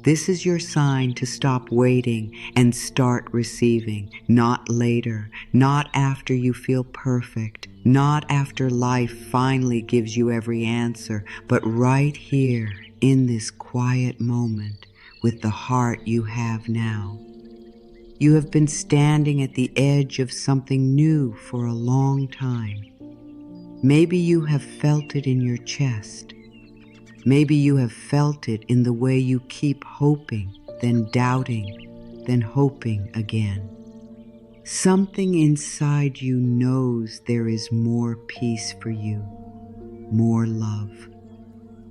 This is your sign to stop waiting and start receiving. Not later, not after you feel perfect, not after life finally gives you every answer, but right here in this quiet moment with the heart you have now. You have been standing at the edge of something new for a long time. Maybe you have felt it in your chest. Maybe you have felt it in the way you keep hoping, then doubting, then hoping again. Something inside you knows there is more peace for you, more love,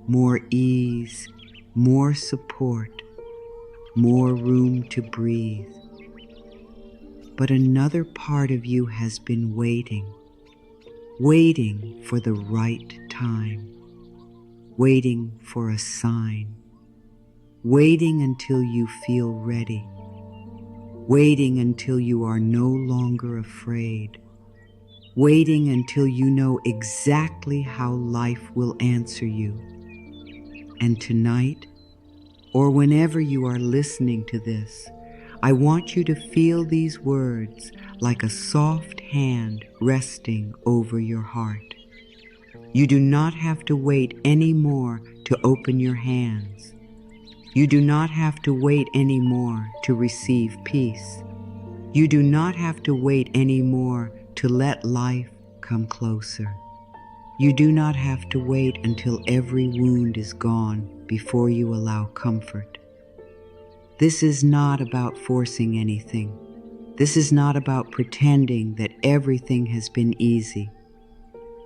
more ease, more support, more room to breathe. But another part of you has been waiting for the right time. Waiting for a sign, waiting until you feel ready, waiting until you are no longer afraid, waiting until you know exactly how life will answer you. And tonight, or whenever you are listening to this, I want you to feel these words like a soft hand resting over your heart. You do not have to wait anymore to open your hands. You do not have to wait anymore to receive peace. You do not have to wait anymore to let life come closer. You do not have to wait until every wound is gone before you allow comfort. This is not about forcing anything. This is not about pretending that everything has been easy.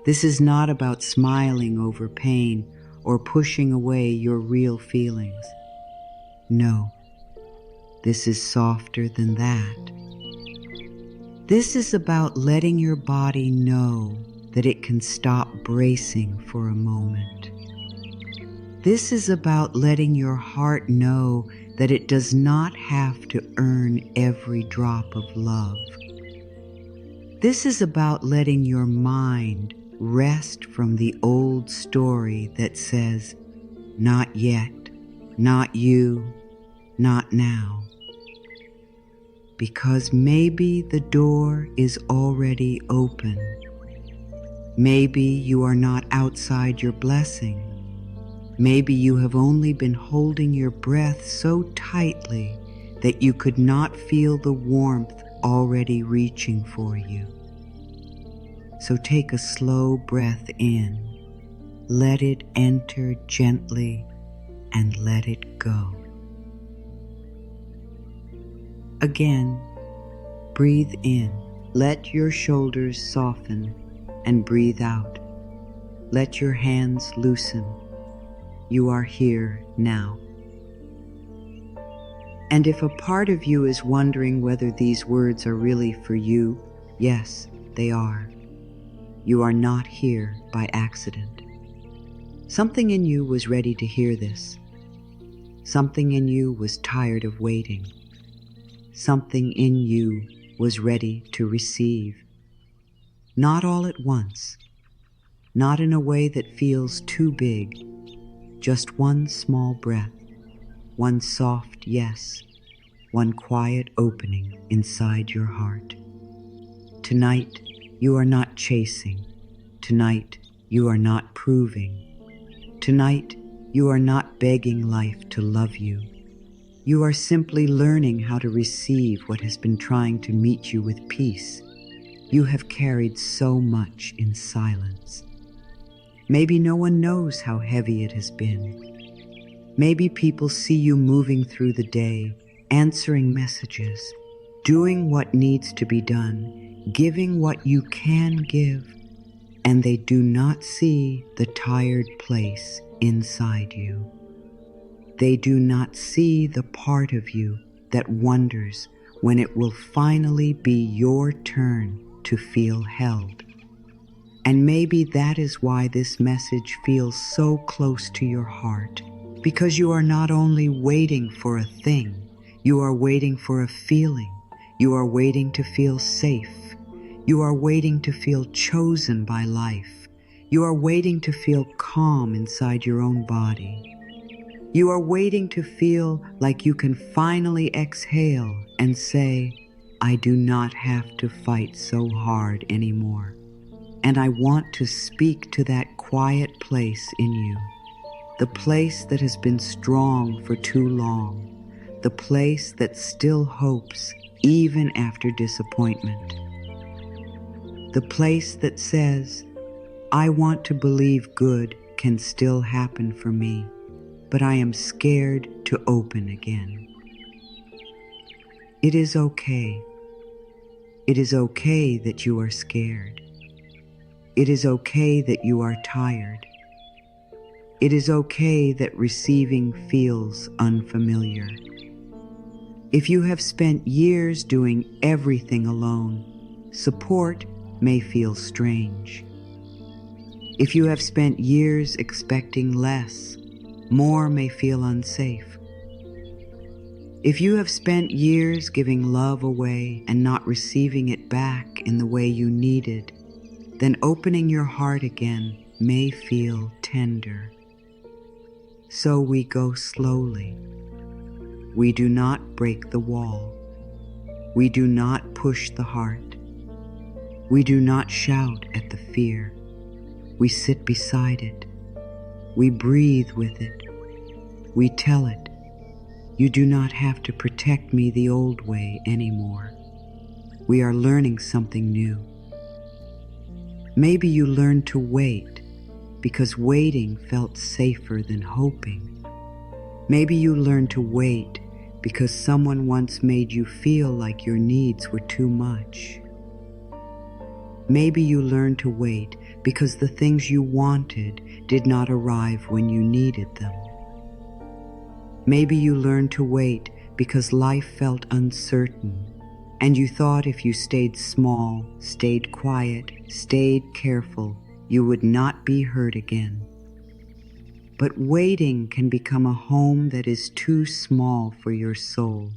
This is not about smiling over pain or pushing away your real feelings. No, this is softer than that. This is about letting your body know that it can stop bracing for a moment. This is about letting your heart know that it does not have to earn every drop of love. This is about letting your mind rest from the old story that says, not yet, not you, not now. Because maybe the door is already open. Maybe you are not outside your blessing. Maybe you have only been holding your breath so tightly that you could not feel the warmth already reaching for you. So take a slow breath in, let it enter gently, and let it go. Again, breathe in. Let your shoulders soften and breathe out. Let your hands loosen. You are here now. And if a part of you is wondering whether these words are really for you, yes, they are. You are not here by accident. Something in you was ready to hear this. Something in you was tired of waiting. Something in you was ready to receive. Not all at once, not in a way that feels too big, just one small breath, one soft yes, one quiet opening inside your heart. Tonight, you are not chasing. Tonight, you are not proving. Tonight, you are not begging life to love you. You are simply learning how to receive what has been trying to meet you with peace. You have carried so much in silence. Maybe no one knows how heavy it has been. Maybe people see you moving through the day, answering messages, doing what needs to be done, giving what you can give, and they do not see the tired place inside you. They do not see the part of you that wonders when it will finally be your turn to feel held. And maybe that is why this message feels so close to your heart, because you are not only waiting for a thing, you are waiting for a feeling. You are waiting to feel safe. You are waiting to feel chosen by life. You are waiting to feel calm inside your own body. You are waiting to feel like you can finally exhale and say, I do not have to fight so hard anymore. And I want to speak to that quiet place in you, the place that has been strong for too long, the place that still hopes even after disappointment, the place that says, I want to believe good can still happen for me, but I am scared to open again. It is okay. It is okay that you are scared. It is okay that you are tired. It is okay that receiving feels unfamiliar. If you have spent years doing everything alone, support may feel strange. If you have spent years expecting less, more may feel unsafe. If you have spent years giving love away and not receiving it back in the way you needed, then opening your heart again may feel tender. So we go slowly. We do not break the wall. We do not push the heart. We do not shout at the fear. We sit beside it. We breathe with it. We tell it, you do not have to protect me the old way anymore. We are learning something new. Maybe you learned to wait because waiting felt safer than hoping. Maybe you learned to wait because someone once made you feel like your needs were too much. Maybe you learned to wait because the things you wanted did not arrive when you needed them. Maybe you learned to wait because life felt uncertain, and you thought if you stayed small, stayed quiet, stayed careful, you would not be hurt again. But waiting can become a home that is too small for your soul.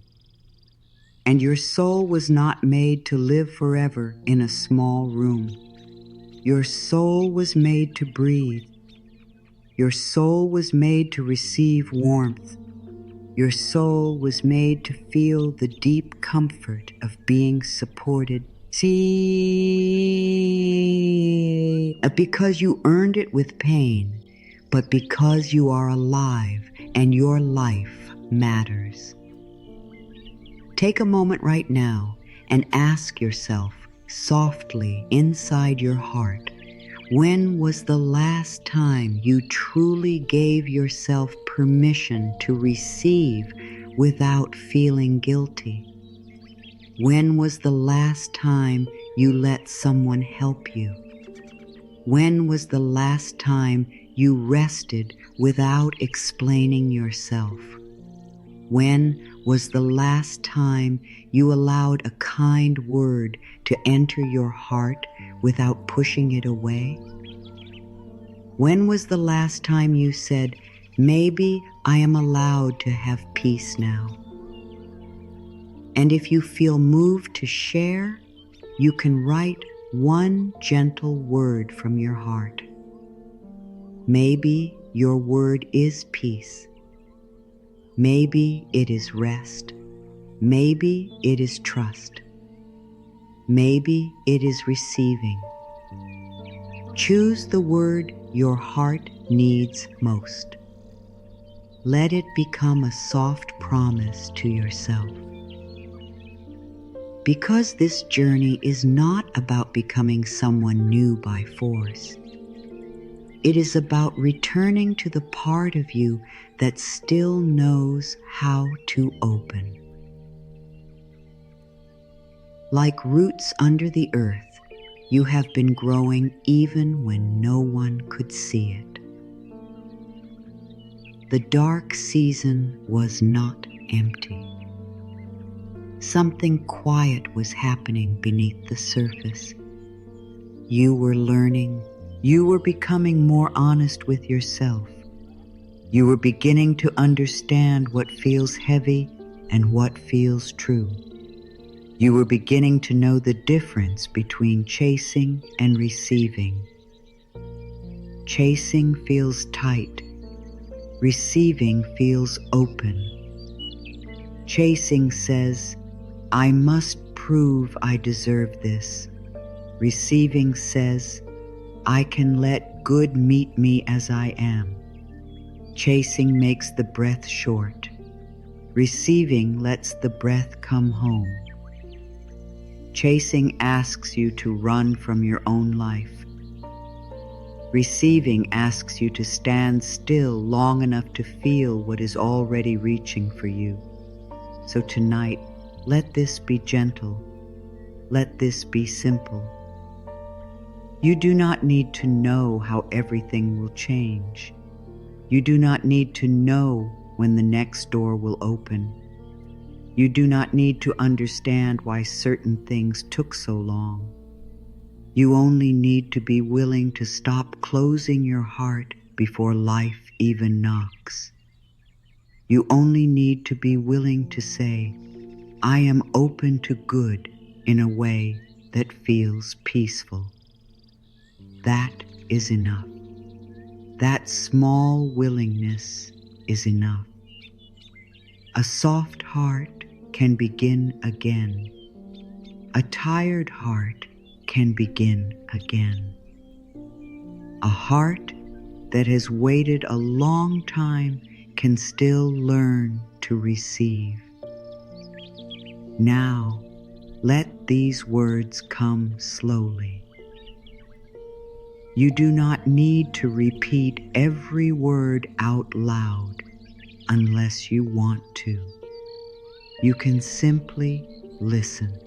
And your soul was not made to live forever in a small room. Your soul was made to breathe. Your soul was made to receive warmth. Your soul was made to feel the deep comfort of being supported. See, because you earned it with pain, but because you are alive and your life matters. Take a moment right now and ask yourself softly inside your heart, when was the last time you truly gave yourself permission to receive without feeling guilty? When was the last time you let someone help you? When was the last time you rested without explaining yourself? When was the last time you allowed a kind word to enter your heart without pushing it away? When was the last time you said, maybe I am allowed to have peace now? And if you feel moved to share, you can write one gentle word from your heart. Maybe your word is peace. Maybe it is rest. Maybe it is trust. Maybe it is receiving. Choose the word your heart needs most. Let it become a soft promise to yourself. Because this journey is not about becoming someone new by force. It is about returning to the part of you that still knows how to open. Like roots under the earth, you have been growing even when no one could see it. The dark season was not empty. Something quiet was happening beneath the surface. You were learning. You were becoming more honest with yourself. You were beginning to understand what feels heavy and what feels true. You were beginning to know the difference between chasing and receiving. Chasing feels tight. Receiving feels open. Chasing says, I must prove I deserve this. Receiving says, I can let good meet me as I am. Chasing makes the breath short. Receiving lets the breath come home. Chasing asks you to run from your own life. Receiving asks you to stand still long enough to feel what is already reaching for you. So tonight, let this be gentle. Let this be simple. You do not need to know how everything will change. You do not need to know when the next door will open. You do not need to understand why certain things took so long. You only need to be willing to stop closing your heart before life even knocks. You only need to be willing to say, I am open to good in a way that feels peaceful. That is enough. That small willingness is enough. A soft heart can begin again. A tired heart can begin again. A heart that has waited a long time can still learn to receive. Now, let these words come slowly. You do not need to repeat every word out loud unless you want to. You can simply listen.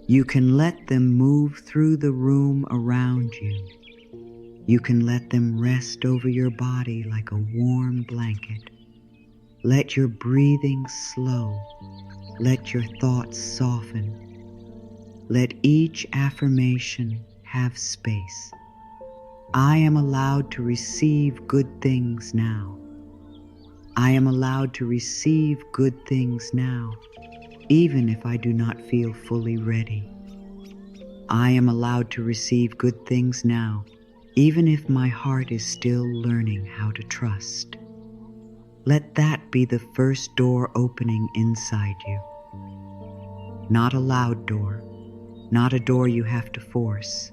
You can let them move through the room around you. You can let them rest over your body like a warm blanket. Let your breathing slow. Let your thoughts soften. Let each affirmation have space. I am allowed to receive good things now. I am allowed to receive good things now, even if I do not feel fully ready. I am allowed to receive good things now, even if my heart is still learning how to trust. Let that be the first door opening inside you. Not a loud door, not a door you have to force.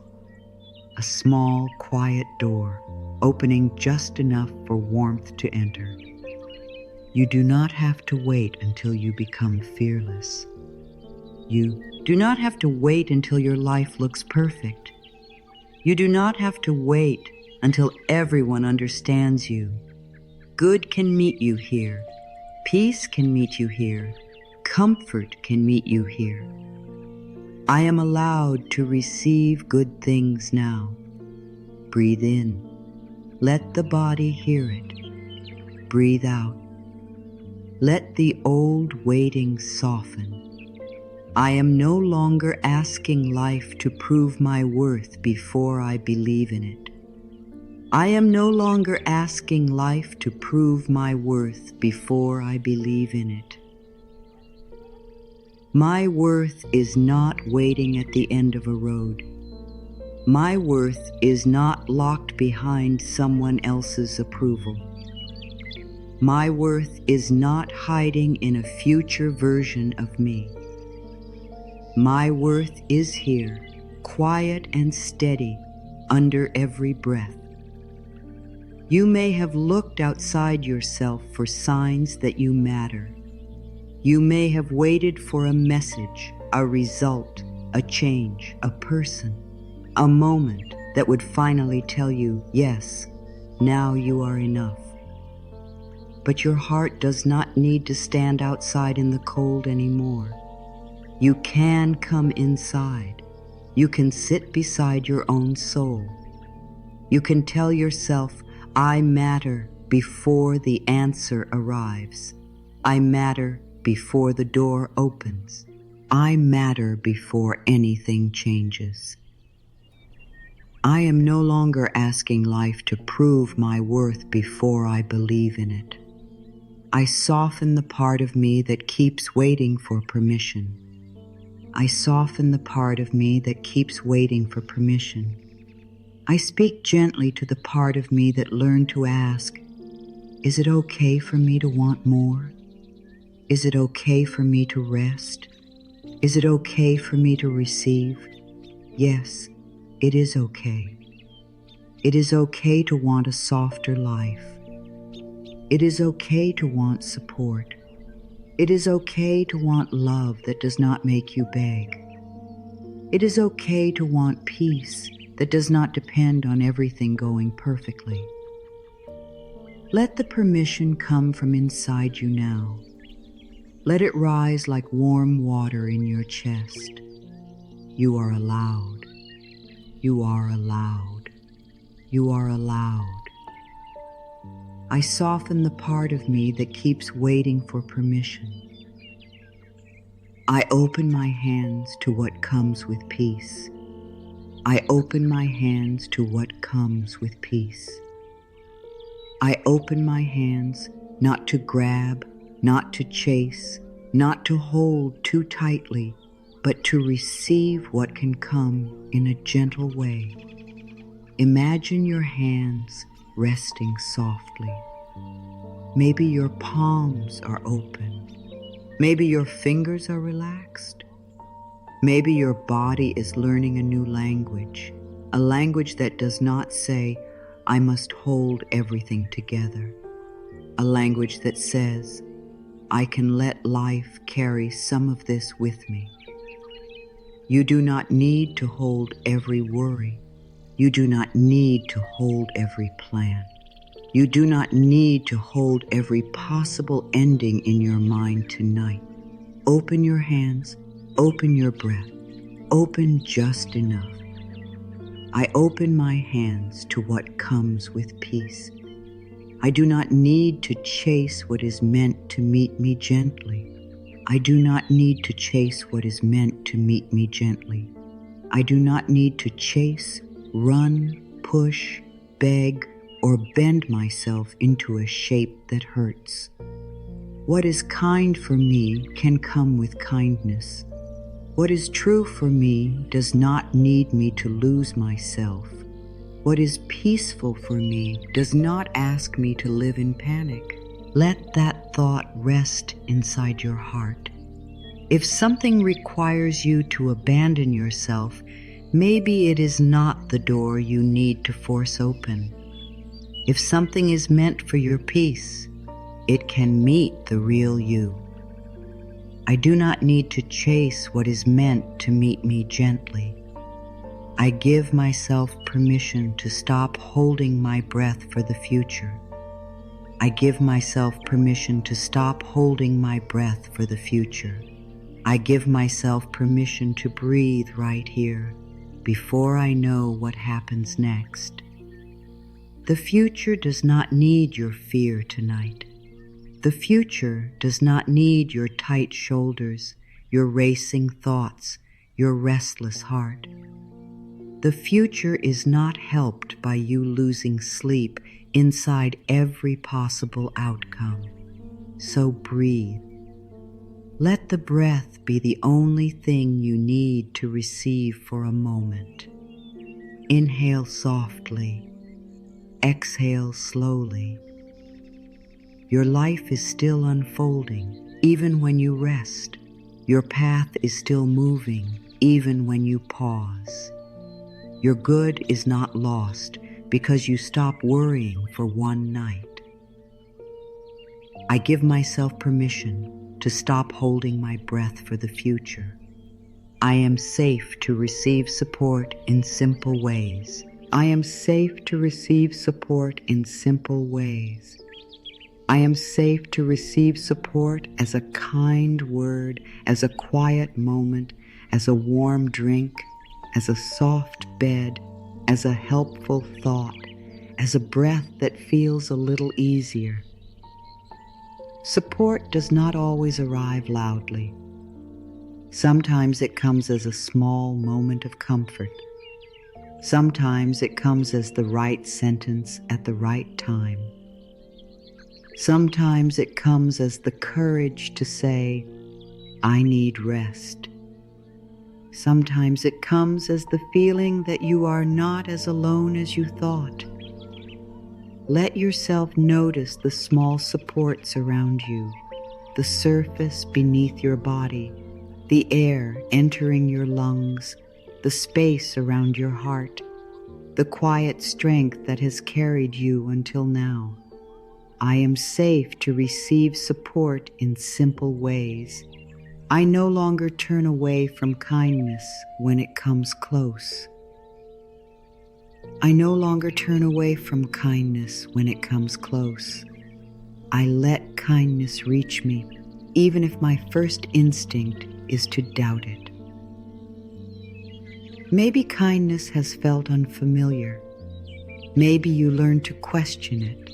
A small, quiet door, opening just enough for warmth to enter. You do not have to wait until you become fearless. You do not have to wait until your life looks perfect. You do not have to wait until everyone understands you. Good can meet you here. Peace can meet you here. Comfort can meet you here. I am allowed to receive good things now. Breathe in. Let the body hear it. Breathe out. Let the old waiting soften. I am no longer asking life to prove my worth before I believe in it. I am no longer asking life to prove my worth before I believe in it. My worth is not waiting at the end of a road. My worth is not locked behind someone else's approval. My worth is not hiding in a future version of me. My worth is here, quiet and steady, under every breath. You may have looked outside yourself for signs that you matter. You may have waited for a message, a result, a change, a person, a moment that would finally tell you, yes, now you are enough. But your heart does not need to stand outside in the cold anymore. You can come inside. You can sit beside your own soul. You can tell yourself, I matter before the answer arrives. I matter before the door opens. I matter before anything changes. I am no longer asking life to prove my worth before I believe in it. I soften the part of me that keeps waiting for permission. I soften the part of me that keeps waiting for permission. I speak gently to the part of me that learned to ask, Is it okay for me to want more? Is it okay for me to rest? Is it okay for me to receive? Yes, it is okay. It is okay to want a softer life. It is okay to want support. It is okay to want love that does not make you beg. It is okay to want peace that does not depend on everything going perfectly. Let the permission come from inside you now. Let it rise like warm water in your chest. You are allowed. You are allowed. You are allowed. I soften the part of me that keeps waiting for permission. I open my hands to what comes with peace. I open my hands to what comes with peace. I open my hands not to grab, not to chase, not to hold too tightly, but to receive what can come in a gentle way. Imagine your hands resting softly. Maybe your palms are open. Maybe your fingers are relaxed. Maybe your body is learning a new language, a language that does not say, I must hold everything together. A language that says, I can let life carry some of this with me. You do not need to hold every worry. You do not need to hold every plan. You do not need to hold every possible ending in your mind tonight. Open your hands, open your breath, open just enough. I open my hands to what comes with peace. I do not need to chase what is meant to meet me gently. I do not need to chase what is meant to meet me gently. I do not need to chase, run, push, beg, or bend myself into a shape that hurts. What is kind for me can come with kindness. What is true for me does not need me to lose myself. What is peaceful for me does not ask me to live in panic. Let that thought rest inside your heart. If something requires you to abandon yourself, maybe it is not the door you need to force open. If something is meant for your peace, it can meet the real you. I do not need to chase what is meant to meet me gently. I give myself permission to stop holding my breath for the future. I give myself permission to stop holding my breath for the future. I give myself permission to breathe right here before I know what happens next. The future does not need your fear tonight. The future does not need your tight shoulders, your racing thoughts, your restless heart. The future is not helped by you losing sleep inside every possible outcome. So breathe. Let the breath be the only thing you need to receive for a moment. Inhale softly. Exhale slowly. Your life is still unfolding, even when you rest. Your path is still moving, even when you pause. Your good is not lost because you stop worrying for one night. I give myself permission to stop holding my breath for the future. I am safe to receive support in simple ways. I am safe to receive support in simple ways. I am safe to receive support as a kind word, as a quiet moment, as a warm drink, as a soft bed, as a helpful thought, as a breath that feels a little easier. Support does not always arrive loudly. Sometimes it comes as a small moment of comfort. Sometimes it comes as the right sentence at the right time. Sometimes it comes as the courage to say, I need rest. Sometimes it comes as the feeling that you are not as alone as you thought. Let yourself notice the small supports around you, the surface beneath your body, the air entering your lungs, the space around your heart, the quiet strength that has carried you until now. I am safe to receive support in simple ways. I no longer turn away from kindness when it comes close. I no longer turn away from kindness when it comes close. I let kindness reach me, even if my first instinct is to doubt it. Maybe kindness has felt unfamiliar. Maybe you learned to question it.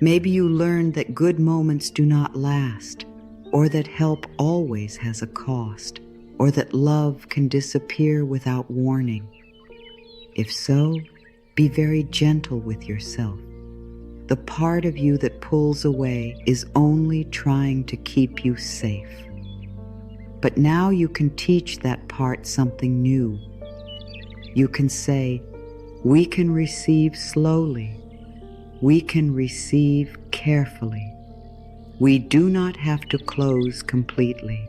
Maybe you learned that good moments do not last, or that help always has a cost, or that love can disappear without warning. If so, be very gentle with yourself. The part of you that pulls away is only trying to keep you safe. But now you can teach that part something new. You can say, we can receive slowly. We can receive carefully. We do not have to close completely.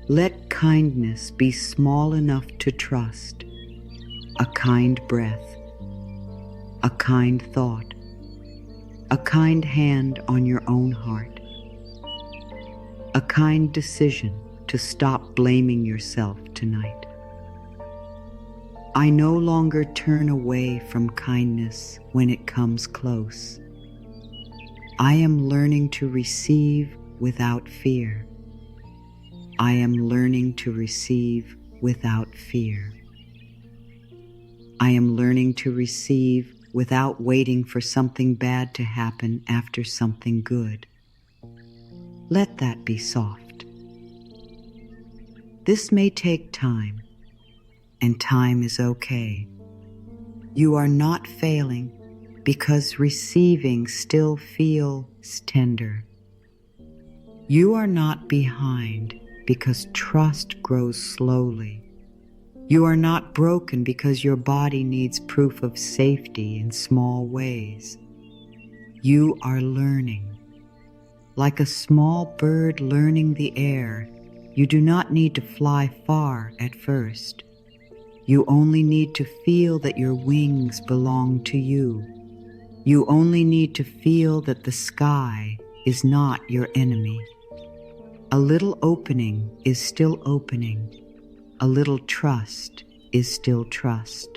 Let kindness be small enough to trust. A kind breath, a kind thought, a kind hand on your own heart, a kind decision to stop blaming yourself tonight. I no longer turn away from kindness when it comes close. I am learning to receive without fear. I am learning to receive without fear. I am learning to receive without waiting for something bad to happen after something good. Let that be soft. This may take time, and time is okay. You are not failing because receiving still feels tender. You are not behind because trust grows slowly. You are not broken because your body needs proof of safety in small ways. You are learning. Like a small bird learning the air, you do not need to fly far at first. You only need to feel that your wings belong to you. You only need to feel that the sky is not your enemy. A little opening is still opening. A little trust is still trust.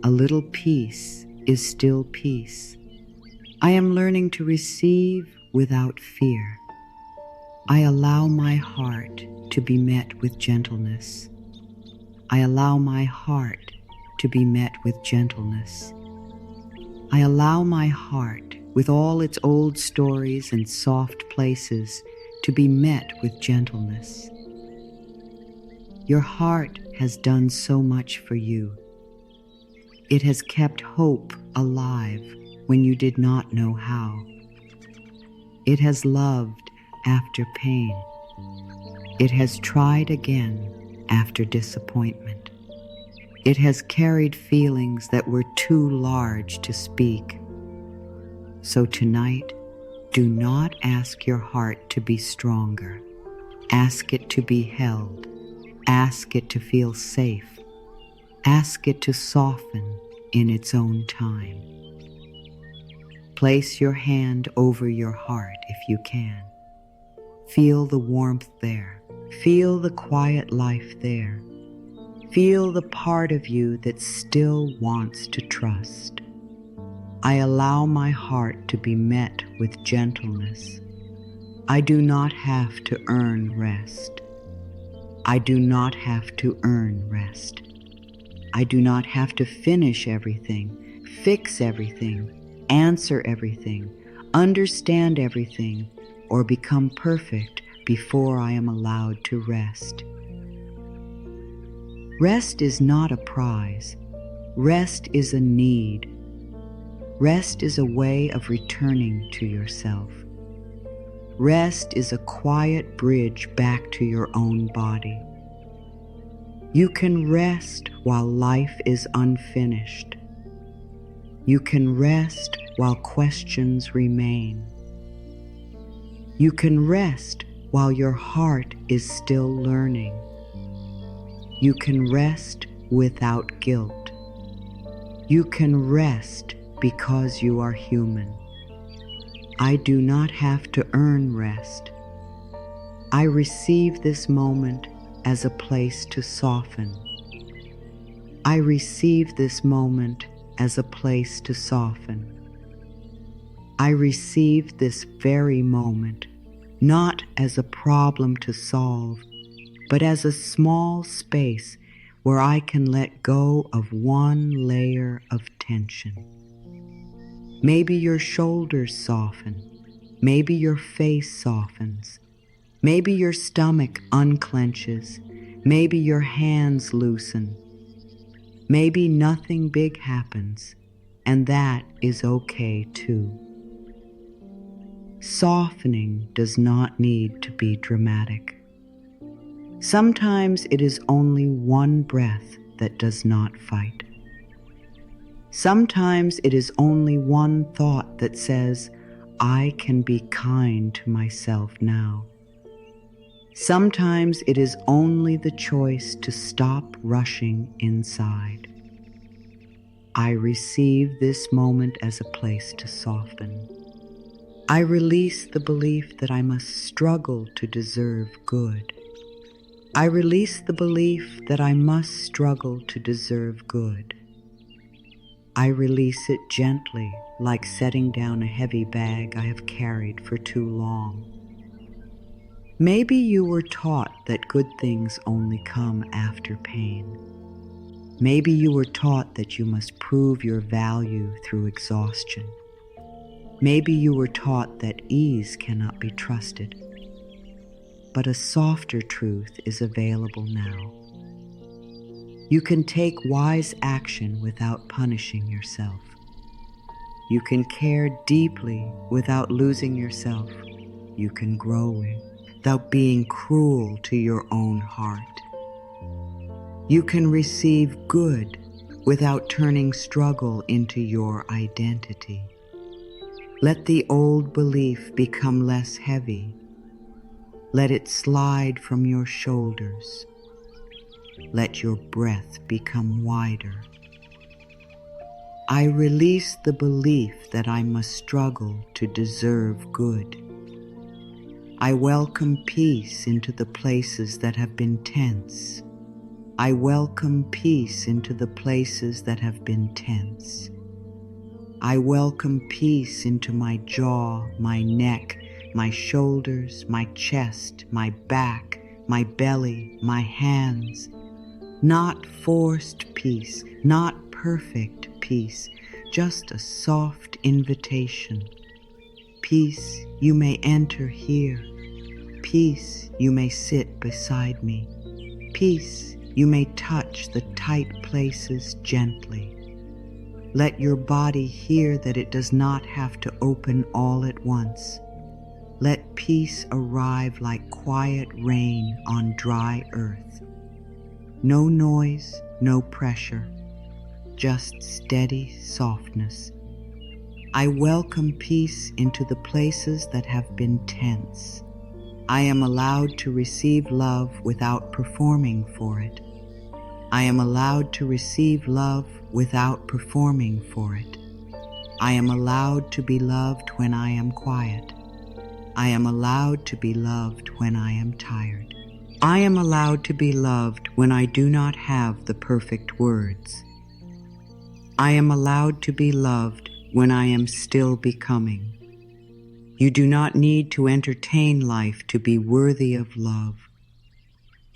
A little peace is still peace. I am learning to receive without fear. I allow my heart to be met with gentleness. I allow my heart to be met with gentleness. I allow my heart, with all its old stories and soft places, to be met with gentleness. Your heart has done so much for you. It has kept hope alive when you did not know how. It has loved after pain. It has tried again after disappointment. It has carried feelings that were too large to speak. So tonight, do not ask your heart to be stronger. Ask it to be held. Ask it to feel safe. Ask it to soften in its own time. Place your hand over your heart if you can. Feel the warmth there. Feel the quiet life there. Feel the part of you that still wants to trust. I allow my heart to be met with gentleness. I do not have to earn rest. I do not have to earn rest. I do not have to finish everything, fix everything, answer everything, understand everything, or become perfect before I am allowed to rest. Rest is not a prize. Rest is a need. Rest is a way of returning to yourself. Rest is a quiet bridge back to your own body. You can rest while life is unfinished. You can rest while questions remain. You can rest while your heart is still learning. You can rest without guilt. You can rest because you are human. I do not have to earn rest. I receive this moment as a place to soften. I receive this moment as a place to soften. I receive this very moment not as a problem to solve, but as a small space where I can let go of one layer of tension. Maybe your shoulders soften. Maybe your face softens. Maybe your stomach unclenches. Maybe your hands loosen. Maybe nothing big happens, and that is okay too. Softening does not need to be dramatic. Sometimes it is only one breath that does not fight. Sometimes it is only one thought that says, I can be kind to myself now. Sometimes it is only the choice to stop rushing inside. I receive this moment as a place to soften. I release the belief that I must struggle to deserve good. I release the belief that I must struggle to deserve good. I release it gently, like setting down a heavy bag I have carried for too long. Maybe you were taught that good things only come after pain. Maybe you were taught that you must prove your value through exhaustion. Maybe you were taught that ease cannot be trusted. But a softer truth is available now. You can take wise action without punishing yourself. You can care deeply without losing yourself. You can grow without being cruel to your own heart. You can receive good without turning struggle into your identity. Let the old belief become less heavy. Let it slide from your shoulders. Let your breath become wider. I release the belief that I must struggle to deserve good. I welcome peace into the places that have been tense. I welcome peace into the places that have been tense. I welcome peace into my jaw, my neck, my shoulders, my chest, my back, my belly, my hands. Not forced peace, not perfect peace, just a soft invitation. Peace, you may enter here. Peace, you may sit beside me. Peace, you may touch the tight places gently. Let your body hear that it does not have to open all at once. Let peace arrive like quiet rain on dry earth. No noise, no pressure, just steady softness. I welcome peace into the places that have been tense. I am allowed to receive love without performing for it. I am allowed to receive love without performing for it. I am allowed to be loved when I am quiet. I am allowed to be loved when I am tired. I am allowed to be loved when I do not have the perfect words. I am allowed to be loved when I am still becoming. You do not need to entertain life to be worthy of love.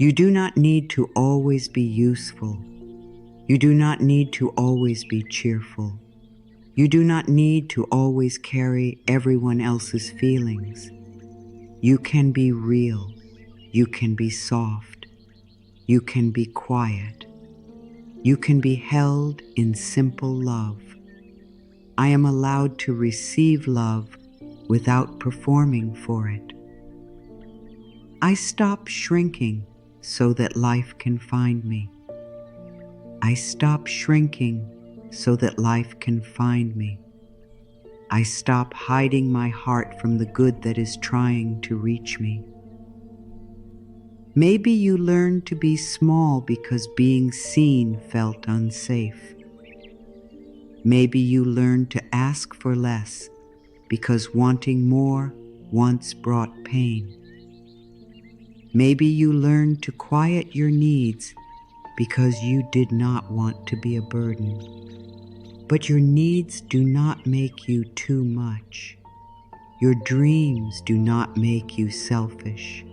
You do not need to always be useful. You do not need to always be cheerful. You do not need to always carry everyone else's feelings. You can be real. You can be soft. You can be quiet. You can be held in simple love. I am allowed to receive love without performing for it. I stop shrinking so that life can find me. I stop shrinking so that life can find me. I stop hiding my heart from the good that is trying to reach me. Maybe you learned to be small because being seen felt unsafe. Maybe you learned to ask for less because wanting more once brought pain. Maybe you learned to quiet your needs because you did not want to be a burden. But your needs do not make you too much. Your dreams do not make you selfish.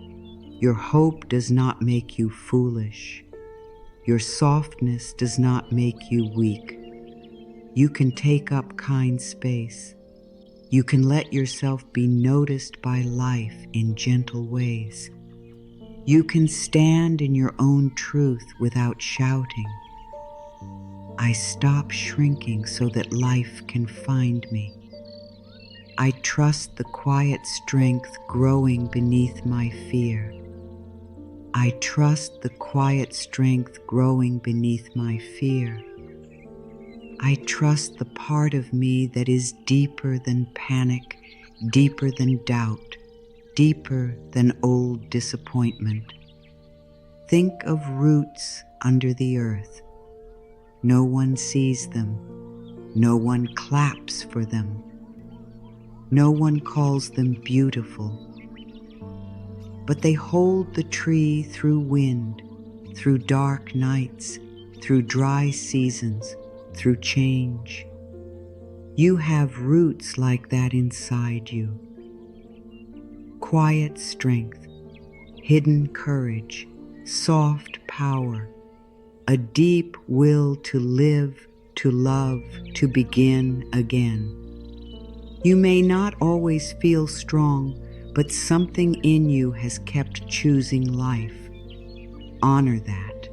Your hope does not make you foolish. Your softness does not make you weak. You can take up kind space. You can let yourself be noticed by life in gentle ways. You can stand in your own truth without shouting. I stop shrinking so that life can find me. I trust the quiet strength growing beneath my fear. I trust the quiet strength growing beneath my fear. I trust the part of me that is deeper than panic, deeper than doubt, deeper than old disappointment. Think of roots under the earth. No one sees them. No one claps for them. No one calls them beautiful. But they hold the tree through wind, through dark nights, through dry seasons, through change. You have roots like that inside you. Quiet strength, hidden courage, soft power, a deep will to live, to love, to begin again. You may not always feel strong, but something in you has kept choosing life. Honor that.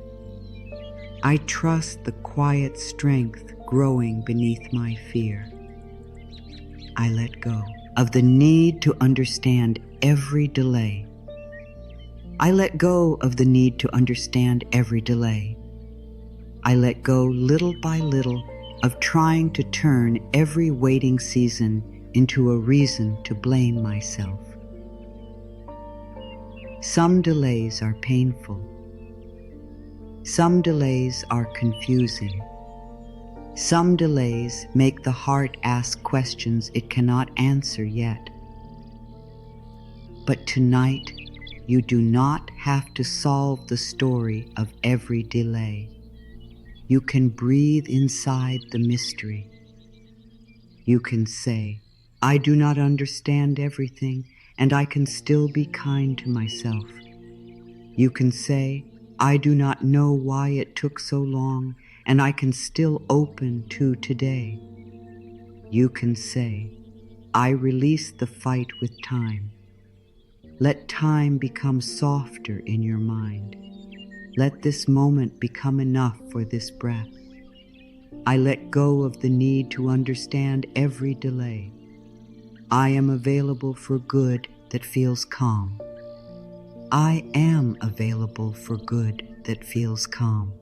I trust the quiet strength growing beneath my fear. I let go of the need to understand every delay. I let go of the need to understand every delay. I let go little by little of trying to turn every waiting season into a reason to blame myself. Some delays are painful. Some delays are confusing. Some delays make the heart ask questions it cannot answer yet. But tonight, you do not have to solve the story of every delay. You can breathe inside the mystery. You can say, I do not understand everything, and I can still be kind to myself. You can say, I do not know why it took so long, and I can still open to today. You can say, I release the fight with time. Let time become softer in your mind. Let this moment become enough for this breath. I let go of the need to understand every delay. I am available for good that feels calm. I am available for good that feels calm.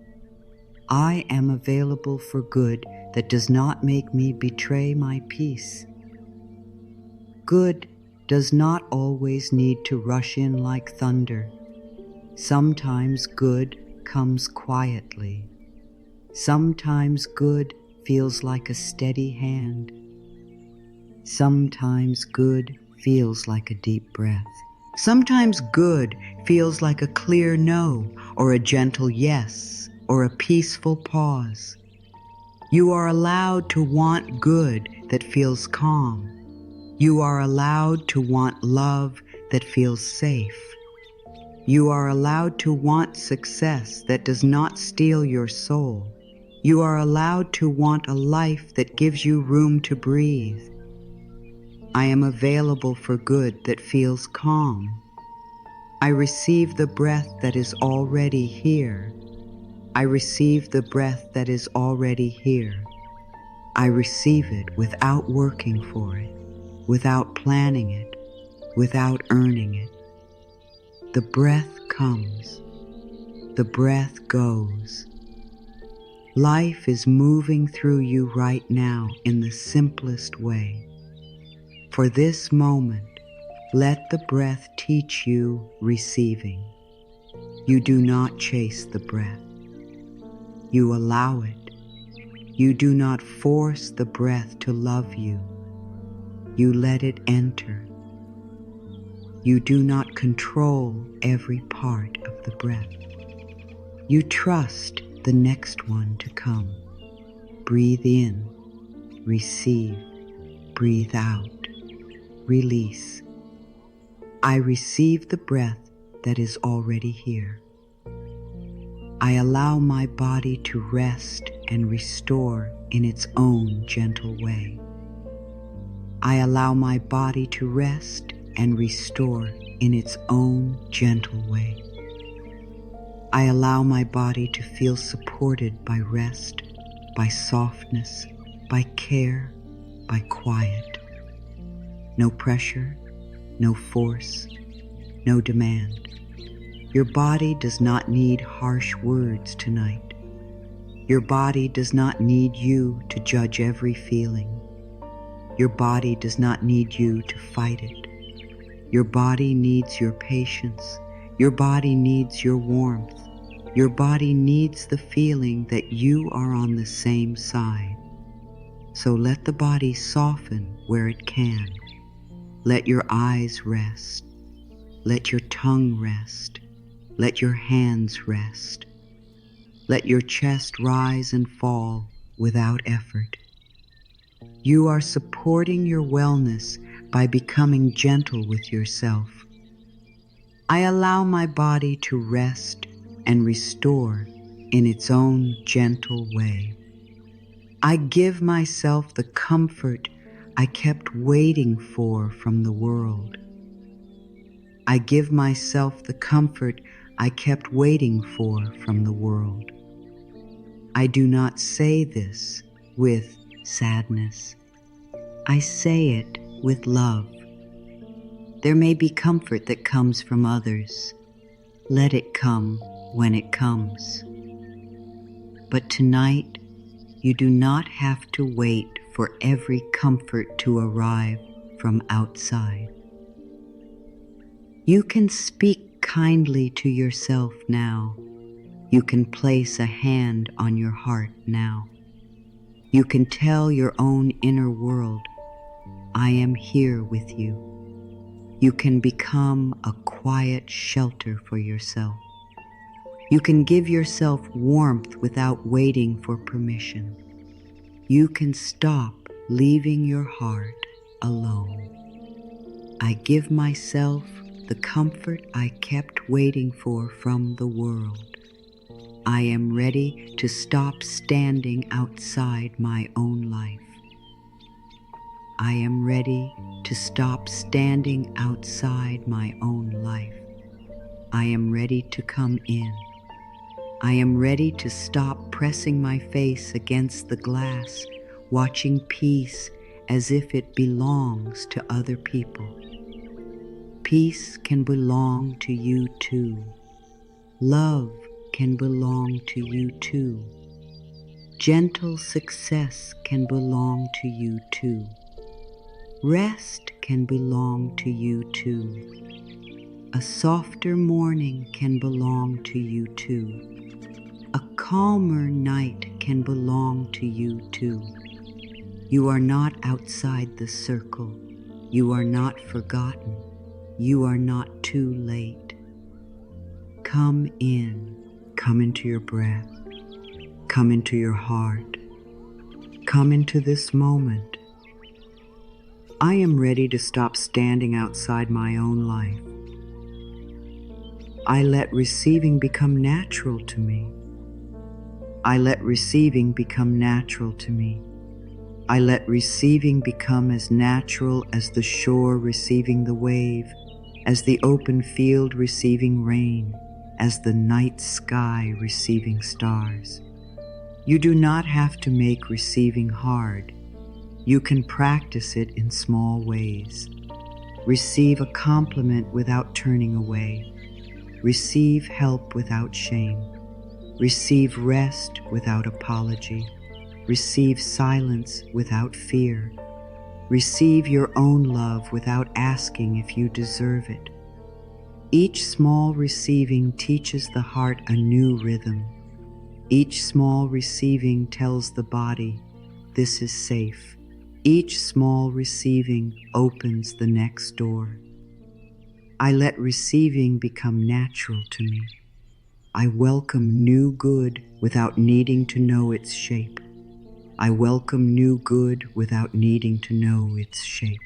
I am available for good that does not make me betray my peace. Good does not always need to rush in like thunder. Sometimes good comes quietly. Sometimes good feels like a steady hand. Sometimes good feels like a deep breath. Sometimes good feels like a clear no, or a gentle yes, or a peaceful pause. You are allowed to want good that feels calm. You are allowed to want love that feels safe. You are allowed to want success that does not steal your soul. You are allowed to want a life that gives you room to breathe. I am available for good that feels calm. I receive the breath that is already here. I receive the breath that is already here. I receive it without working for it, without planning it, without earning it. The breath comes. The breath goes. Life is moving through you right now in the simplest way. For this moment, let the breath teach you receiving. You do not chase the breath. You allow it. You do not force the breath to love you. You let it enter. You do not control every part of the breath. You trust the next one to come. Breathe in, receive, breathe out, release. I receive the breath that is already here. I allow my body to rest and restore in its own gentle way. I allow my body to rest and restore in its own gentle way. I allow my body to feel supported by rest, by softness, by care, by quiet. No pressure, no force, no demand. Your body does not need harsh words tonight. Your body does not need you to judge every feeling. Your body does not need you to fight it. Your body needs your patience. Your body needs your warmth. Your body needs the feeling that you are on the same side. So let the body soften where it can. Let your eyes rest. Let your tongue rest. Let your hands rest. Let your chest rise and fall without effort. You are supporting your wellness by becoming gentle with yourself. I allow my body to rest and restore in its own gentle way. I give myself the comfort I kept waiting for from the world. I give myself the comfort I kept waiting for from the world. I do not say this with sadness. I say it with love. There may be comfort that comes from others. Let it come when it comes. But tonight, you do not have to wait for every comfort to arrive from outside. You can speak kindly to yourself now. You can place a hand on your heart now. You can tell your own inner world, I am here with you. You can become a quiet shelter for yourself. You can give yourself warmth without waiting for permission. You can stop leaving your heart alone. I give myself the comfort I kept waiting for from the world. I am ready to stop standing outside my own life. I am ready to stop standing outside my own life. I am ready to come in. I am ready to stop pressing my face against the glass, watching peace as if it belongs to other people. Peace can belong to you too. Love can belong to you too. Gentle success can belong to you too. Rest can belong to you too. A softer morning can belong to you too. A calmer night can belong to you too. You are not outside the circle. You are not forgotten. You are not too late. Come in. Come into your breath. Come into your heart. Come into this moment. I am ready to stop standing outside my own life. I let receiving become natural to me. I let receiving become natural to me. I let receiving become as natural as the shore receiving the wave, as the open field receiving rain, as the night sky receiving stars. You do not have to make receiving hard. You can practice it in small ways. Receive a compliment without turning away. Receive help without shame. Receive rest without apology. Receive silence without fear. Receive your own love without asking if you deserve it. Each small receiving teaches the heart a new rhythm. Each small receiving tells the body, this is safe. Each small receiving opens the next door. I let receiving become natural to me. I welcome new good without needing to know its shape. I welcome new good without needing to know its shape.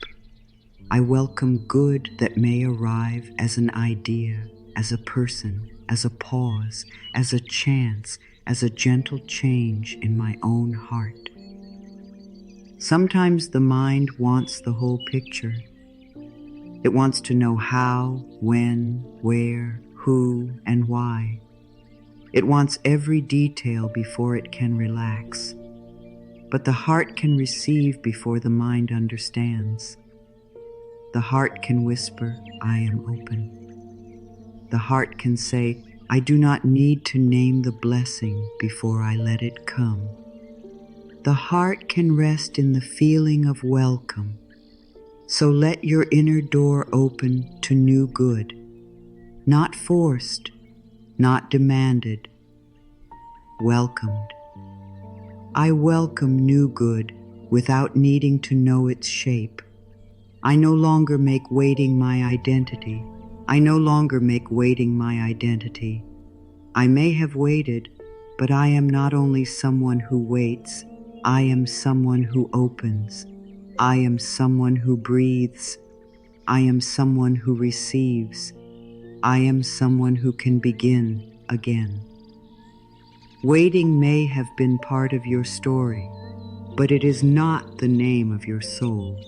I welcome good that may arrive as an idea, as a person, as a pause, as a chance, as a gentle change in my own heart. Sometimes the mind wants the whole picture. It wants to know how, when, where, who, and why. It wants every detail before it can relax. But the heart can receive before the mind understands. The heart can whisper, I am open. The heart can say, I do not need to name the blessing before I let it come. The heart can rest in the feeling of welcome. So let your inner door open to new good, not forced, not demanded, welcomed. I welcome new good without needing to know its shape. I no longer make waiting my identity. I no longer make waiting my identity. I may have waited, but I am not only someone who waits, I am someone who opens. I am someone who breathes. I am someone who receives. I am someone who can begin again. Waiting may have been part of your story, but it is not the name of your soul.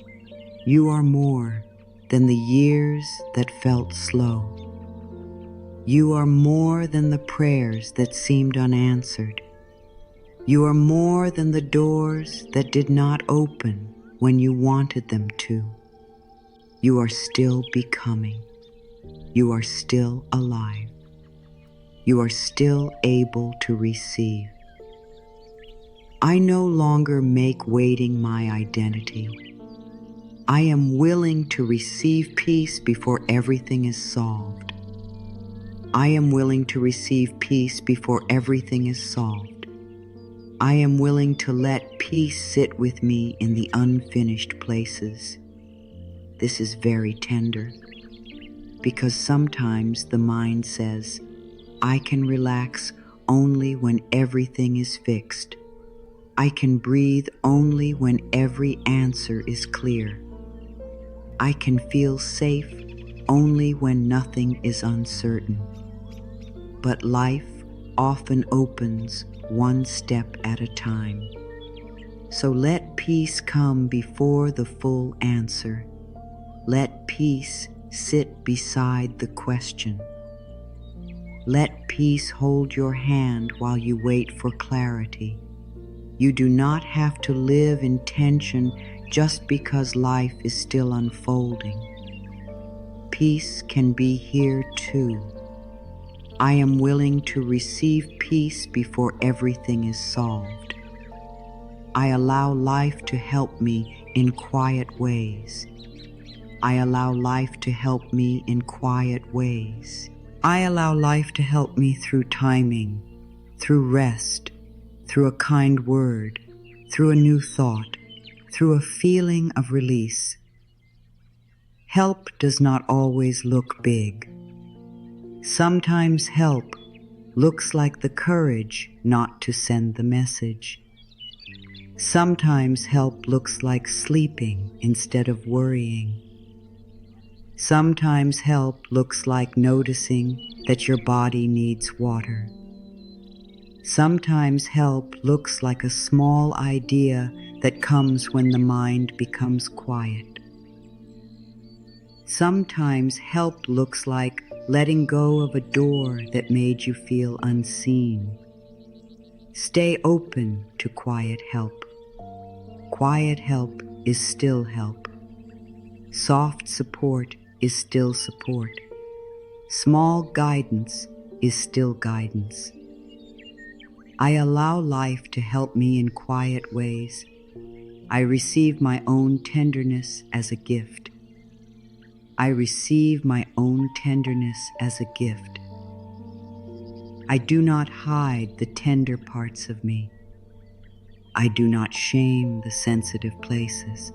You are more than the years that felt slow. You are more than the prayers that seemed unanswered. You are more than the doors that did not open when you wanted them to. You are still becoming. You are still alive. You are still able to receive. I no longer make waiting my identity. I am willing to receive peace before everything is solved. I am willing to receive peace before everything is solved. I am willing to let peace sit with me in the unfinished places. This is very tender, because sometimes the mind says, I can relax only when everything is fixed. I can breathe only when every answer is clear. I can feel safe only when nothing is uncertain. But life often opens one step at a time. So let peace come before the full answer. Let peace sit beside the question. Let peace hold your hand while you wait for clarity. You do not have to live in tension just because life is still unfolding. Peace can be here too. I am willing to receive peace before everything is solved. I allow life to help me in quiet ways. I allow life to help me in quiet ways. I allow life to help me through timing, through rest, through a kind word, through a new thought, through a feeling of release. Help does not always look big. Sometimes help looks like the courage not to send the message. Sometimes help looks like sleeping instead of worrying. Sometimes help looks like noticing that your body needs water. Sometimes help looks like a small idea that comes when the mind becomes quiet. Sometimes help looks like letting go of a door that made you feel unseen. Stay open to quiet help. Quiet help is still help. Soft support is still support. Small guidance is still guidance. I allow life to help me in quiet ways. I receive my own tenderness as a gift. I receive my own tenderness as a gift. I do not hide the tender parts of me. I do not shame the sensitive places.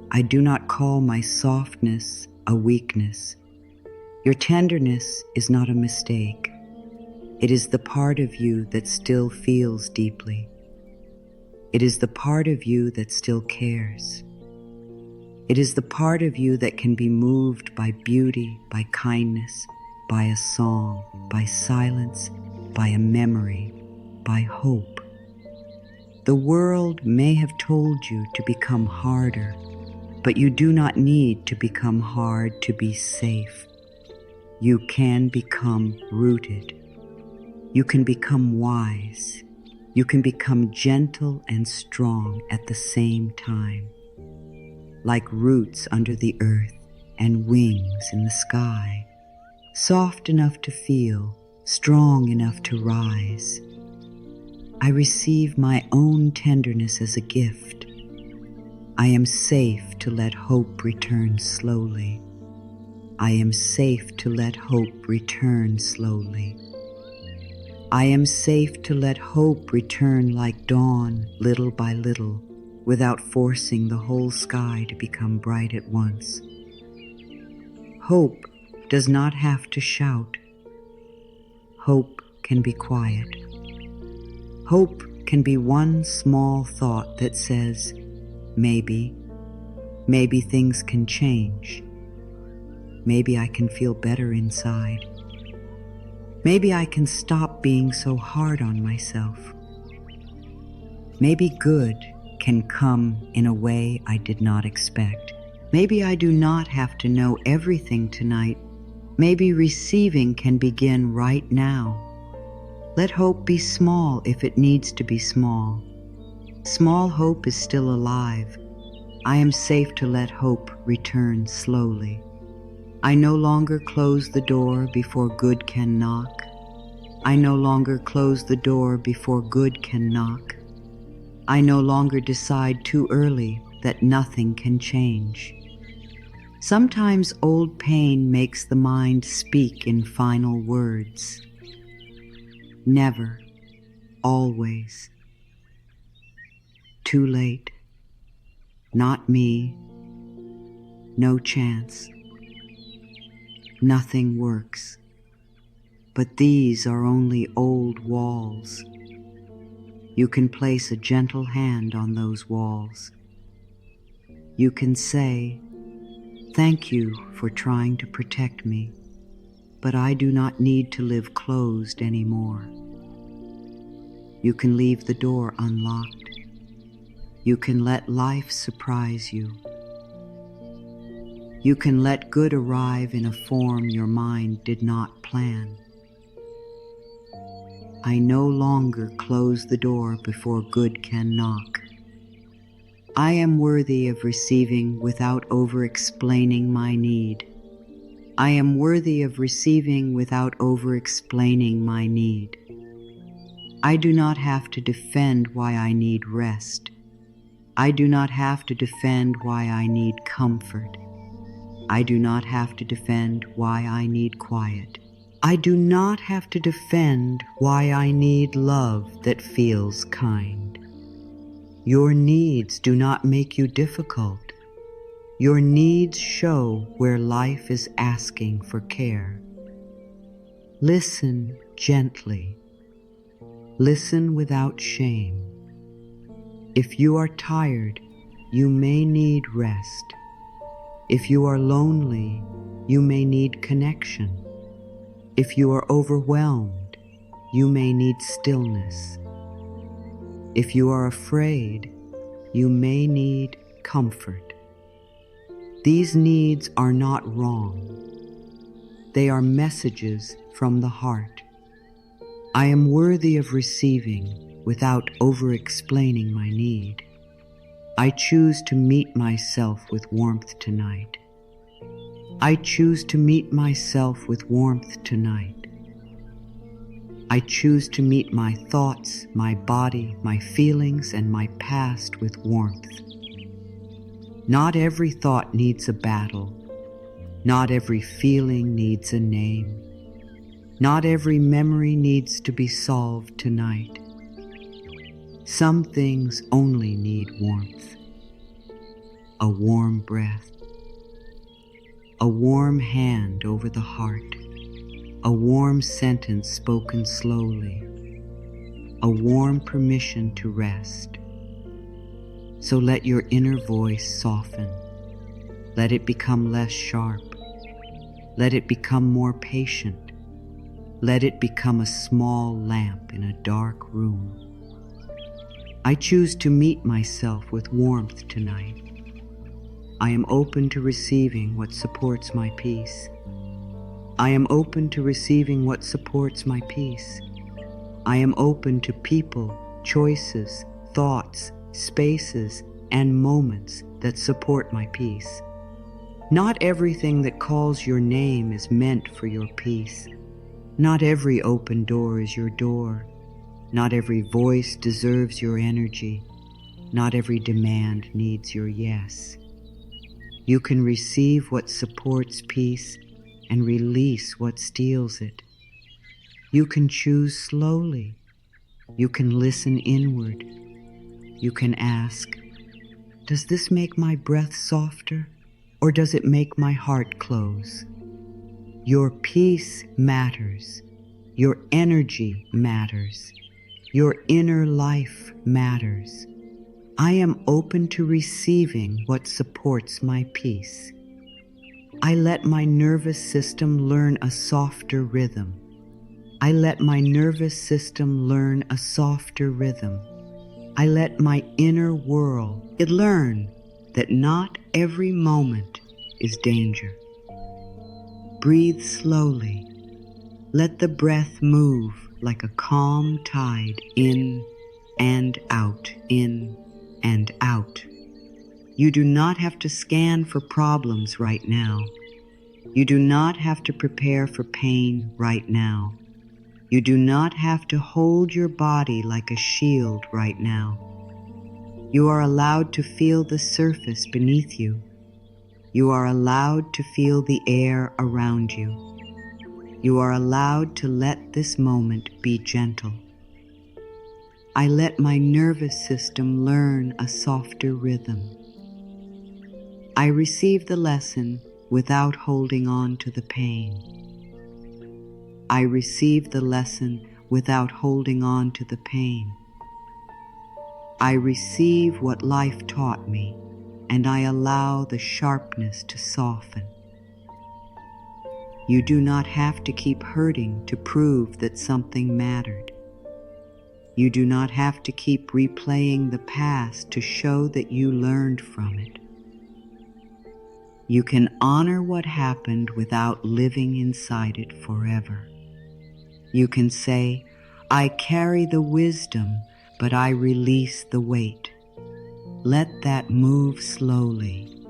I do not call my softness a weakness. Your tenderness is not a mistake. It is the part of you that still feels deeply. It is the part of you that still cares. It is the part of you that can be moved by beauty, by kindness, by a song, by silence, by a memory, by hope. The world may have told you to become harder, but you do not need to become hard to be safe. You can become rooted. You can become wise. You can become gentle and strong at the same time. Like roots under the earth and wings in the sky, soft enough to feel, strong enough to rise. I receive my own tenderness as a gift. I am safe to let hope return slowly. I am safe to let hope return slowly. I am safe to let hope return like dawn, little by little, without forcing the whole sky to become bright at once. Hope does not have to shout. Hope can be quiet. Hope can be one small thought that says, maybe things can change. Maybe I can feel better inside. Maybe I can stop being so hard on myself. Maybe good can come in a way I did not expect. Maybe I do not have to know everything tonight. Maybe receiving can begin right now. Let hope be small if it needs to be small. Small hope is still alive. I am safe to let hope return slowly. I no longer close the door before good can knock. I no longer close the door before good can knock. I no longer decide too early that nothing can change. Sometimes old pain makes the mind speak in final words. Never, always. Too late. Not me. No chance. Nothing works. But these are only old walls. You can place a gentle hand on those walls. You can say, "Thank you for trying to protect me, but I do not need to live closed anymore." You can leave the door unlocked. You can let life surprise you. You can let good arrive in a form your mind did not plan. I no longer close the door before good can knock. I am worthy of receiving without over-explaining my need. I am worthy of receiving without over-explaining my need. I do not have to defend why I need rest. I do not have to defend why I need comfort. I do not have to defend why I need quiet. I do not have to defend why I need love that feels kind. Your needs do not make you difficult. Your needs show where life is asking for care. Listen gently. Listen without shame. If you are tired, you may need rest. If you are lonely, you may need connection. If you are overwhelmed, you may need stillness. If you are afraid, you may need comfort. These needs are not wrong. They are messages from the heart. I am worthy of receiving without over-explaining my need. I choose to meet myself with warmth tonight. I choose to meet myself with warmth tonight. I choose to meet my thoughts, my body, my feelings, and my past with warmth. Not every thought needs a battle. Not every feeling needs a name. Not every memory needs to be solved tonight. Some things only need warmth. A warm breath. A warm hand over the heart. A warm sentence spoken slowly. A warm permission to rest. So let your inner voice soften. Let it become less sharp. Let it become more patient. Let it become a small lamp in a dark room. I choose to meet myself with warmth tonight. I am open to receiving what supports my peace. I am open to receiving what supports my peace. I am open to people, choices, thoughts, spaces, and moments that support my peace. Not everything that calls your name is meant for your peace. Not every open door is your door. Not every voice deserves your energy. Not every demand needs your yes. You can receive what supports peace and release what steals it. You can choose slowly. You can listen inward. You can ask, does this make my breath softer, or does it make my heart close? Your peace matters. Your energy matters. Your inner life matters. I am open to receiving what supports my peace. I let my nervous system learn a softer rhythm. I let my nervous system learn a softer rhythm. I let my inner whirl learn that not every moment is danger. Breathe slowly. Let the breath move like a calm tide in and out, in and out. You do not have to scan for problems right now. You do not have to prepare for pain right now. You do not have to hold your body like a shield right now. You are allowed to feel the surface beneath you. You are allowed to feel the air around you. You are allowed to let this moment be gentle. I let my nervous system learn a softer rhythm. I receive the lesson without holding on to the pain. I receive the lesson without holding on to the pain. I receive what life taught me, and I allow the sharpness to soften. You do not have to keep hurting to prove that something mattered. You do not have to keep replaying the past to show that you learned from it. You can honor what happened without living inside it forever. You can say, I carry the wisdom, but I release the weight. Let that move slowly.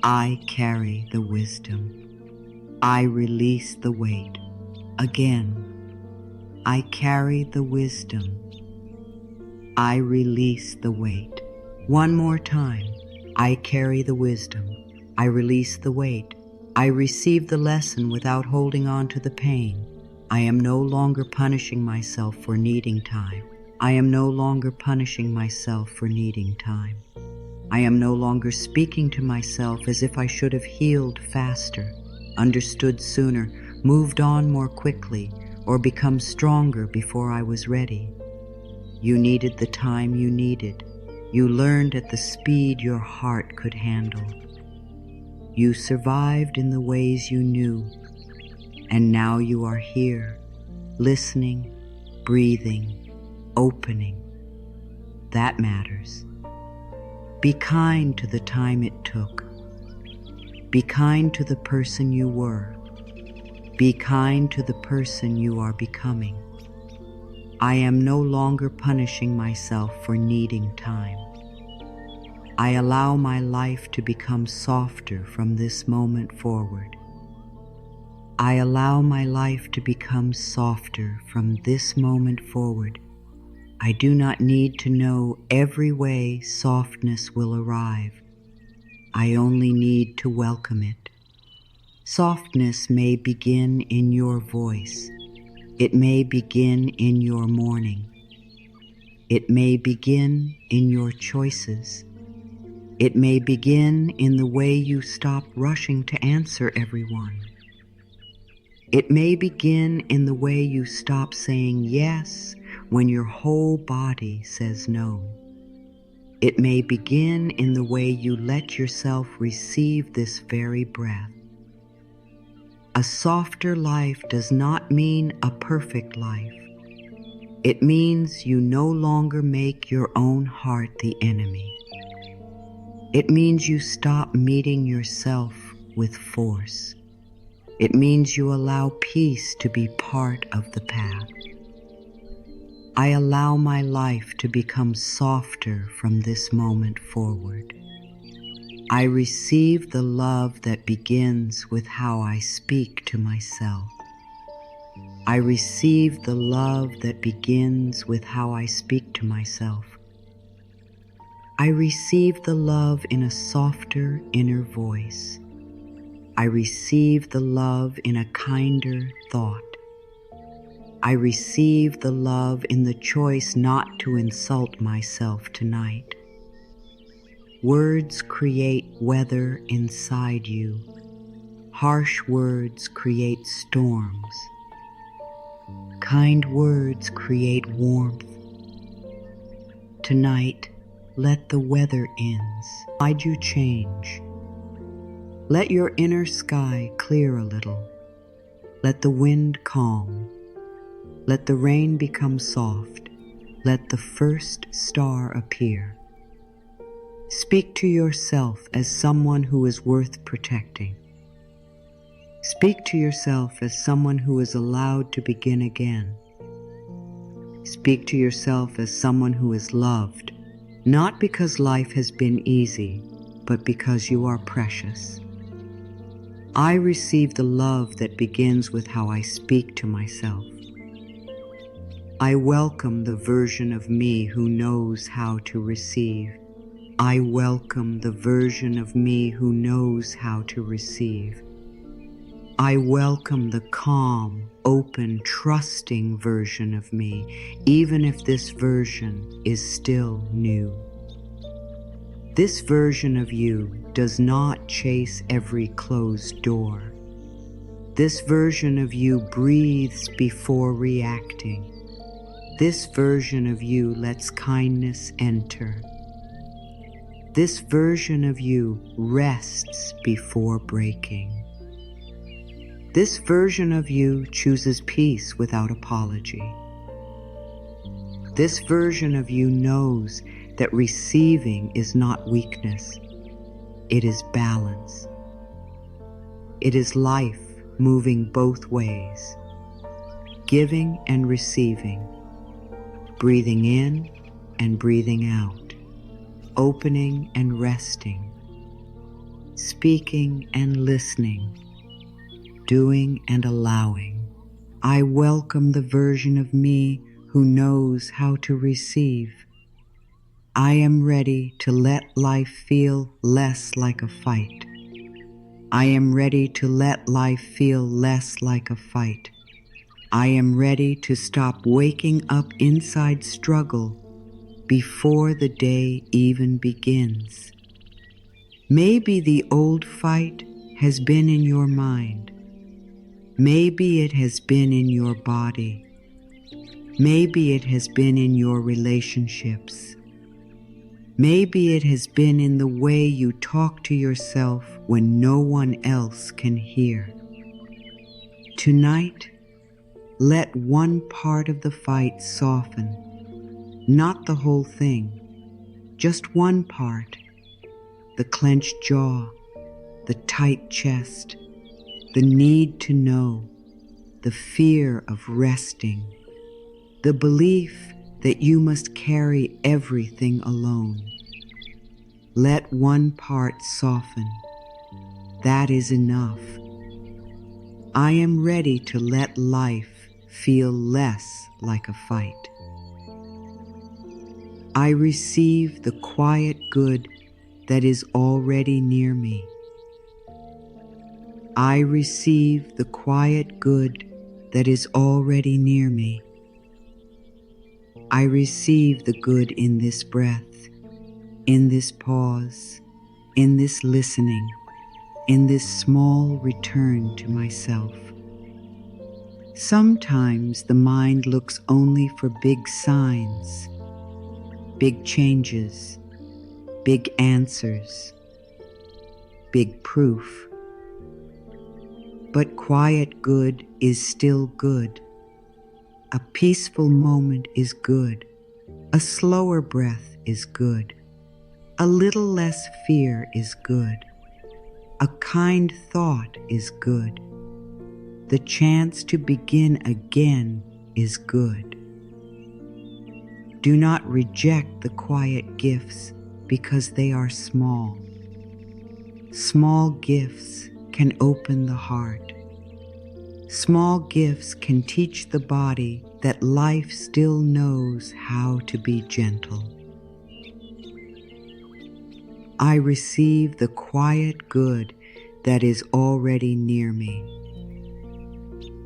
I carry the wisdom. I release the weight. Again, I carry the wisdom. I release the weight. One more time. I carry the wisdom. I release the weight. I receive the lesson without holding on to the pain. I am no longer punishing myself for needing time. I am no longer punishing myself for needing time. I am no longer speaking to myself as if I should have healed faster, understood sooner, moved on more quickly, or become stronger before I was ready. You needed the time you needed. You learned at the speed your heart could handle. You survived in the ways you knew, and now you are here, listening, breathing, opening. That matters. Be kind to the time it took. Be kind to the person you were. Be kind to the person you are becoming. I am no longer punishing myself for needing time. I allow my life to become softer from this moment forward. I allow my life to become softer from this moment forward. I do not need to know every way softness will arrive. I only need to welcome it. Softness may begin in your voice. It may begin in your morning. It may begin in your choices. It may begin in the way you stop rushing to answer everyone. It may begin in the way you stop saying yes when your whole body says no. It may begin in the way you let yourself receive this very breath. A softer life does not mean a perfect life. It means you no longer make your own heart the enemy. It means you stop meeting yourself with force. It means you allow peace to be part of the path. I allow my life to become softer from this moment forward. I receive the love that begins with how I speak to myself. I receive the love that begins with how I speak to myself. I receive the love in a softer inner voice. I receive the love in a kinder thought. I receive the love in the choice not to insult myself tonight. Words create weather inside you. Harsh words create storms. Kind words create warmth. Tonight, let the weather ends. Why'd you change? Let your inner sky clear a little. Let the wind calm. Let the rain become soft. Let the first star appear. Speak to yourself as someone who is worth protecting. Speak to yourself as someone who is allowed to begin again. Speak to yourself as someone who is loved, not because life has been easy, but because you are precious. I receive the love that begins with how I speak to myself. I welcome the version of me who knows how to receive. I welcome the version of me who knows how to receive. I welcome the calm, open, trusting version of me, even if this version is still new. This version of you does not chase every closed door. This version of you breathes before reacting. This version of you lets kindness enter. This version of you rests before breaking. This version of you chooses peace without apology. This version of you knows that receiving is not weakness. It is balance. It is life moving both ways, giving and receiving, breathing in and breathing out, opening and resting, speaking and listening, doing and allowing. I welcome the version of me who knows how to receive. I am ready to let life feel less like a fight. I am ready to let life feel less like a fight. I am ready to stop waking up inside struggle before the day even begins. Maybe the old fight has been in your mind. Maybe it has been in your body. Maybe it has been in your relationships. Maybe it has been in the way you talk to yourself when no one else can hear. Tonight, let one part of the fight soften, not the whole thing, just one part, the clenched jaw, the tight chest, the need to know, the fear of resting, the belief that you must carry everything alone. Let one part soften. That is enough. I am ready to let life feel less like a fight. I receive the quiet good that is already near me. I receive the quiet good that is already near me. I receive the good in this breath, in this pause, in this listening, in this small return to myself. Sometimes the mind looks only for big signs, big changes, big answers, big proof. But quiet good is still good. A peaceful moment is good. A slower breath is good. A little less fear is good. A kind thought is good. The chance to begin again is good. Do not reject the quiet gifts because they are small. Small gifts can open the heart. Small gifts can teach the body that life still knows how to be gentle. I receive the quiet good that is already near me.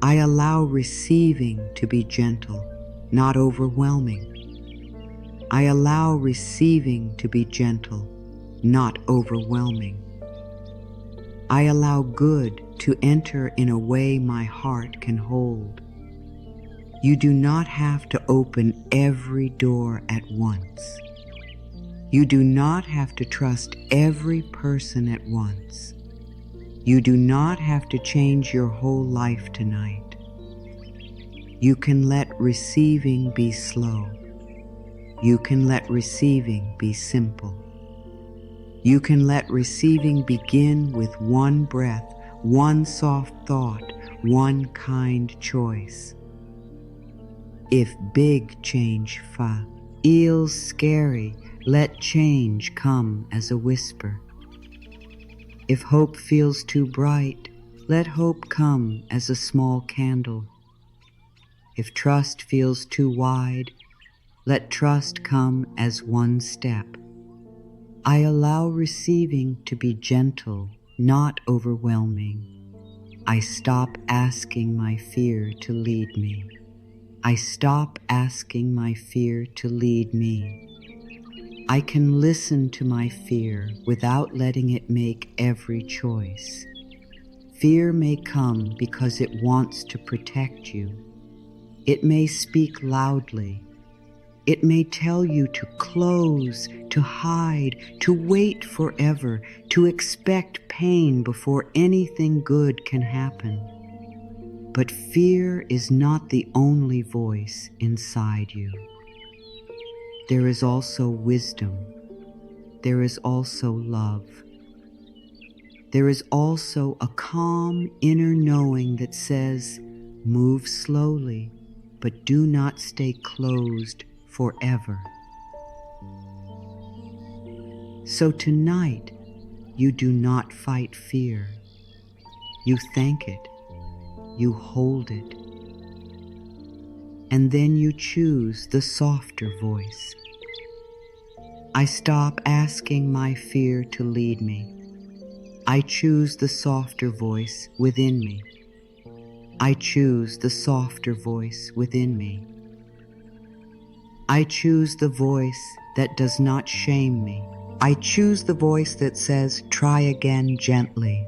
I allow receiving to be gentle, not overwhelming. I allow receiving to be gentle, not overwhelming. I allow good to enter in a way my heart can hold. You do not have to open every door at once. You do not have to trust every person at once. You do not have to change your whole life tonight. You can let receiving be slow. You can let receiving be simple. You can let receiving begin with one breath, one soft thought, one kind choice. If big change feels scary, let change come as a whisper. If hope feels too bright, let hope come as a small candle. If trust feels too wide, let trust come as one step. I allow receiving to be gentle, not overwhelming. I stop asking my fear to lead me. I stop asking my fear to lead me. I can listen to my fear without letting it make every choice. Fear may come because it wants to protect you. It may speak loudly. It may tell you to close, to hide, to wait forever, to expect pain before anything good can happen. But fear is not the only voice inside you. There is also wisdom. There is also love. There is also a calm inner knowing that says, move slowly, but do not stay closed forever. So tonight, you do not fight fear. You thank it. You hold it. And then you choose the softer voice. I stop asking my fear to lead me. I choose the softer voice within me. I choose the softer voice within me. I choose the voice that does not shame me. I choose the voice that says, try again gently.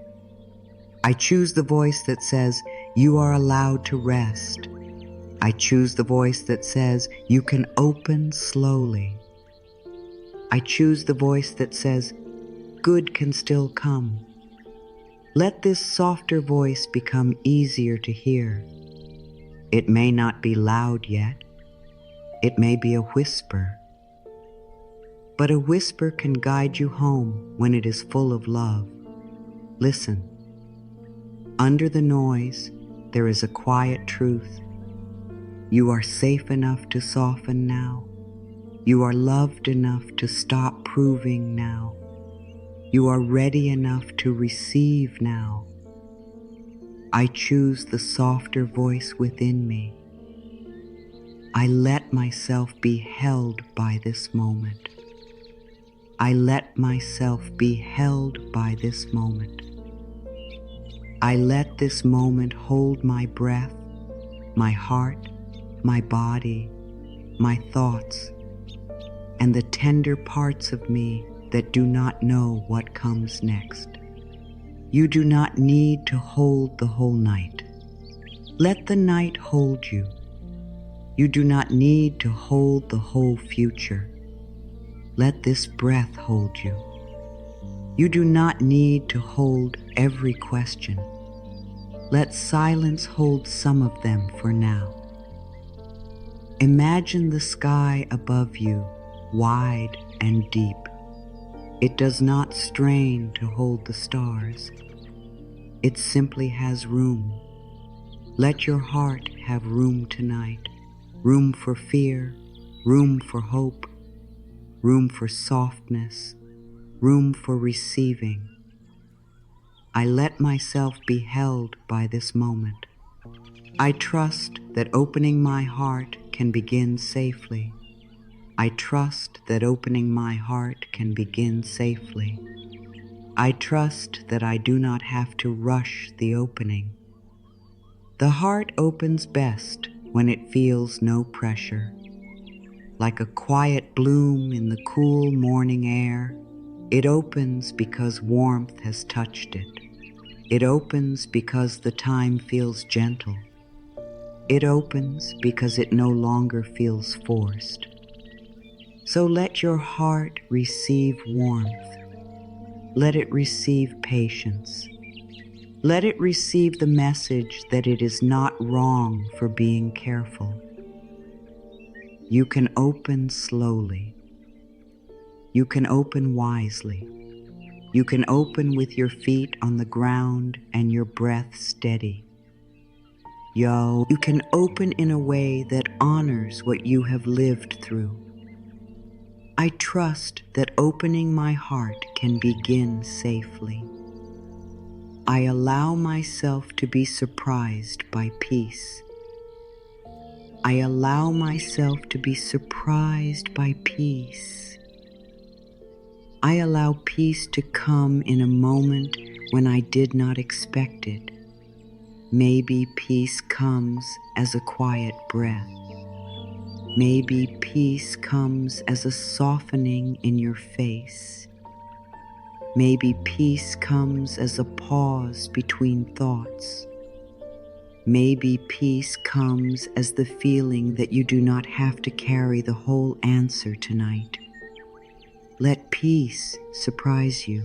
I choose the voice that says, you are allowed to rest. I choose the voice that says, you can open slowly. I choose the voice that says, good can still come. Let this softer voice become easier to hear. It may not be loud yet. It may be a whisper. But a whisper can guide you home when it is full of love. Listen. Under the noise, there is a quiet truth. You are safe enough to soften now. You are loved enough to stop proving now. You are ready enough to receive now. I choose the softer voice within me. I let myself be held by this moment. I let myself be held by this moment. I let this moment hold my breath, my heart, my body, my thoughts, and the tender parts of me that do not know what comes next. You do not need to hold the whole night. Let the night hold you. You do not need to hold the whole future. Let this breath hold you. You do not need to hold every question. Let silence hold some of them for now. Imagine the sky above you, wide and deep. It does not strain to hold the stars. It simply has room. Let your heart have room tonight. Room for fear, room for hope, room for softness, room for receiving. I let myself be held by this moment. I trust that opening my heart can begin safely. I trust that opening my heart can begin safely. I trust that I do not have to rush the opening. The heart opens best when it feels no pressure. Like a quiet bloom in the cool morning air, it opens because warmth has touched it. It opens because the time feels gentle. It opens because it no longer feels forced. So let your heart receive warmth. Let it receive patience. Let it receive the message that it is not wrong for being careful. You can open slowly. You can open wisely. You can open with your feet on the ground and your breath steady. You can open in a way that honors what you have lived through. I trust that opening my heart can begin safely. I allow myself to be surprised by peace. I allow myself to be surprised by peace. I allow peace to come in a moment when I did not expect it. Maybe peace comes as a quiet breath. Maybe peace comes as a softening in your face. Maybe peace comes as a pause between thoughts. Maybe peace comes as the feeling that you do not have to carry the whole answer tonight. Let peace surprise you.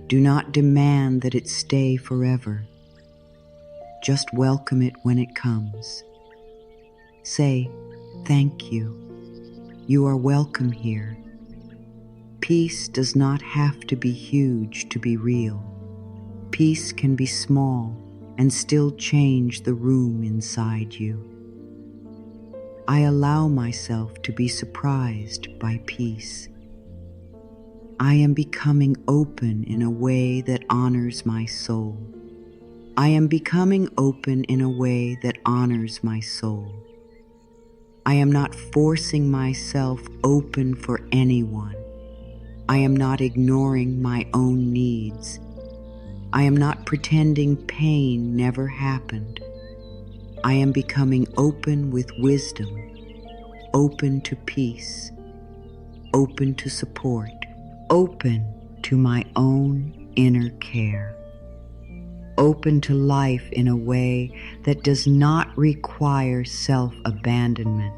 Do not demand that it stay forever. Just welcome it when it comes. Say, thank you. You are welcome here. Peace does not have to be huge to be real. Peace can be small and still change the room inside you. I allow myself to be surprised by peace. I am becoming open in a way that honors my soul. I am becoming open in a way that honors my soul. I am not forcing myself open for anyone. I am not ignoring my own needs. I am not pretending pain never happened. I am becoming open with wisdom, open to peace, open to support, open to my own inner care, open to life in a way that does not require self-abandonment.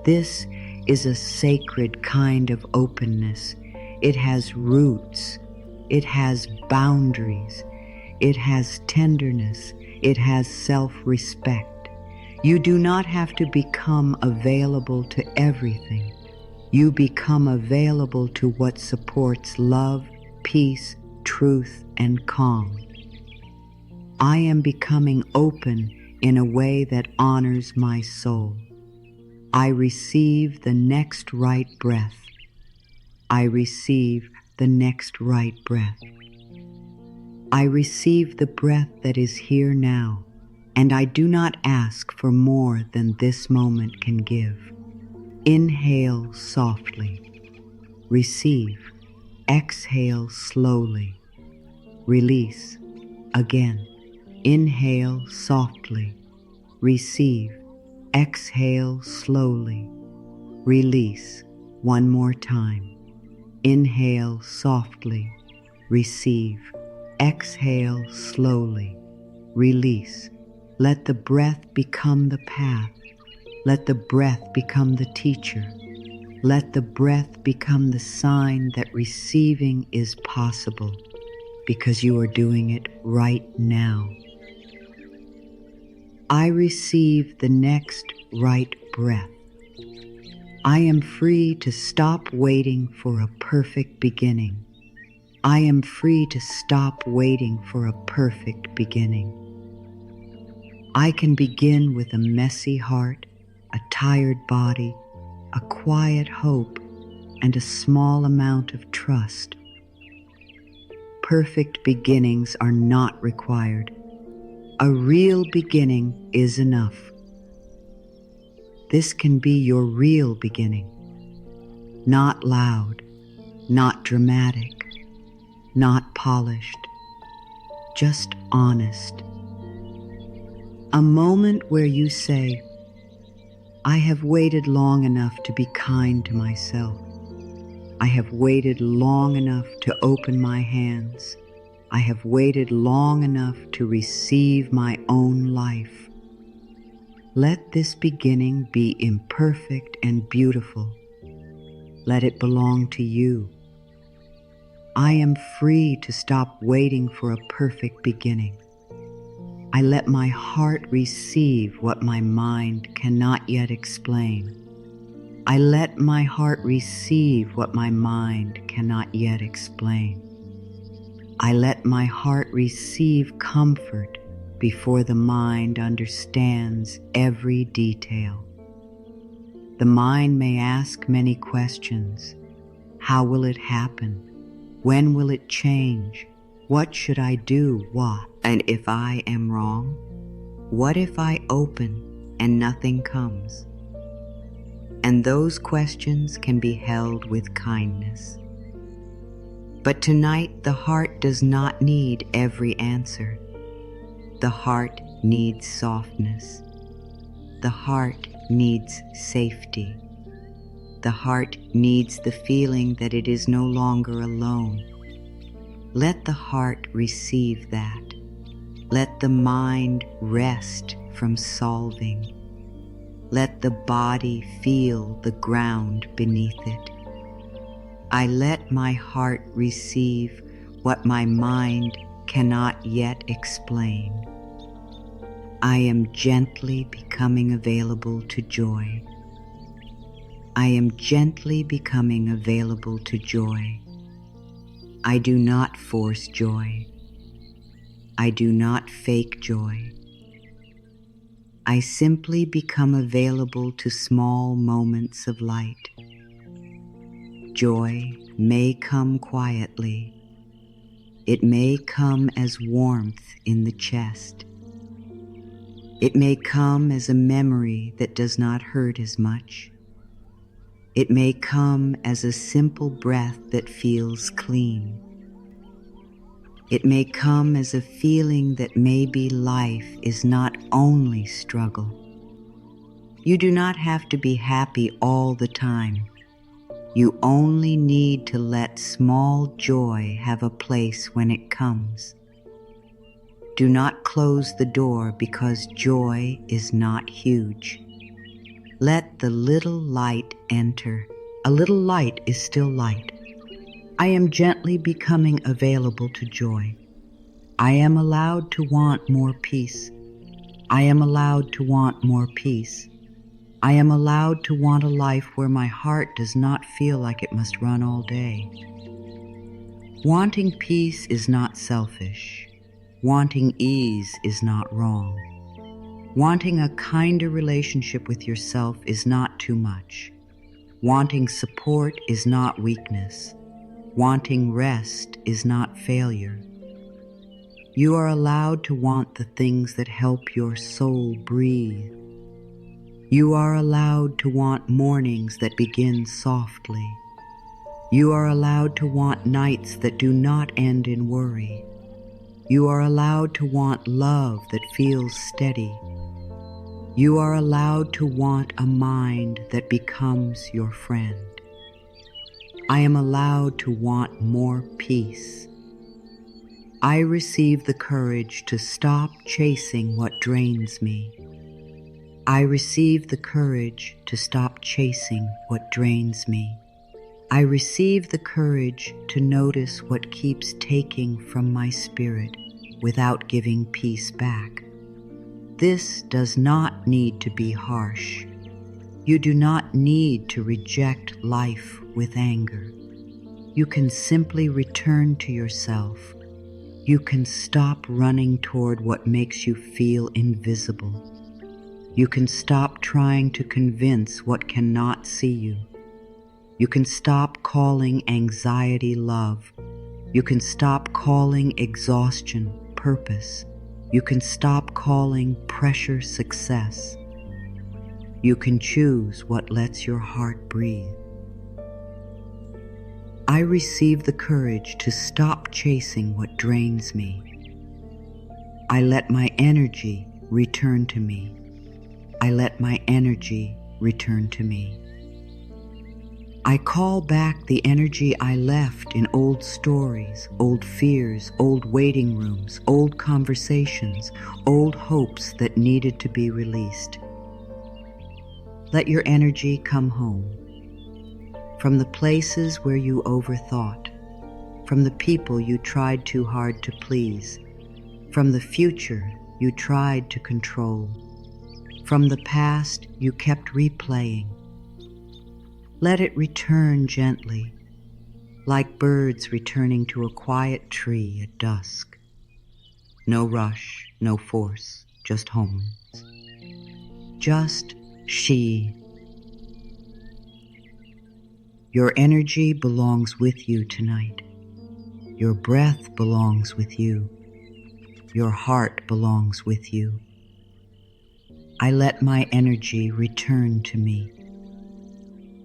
This is a sacred kind of openness. It has roots. It has boundaries. It has tenderness. It has self-respect. You do not have to become available to everything. You become available to what supports love, peace, truth, and calm. I am becoming open in a way that honors my soul. I receive the next right breath. I receive the next right breath. I receive the breath that is here now, and I do not ask for more than this moment can give. Inhale softly. Receive. Exhale slowly. Release. Again. Inhale softly. Receive. Exhale slowly. Release. One more time. Inhale softly. Receive. Exhale slowly. Release. Let the breath become the path. Let the breath become the teacher. Let the breath become the sign that receiving is possible, because you are doing it right now. I receive the next right breath. I am free to stop waiting for a perfect beginning. I am free to stop waiting for a perfect beginning. I can begin with a messy heart, a tired body, a quiet hope, and a small amount of trust. Perfect beginnings are not required. A real beginning is enough. This can be your real beginning. Not loud, not dramatic, not polished, just honest. A moment where you say, I have waited long enough to be kind to myself. I have waited long enough to open my hands. I have waited long enough to receive my own life. Let this beginning be imperfect and beautiful. Let it belong to you. I am free to stop waiting for a perfect beginning. I let my heart receive what my mind cannot yet explain. I let my heart receive what my mind cannot yet explain. I let my heart receive comfort before the mind understands every detail. The mind may ask many questions. How will it happen? When will it change? What should I do? What? And if I am wrong? What if I open and nothing comes? And those questions can be held with kindness. But tonight the heart does not need every answer. The heart needs softness. The heart needs safety. The heart needs the feeling that it is no longer alone. Let the heart receive that. Let the mind rest from solving. Let the body feel the ground beneath it. I let my heart receive what my mind cannot yet explain. I am gently becoming available to joy. I am gently becoming available to joy. I do not force joy. I do not fake joy. I simply become available to small moments of light. Joy may come quietly. It may come as warmth in the chest. It may come as a memory that does not hurt as much. It may come as a simple breath that feels clean. It may come as a feeling that maybe life is not only struggle. You do not have to be happy all the time. You only need to let small joy have a place when it comes. Do not close the door because joy is not huge. Let the little light enter. A little light is still light. I am gently becoming available to joy. I am allowed to want more peace. I am allowed to want more peace. I am allowed to want a life where my heart does not feel like it must run all day. Wanting peace is not selfish. Wanting ease is not wrong. Wanting a kinder relationship with yourself is not too much. Wanting support is not weakness. Wanting rest is not failure. You are allowed to want the things that help your soul breathe. You are allowed to want mornings that begin softly. You are allowed to want nights that do not end in worry. You are allowed to want love that feels steady. You are allowed to want a mind that becomes your friend. I am allowed to want more peace. I receive the courage to stop chasing what drains me. I receive the courage to stop chasing what drains me. I receive the courage to notice what keeps taking from my spirit without giving peace back. This does not need to be harsh. You do not need to reject life with anger. You can simply return to yourself. You can stop running toward what makes you feel invisible. You can stop trying to convince what cannot see you. You can stop calling anxiety love. You can stop calling exhaustion purpose. You can stop calling pressure success. You can choose what lets your heart breathe. I receive the courage to stop chasing what drains me. I let my energy return to me. I let my energy return to me. I call back the energy I left in old stories, old fears, old waiting rooms, old conversations, old hopes that needed to be released. Let your energy come home. From the places where you overthought, from the people you tried too hard to please, from the future you tried to control, from the past you kept replaying. Let it return gently, like birds returning to a quiet tree at dusk. No rush, no force, just home. Just she. Your energy belongs with you tonight. Your breath belongs with you. Your heart belongs with you. I let my energy return to me.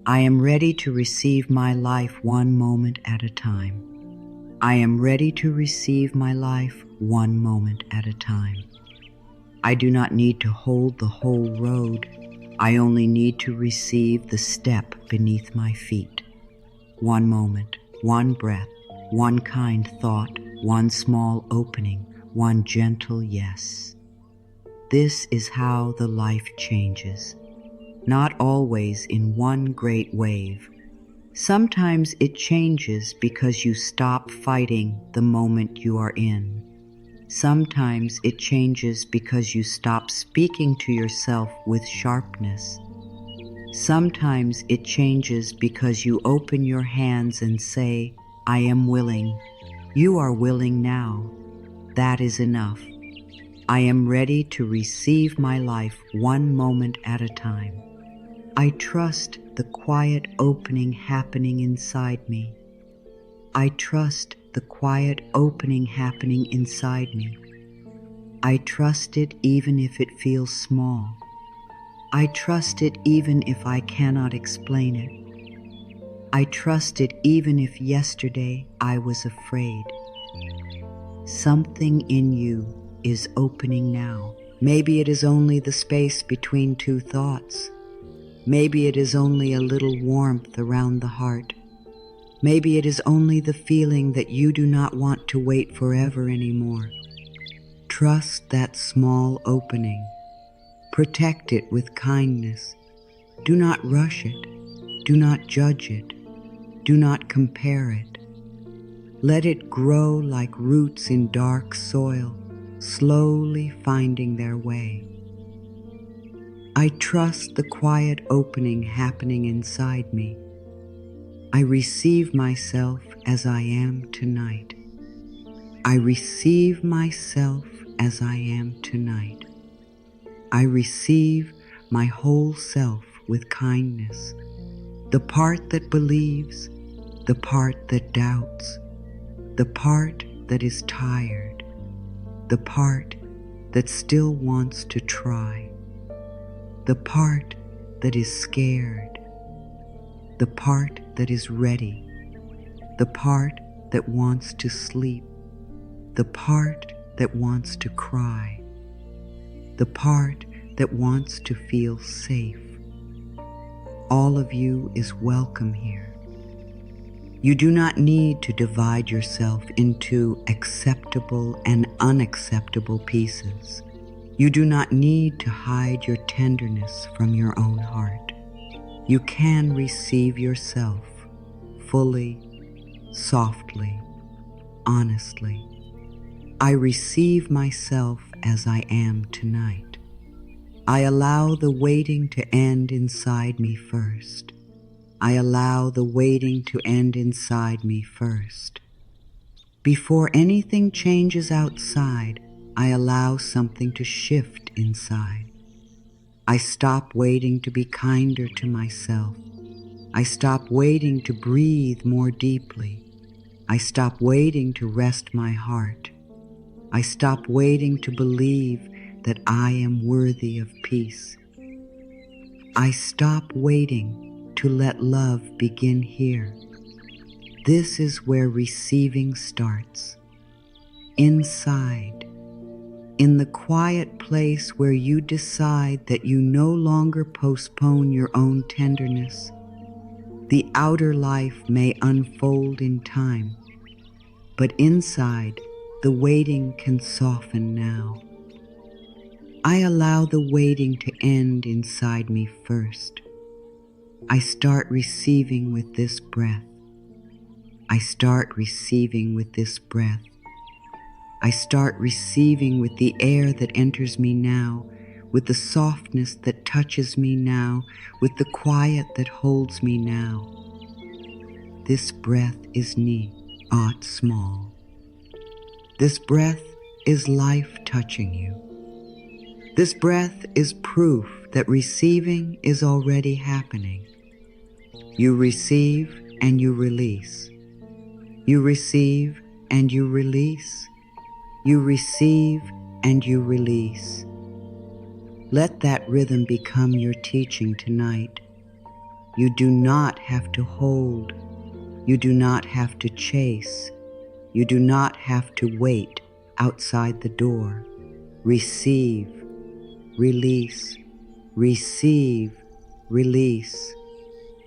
I am ready to receive my life one moment at a time. I am ready to receive my life one moment at a time. I do not need to hold the whole road. I only need to receive the step beneath my feet. One moment, one breath, one kind thought, one small opening, one gentle yes. This is how the life changes. Not always in one great wave. Sometimes it changes because you stop fighting the moment you are in. Sometimes it changes because you stop speaking to yourself with sharpness. Sometimes it changes because you open your hands and say, I am willing. You are willing now. That is enough. I am ready to receive my life one moment at a time. I trust the quiet opening happening inside me. I trust the quiet opening happening inside me. I trust it even if it feels small. I trust it even if I cannot explain it. I trust it even if yesterday I was afraid. Something in you is opening now. Maybe it is only the space between two thoughts. Maybe it is only a little warmth around the heart. Maybe it is only the feeling that you do not want to wait forever anymore. Trust that small opening. Protect it with kindness. Do not rush it. Do not judge it. Do not compare it. Let it grow like roots in dark soil, slowly finding their way. I trust the quiet opening happening inside me. I receive myself as I am tonight. I receive myself as I am tonight. I receive my whole self with kindness. The part that believes, the part that doubts, the part that is tired, the part that still wants to try, the part that is scared, the part that is ready, the part that wants to sleep, the part that wants to cry, the part that wants to feel safe. All of you is welcome here. You do not need to divide yourself into acceptable and unacceptable pieces. You do not need to hide your tenderness from your own heart. You can receive yourself fully, softly, honestly. I receive myself as I am tonight. I allow the waiting to end inside me first. I allow the waiting to end inside me first. Before anything changes outside, I allow something to shift inside. I stop waiting to be kinder to myself. I stop waiting to breathe more deeply. I stop waiting to rest my heart. I stop waiting to believe that I am worthy of peace. I stop waiting to let love begin here. This is where receiving starts. Inside, in the quiet place where you decide that you no longer postpone your own tenderness. The outer life may unfold in time, but inside, the waiting can soften now. I allow the waiting to end inside me first. I start receiving with this breath. I start receiving with this breath. I start receiving with the air that enters me now, with the softness that touches me now, with the quiet that holds me now. This breath is ni, aught small. This breath is life touching you. This breath is proof that receiving is already happening. You receive and you release. You receive and you release. You receive and you release. Let that rhythm become your teaching tonight. You do not have to hold. You do not have to chase. You do not have to wait outside the door. Receive, release, receive, release.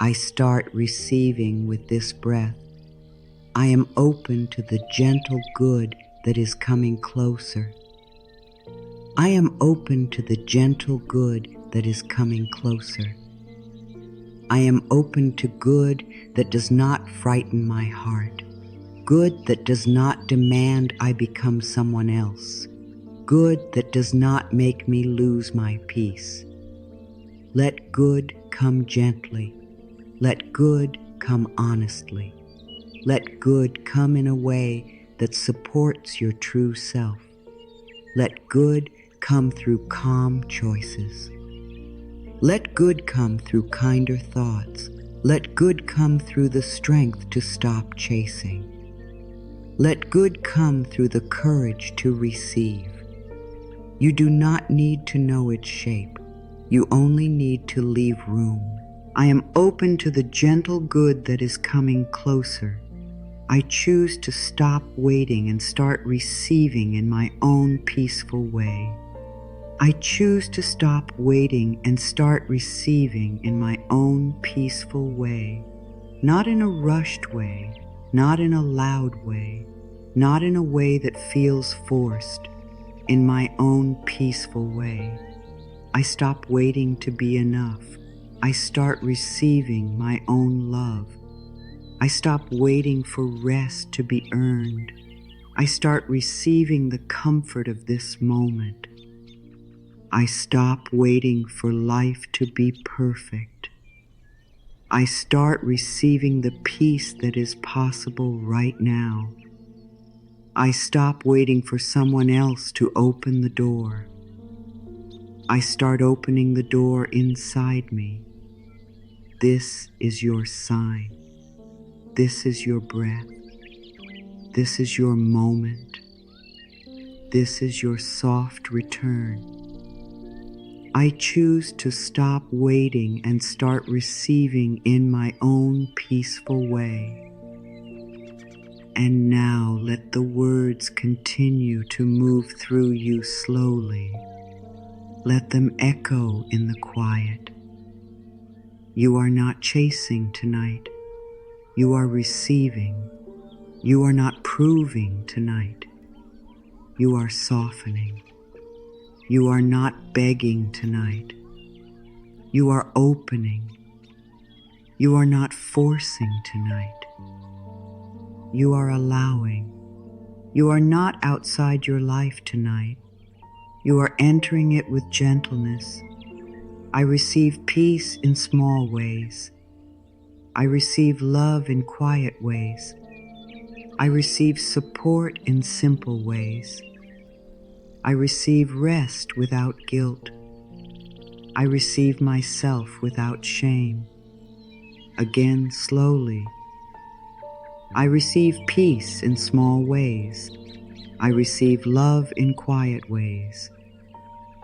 I start receiving with this breath. I am open to the gentle good that is coming closer. I am open to the gentle good that is coming closer. I am open to good that does not frighten my heart, good that does not demand I become someone else, good that does not make me lose my peace. Let good come gently. Let good come honestly. Let good come in a way that supports your true self. Let good come through calm choices. Let good come through kinder thoughts. Let good come through the strength to stop chasing. Let good come through the courage to receive. You do not need to know its shape. You only need to leave room. I am open to the gentle good that is coming closer. I choose to stop waiting and start receiving in my own peaceful way. I choose to stop waiting and start receiving in my own peaceful way, not in a rushed way, not in a loud way, not in a way that feels forced, in my own peaceful way. I stop waiting to be enough. I start receiving my own love. I stop waiting for rest to be earned. I start receiving the comfort of this moment. I stop waiting for life to be perfect. I start receiving the peace that is possible right now. I stop waiting for someone else to open the door. I start opening the door inside me. This is your sign. This is your breath. This is your moment. this is your soft return. I choose to stop waiting and start receiving in my own peaceful way. And now let the words continue to move through you slowly. Let them echo in the quiet. You are not chasing tonight. You are receiving. You are not proving tonight. You are softening. You are not begging tonight. You are opening. You are not forcing tonight. You are allowing. You are not outside your life tonight. You are entering it with gentleness. I receive peace in small ways. I receive love in quiet ways. I receive support in simple ways. I receive rest without guilt. I receive myself without shame. Again, slowly. I receive peace in small ways. I receive love in quiet ways.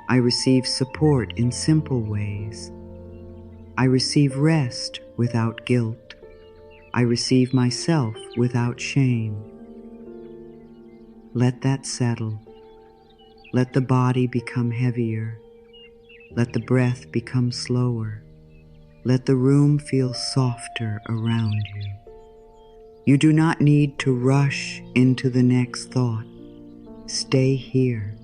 I receive support in simple ways. I receive rest without guilt. I receive myself without shame. Let that settle. Let the body become heavier. Let the breath become slower. Let the room feel softer around you. You do not need to rush into the next thought. Stay here.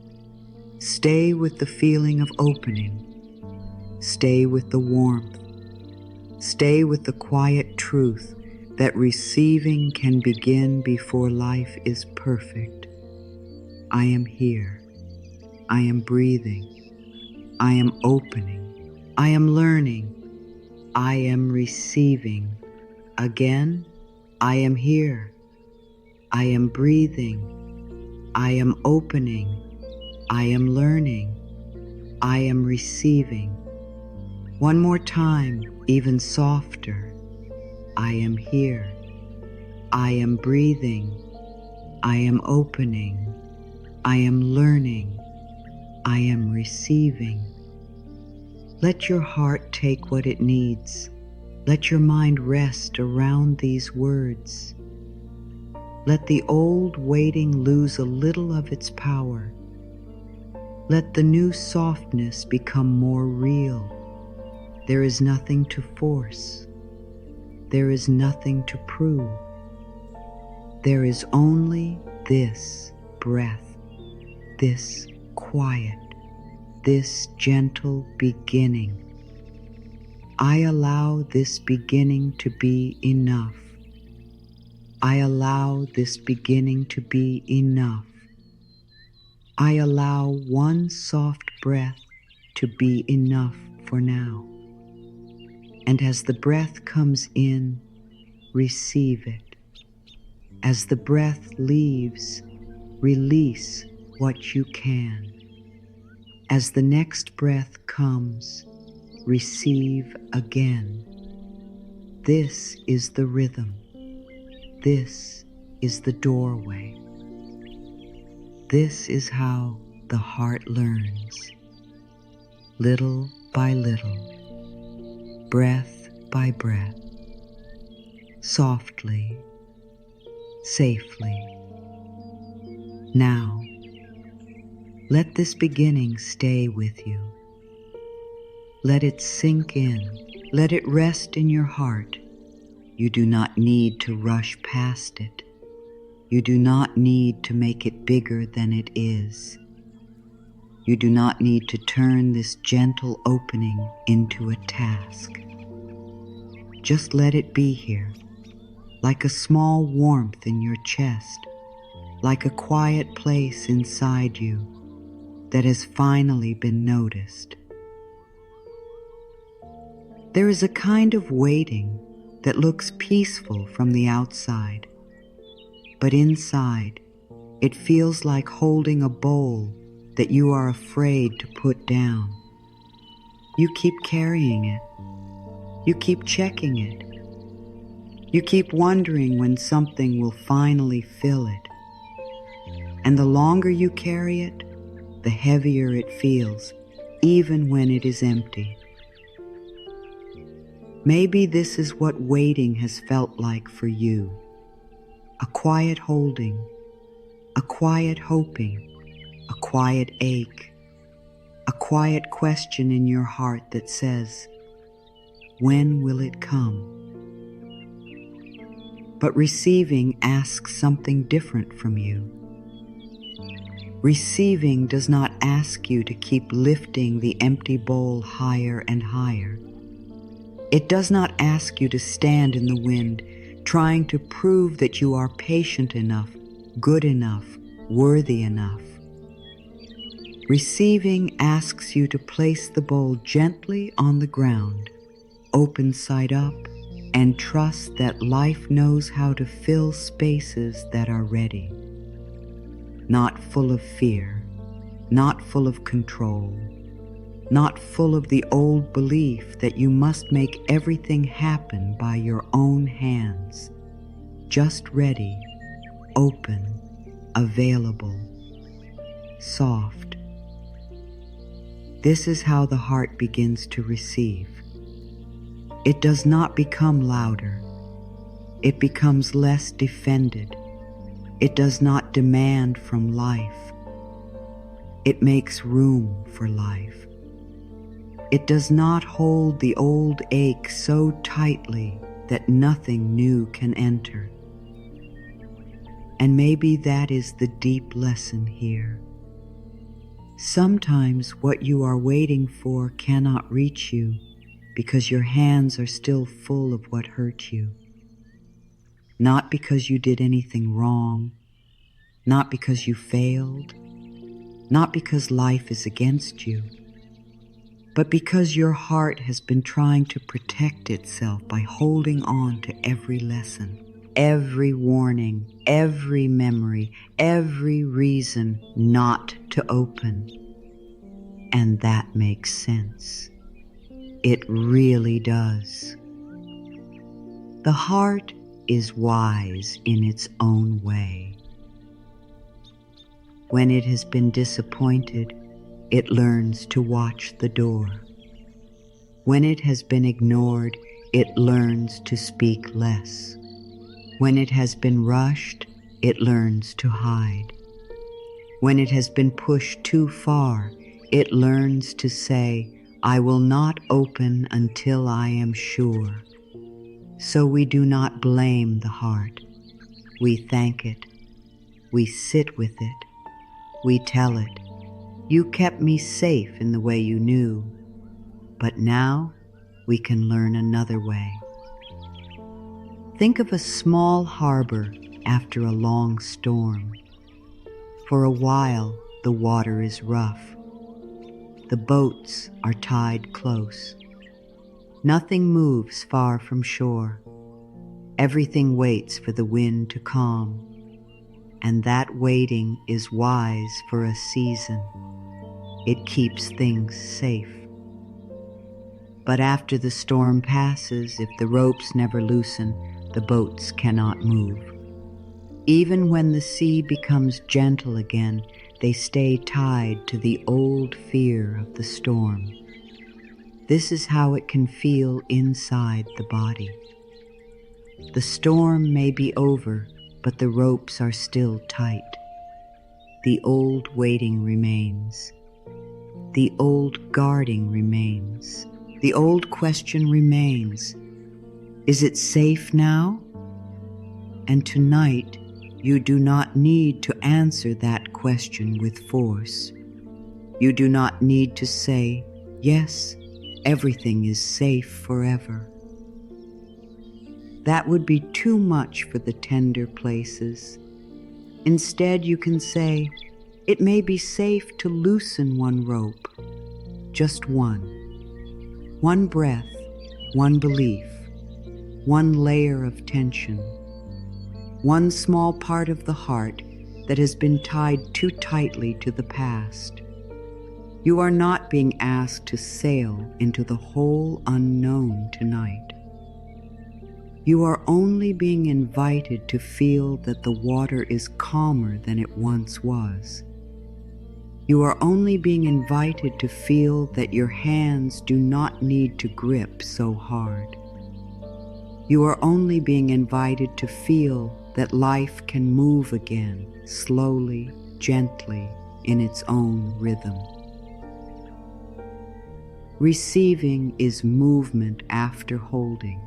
Stay with the feeling of opening. Stay with the warmth. Stay with the quiet truth that receiving can begin before life is perfect. I am here. I am breathing. I am opening. I am learning. I am receiving. Again, I am here. I am breathing. I am opening. I am learning. I am receiving. One more time, even softer. I am here. I am breathing. I am opening. I am learning. I am receiving. Let your heart take what it needs. Let your mind rest around these words. Let the old waiting lose a little of its power. Let the new softness become more real. There is nothing to force. There is nothing to prove. There is only this breath, this quiet, this gentle beginning. I allow this beginning to be enough. I allow this beginning to be enough. I allow one soft breath to be enough for now. And as the breath comes in, receive it. As the breath leaves, release what you can. As the next breath comes, receive again. This is the rhythm. This is the doorway. This is how the heart learns. Little by little, breath by breath, softly, safely. Now, let this beginning stay with you. Let it sink in. Let it rest in your heart. You do not need to rush past it. You do not need to make it bigger than it is. You do not need to turn this gentle opening into a task. Just let it be here, like a small warmth in your chest, like a quiet place inside you that has finally been noticed. There is a kind of waiting that looks peaceful from the outside, but inside it feels like holding a bowl that you are afraid to put down. You keep carrying it. You keep checking it. You keep wondering when something will finally fill it. And the longer you carry it, the heavier it feels, even when it is empty. Maybe this is what waiting has felt like for you. A quiet holding, a quiet hoping, a quiet ache, a quiet question in your heart that says, when will it come? But receiving asks something different from you. Receiving does not ask you to keep lifting the empty bowl higher and higher. It does not ask you to stand in the wind, trying to prove that you are patient enough, good enough, worthy enough. Receiving asks you to place the bowl gently on the ground, open side up, and trust that life knows how to fill spaces that are ready. Not full of fear, not full of control, not full of the old belief that you must make everything happen by your own hands. Just ready, open, available, soft. This is how the heart begins to receive. It does not become louder. It becomes less defended. It does not demand from life. It makes room for life. It does not hold the old ache so tightly that nothing new can enter. And maybe that is the deep lesson here. Sometimes what you are waiting for cannot reach you because your hands are still full of what hurt you. Not because you did anything wrong, not because you failed, not because life is against you, but because your heart has been trying to protect itself by holding on to every lesson, every warning, every memory, every reason not to open. And that makes sense. It really does. The heart is wise in its own way. When it has been disappointed, it learns to watch the door. When it has been ignored, it learns to speak less. When it has been rushed, it learns to hide. When it has been pushed too far, it learns to say, I will not open until I am sure. So we do not blame the heart. We thank it. We sit with it. We tell it, you kept me safe in the way you knew, but now we can learn another way. Think of a small harbor after a long storm. For a while, the water is rough. The boats are tied close. Nothing moves far from shore. Everything waits for the wind to calm, and that waiting is wise for a season. It keeps things safe. But after the storm passes, if the ropes never loosen, the boats cannot move. Even when the sea becomes gentle again, they stay tied to the old fear of the storm. This is how it can feel inside the body. The storm may be over, but the ropes are still tight. The old waiting remains. The old guarding remains. The old question remains. Is it safe now? And tonight, you do not need to answer that question with force. You do not need to say, yes, everything is safe forever. That would be too much for the tender places. Instead, you can say, it may be safe to loosen one rope, just one. One breath, one belief, one layer of tension, one small part of the heart that has been tied too tightly to the past. You are not being asked to sail into the whole unknown tonight. You are only being invited to feel that the water is calmer than it once was. You are only being invited to feel that your hands do not need to grip so hard. You are only being invited to feel that life can move again, slowly, gently, in its own rhythm. Receiving is movement after holding.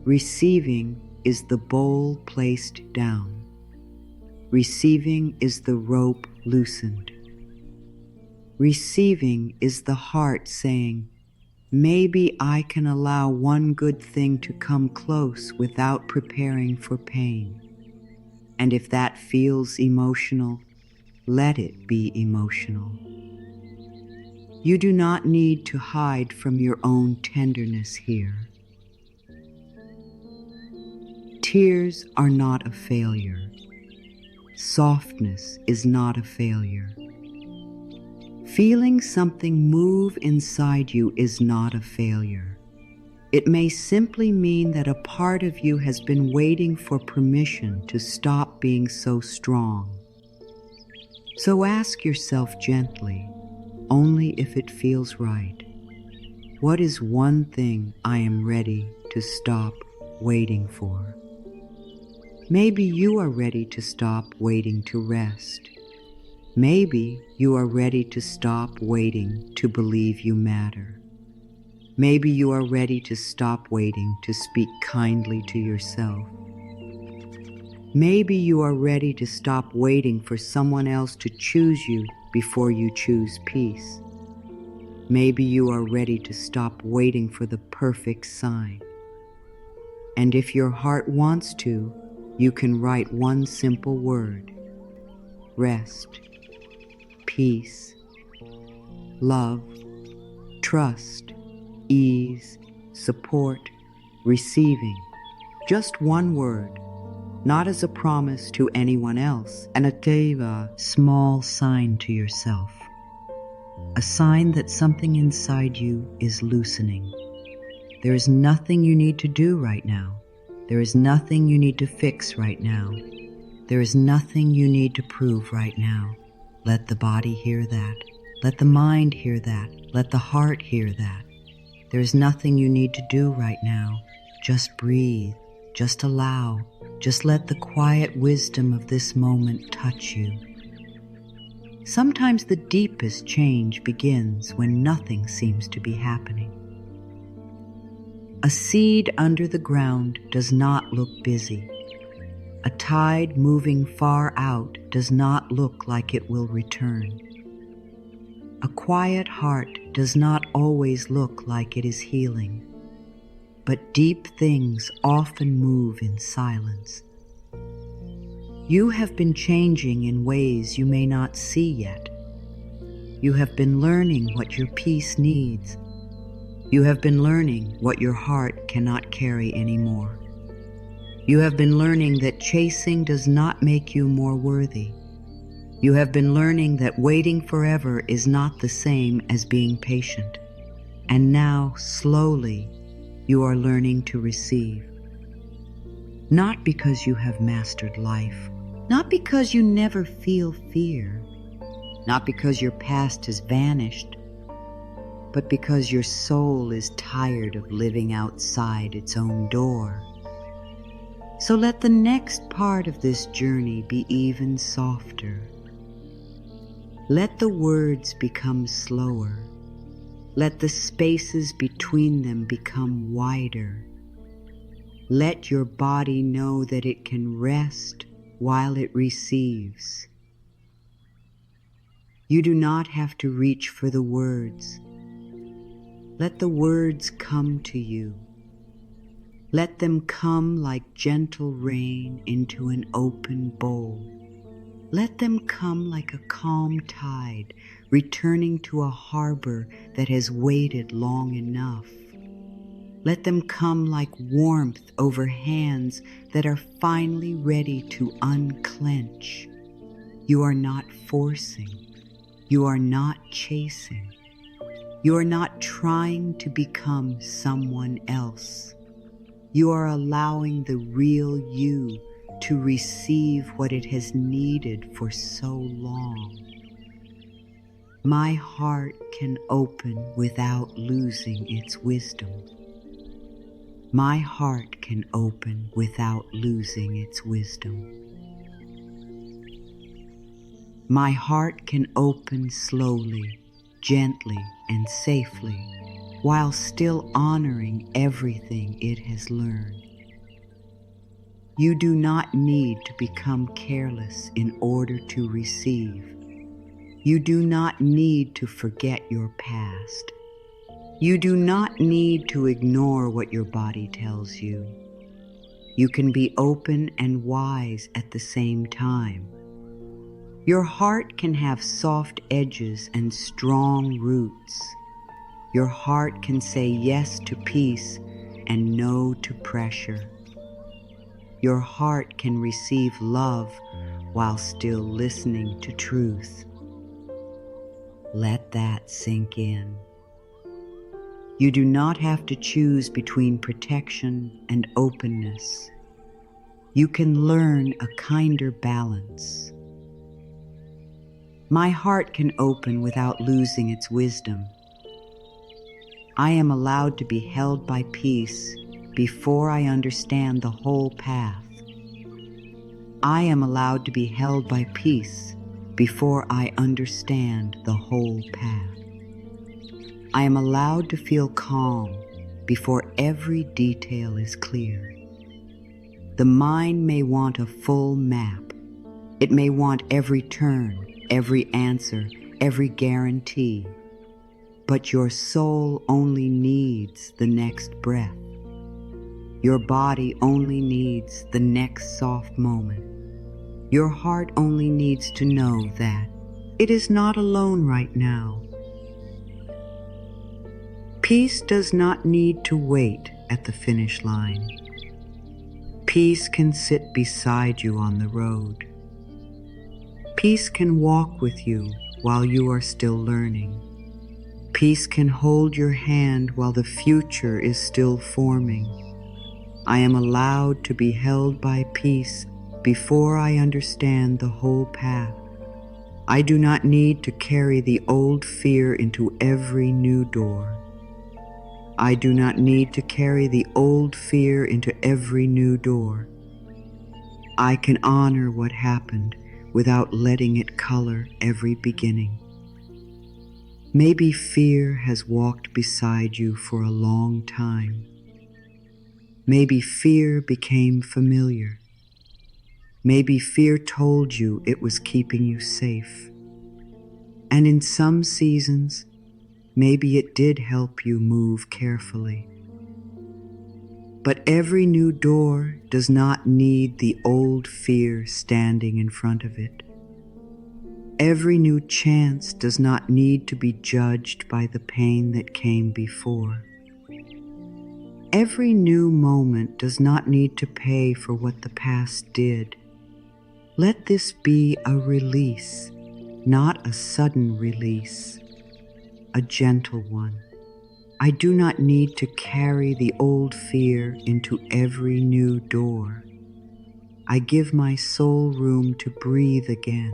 Receiving is the bowl placed down. Receiving is the rope loosened. Receiving is the heart saying, maybe I can allow one good thing to come close without preparing for pain. And if that feels emotional, let it be emotional. You do not need to hide from your own tenderness here. Tears are not a failure. Softness is not a failure. Feeling something move inside you is not a failure. It may simply mean that a part of you has been waiting for permission to stop being so strong. So ask yourself gently, only if it feels right, what is one thing I am ready to stop waiting for? Maybe you are ready to stop waiting to rest. Maybe you are ready to stop waiting to believe you matter. Maybe you are ready to stop waiting to speak kindly to yourself. Maybe you are ready to stop waiting for someone else to choose you before you choose peace. Maybe you are ready to stop waiting for the perfect sign. And if your heart wants to, you can write one simple word: rest, peace, love, trust, ease, support, receiving. Just one word, not as a promise to anyone else, and a small sign to yourself. A sign that something inside you is loosening. There is nothing you need to do right now. There is nothing you need to fix right now. There is nothing you need to prove right now. Let the body hear that. Let the mind hear that. Let the heart hear that. There is nothing you need to do right now. Just breathe. Just allow. Just let the quiet wisdom of this moment touch you. Sometimes the deepest change begins when nothing seems to be happening. A seed under the ground does not look busy. A tide moving far out does not look like it will return. A quiet heart does not always look like it is healing, but deep things often move in silence. You have been changing in ways you may not see yet. You have been learning what your peace needs. You have been learning what your heart cannot carry anymore. You have been learning that chasing does not make you more worthy. You have been learning that waiting forever is not the same as being patient. And now, slowly, you are learning to receive. Not because you have mastered life, not because you never feel fear, not because your past has vanished, but because your soul is tired of living outside its own door. So let the next part of this journey be even softer. Let the words become slower. Let the spaces between them become wider. Let your body know that it can rest while it receives. You do not have to reach for the words. Let the words come to you. Let them come like gentle rain into an open bowl. Let them come like a calm tide returning to a harbor that has waited long enough. Let them come like warmth over hands that are finally ready to unclench. You are not forcing. You are not chasing. You are not trying to become someone else. You are allowing the real you to receive what it has needed for so long. My heart can open without losing its wisdom. My heart can open without losing its wisdom. My heart can open slowly, gently, and safely, while still honoring everything it has learned. You do not need to become careless in order to receive. You do not need to forget your past. You do not need to ignore what your body tells you. You can be open and wise at the same time. Your heart can have soft edges and strong roots. Your heart can say yes to peace and no to pressure. Your heart can receive love while still listening to truth. Let that sink in. You do not have to choose between protection and openness. You can learn a kinder balance. My heart can open without losing its wisdom. I am allowed to be held by peace before I understand the whole path. I am allowed to be held by peace before I understand the whole path. I am allowed to feel calm before every detail is clear. The mind may want a full map. It may want every turn, every answer, every guarantee. But your soul only needs the next breath. Your body only needs the next soft moment. Your heart only needs to know that it is not alone right now. Peace does not need to wait at the finish line. Peace can sit beside you on the road. Peace can walk with you while you are still learning. Peace can hold your hand while the future is still forming. I am allowed to be held by peace before I understand the whole path. I do not need to carry the old fear into every new door. I do not need to carry the old fear into every new door. I can honor what happened without letting it color every beginning. Maybe fear has walked beside you for a long time. Maybe fear became familiar. Maybe fear told you it was keeping you safe. And in some seasons, maybe it did help you move carefully. But every new door does not need the old fear standing in front of it. Every new chance does not need to be judged by the pain that came before. Every new moment does not need to pay for what the past did. Let this be a release, not a sudden release, a gentle one. I do not need to carry the old fear into every new door. I give my soul room to breathe again.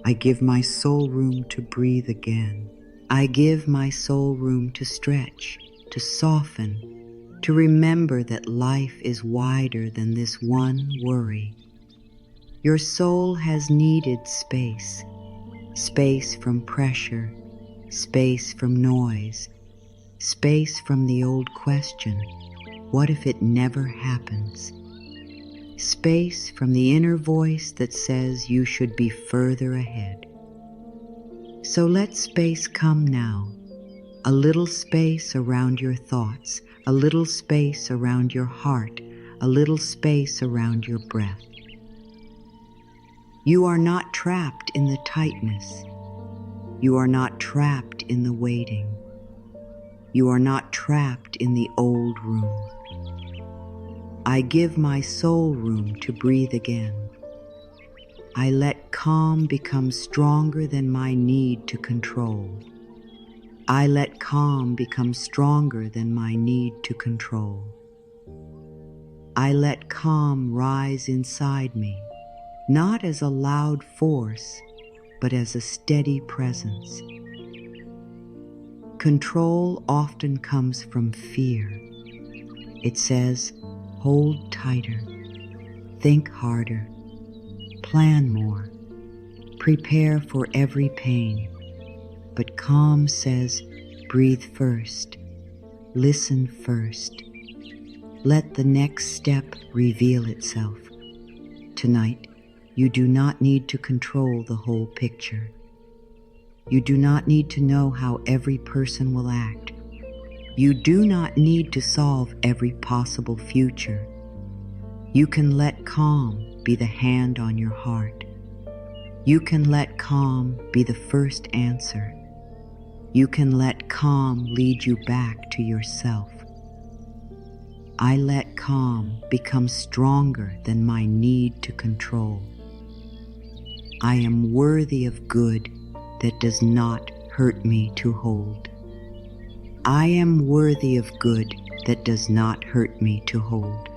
I give my soul room to breathe again. I give my soul room to stretch, to soften, to remember that life is wider than this one worry. Your soul has needed space, space from pressure, space from noise, space from the old question, what if it never happens? Space from the inner voice that says you should be further ahead. So let space come now, a little space around your thoughts, a little space around your heart, a little space around your breath. You are not trapped in the tightness. You are not trapped in the waiting. You are not trapped in the old room. I give my soul room to breathe again. I let calm become stronger than my need to control. I let calm become stronger than my need to control. I let calm rise inside me, not as a loud force, but as a steady presence. Control often comes from fear. It says, hold tighter, think harder, plan more, prepare for every pain. But calm says, breathe first, listen first. Let the next step reveal itself. Tonight, you do not need to control the whole picture. You do not need to know how every person will act. You do not need to solve every possible future. You can let calm be the hand on your heart. You can let calm be the first answer. You can let calm lead you back to yourself. I let calm become stronger than my need to control. I am worthy of good that does not hurt me to hold. I am worthy of good that does not hurt me to hold.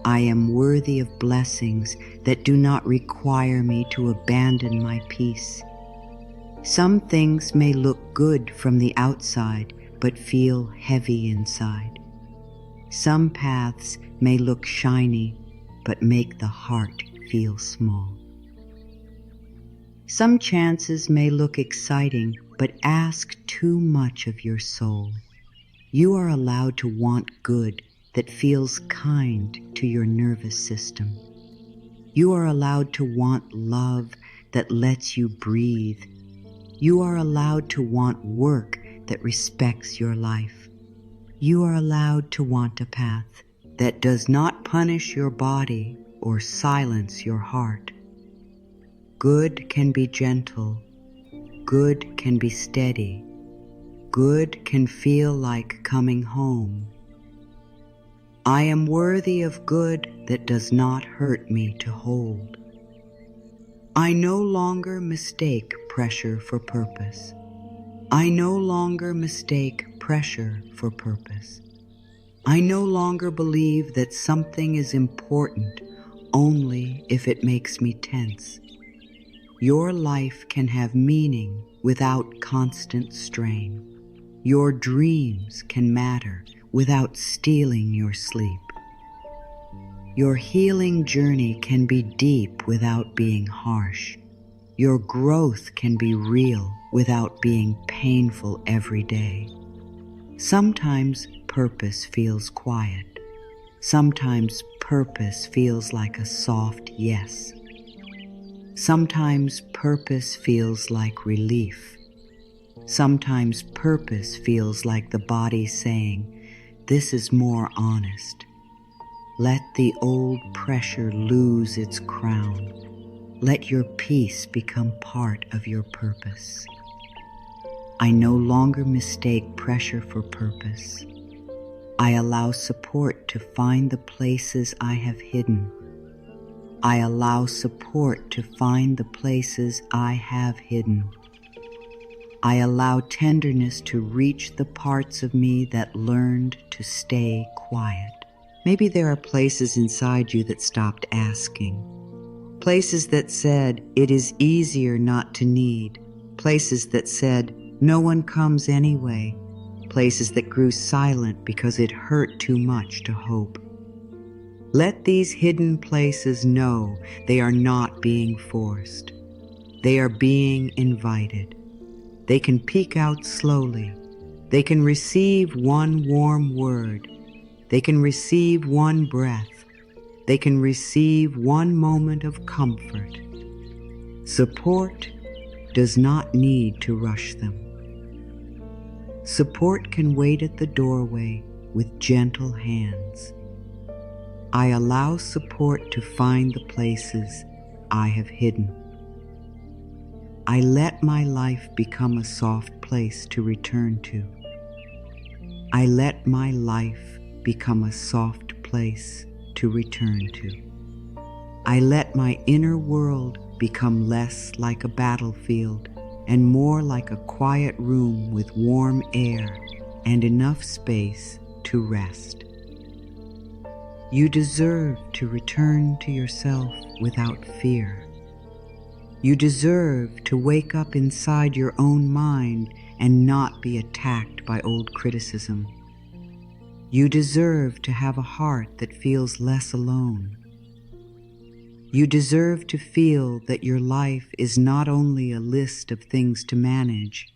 I am worthy of blessings that do not require me to abandon my peace. Some things may look good from the outside, but feel heavy inside. Some paths may look shiny, but make the heart feel small. Some chances may look exciting, but ask too much of your soul. You are allowed to want good that feels kind to your nervous system. You are allowed to want love that lets you breathe. You are allowed to want work that respects your life. You are allowed to want a path that does not punish your body or silence your heart. Good can be gentle. Good can be steady. Good can feel like coming home. I am worthy of good that does not hurt me to hold. I no longer mistake pressure for purpose. I no longer mistake pressure for purpose. I no longer believe that something is important only if it makes me tense. Your life can have meaning without constant strain. Your dreams can matter without stealing your sleep. Your healing journey can be deep without being harsh. Your growth can be real without being painful every day. Sometimes purpose feels quiet. Sometimes purpose feels like a soft yes. Sometimes purpose feels like relief. Sometimes purpose feels like the body saying, "This is more honest." Let the old pressure lose its crown. Let your peace become part of your purpose. I no longer mistake pressure for purpose. I allow support to find the places I have hidden. I allow support to find the places I have hidden. I allow tenderness to reach the parts of me that learned to stay quiet. Maybe there are places inside you that stopped asking. Places that said, it is easier not to need. Places that said, no one comes anyway. Places that grew silent because it hurt too much to hope. Let these hidden places know they are not being forced. They are being invited. They can peek out slowly. They can receive one warm word. They can receive one breath. They can receive one moment of comfort. Support does not need to rush them. Support can wait at the doorway with gentle hands. I allow support to find the places I have hidden. I let my life become a soft place to return to. I let my life become a soft place to return to. I let my inner world become less like a battlefield and more like a quiet room with warm air and enough space to rest. You deserve to return to yourself without fear. You deserve to wake up inside your own mind and not be attacked by old criticism. You deserve to have a heart that feels less alone. You deserve to feel that your life is not only a list of things to manage,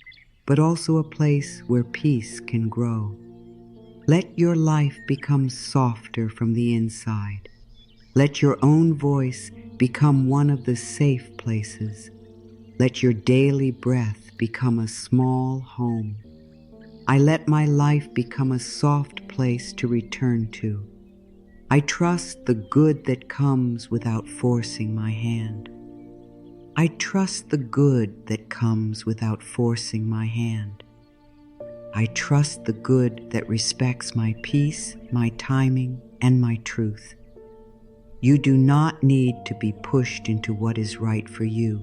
but also a place where peace can grow. Let your life become softer from the inside. Let your own voice become one of the safe places. Let your daily breath become a small home. I let my life become a soft place to return to. I trust the good that comes without forcing my hand. I trust the good that comes without forcing my hand. I trust the good that respects my peace, my timing, and my truth. You do not need to be pushed into what is right for you.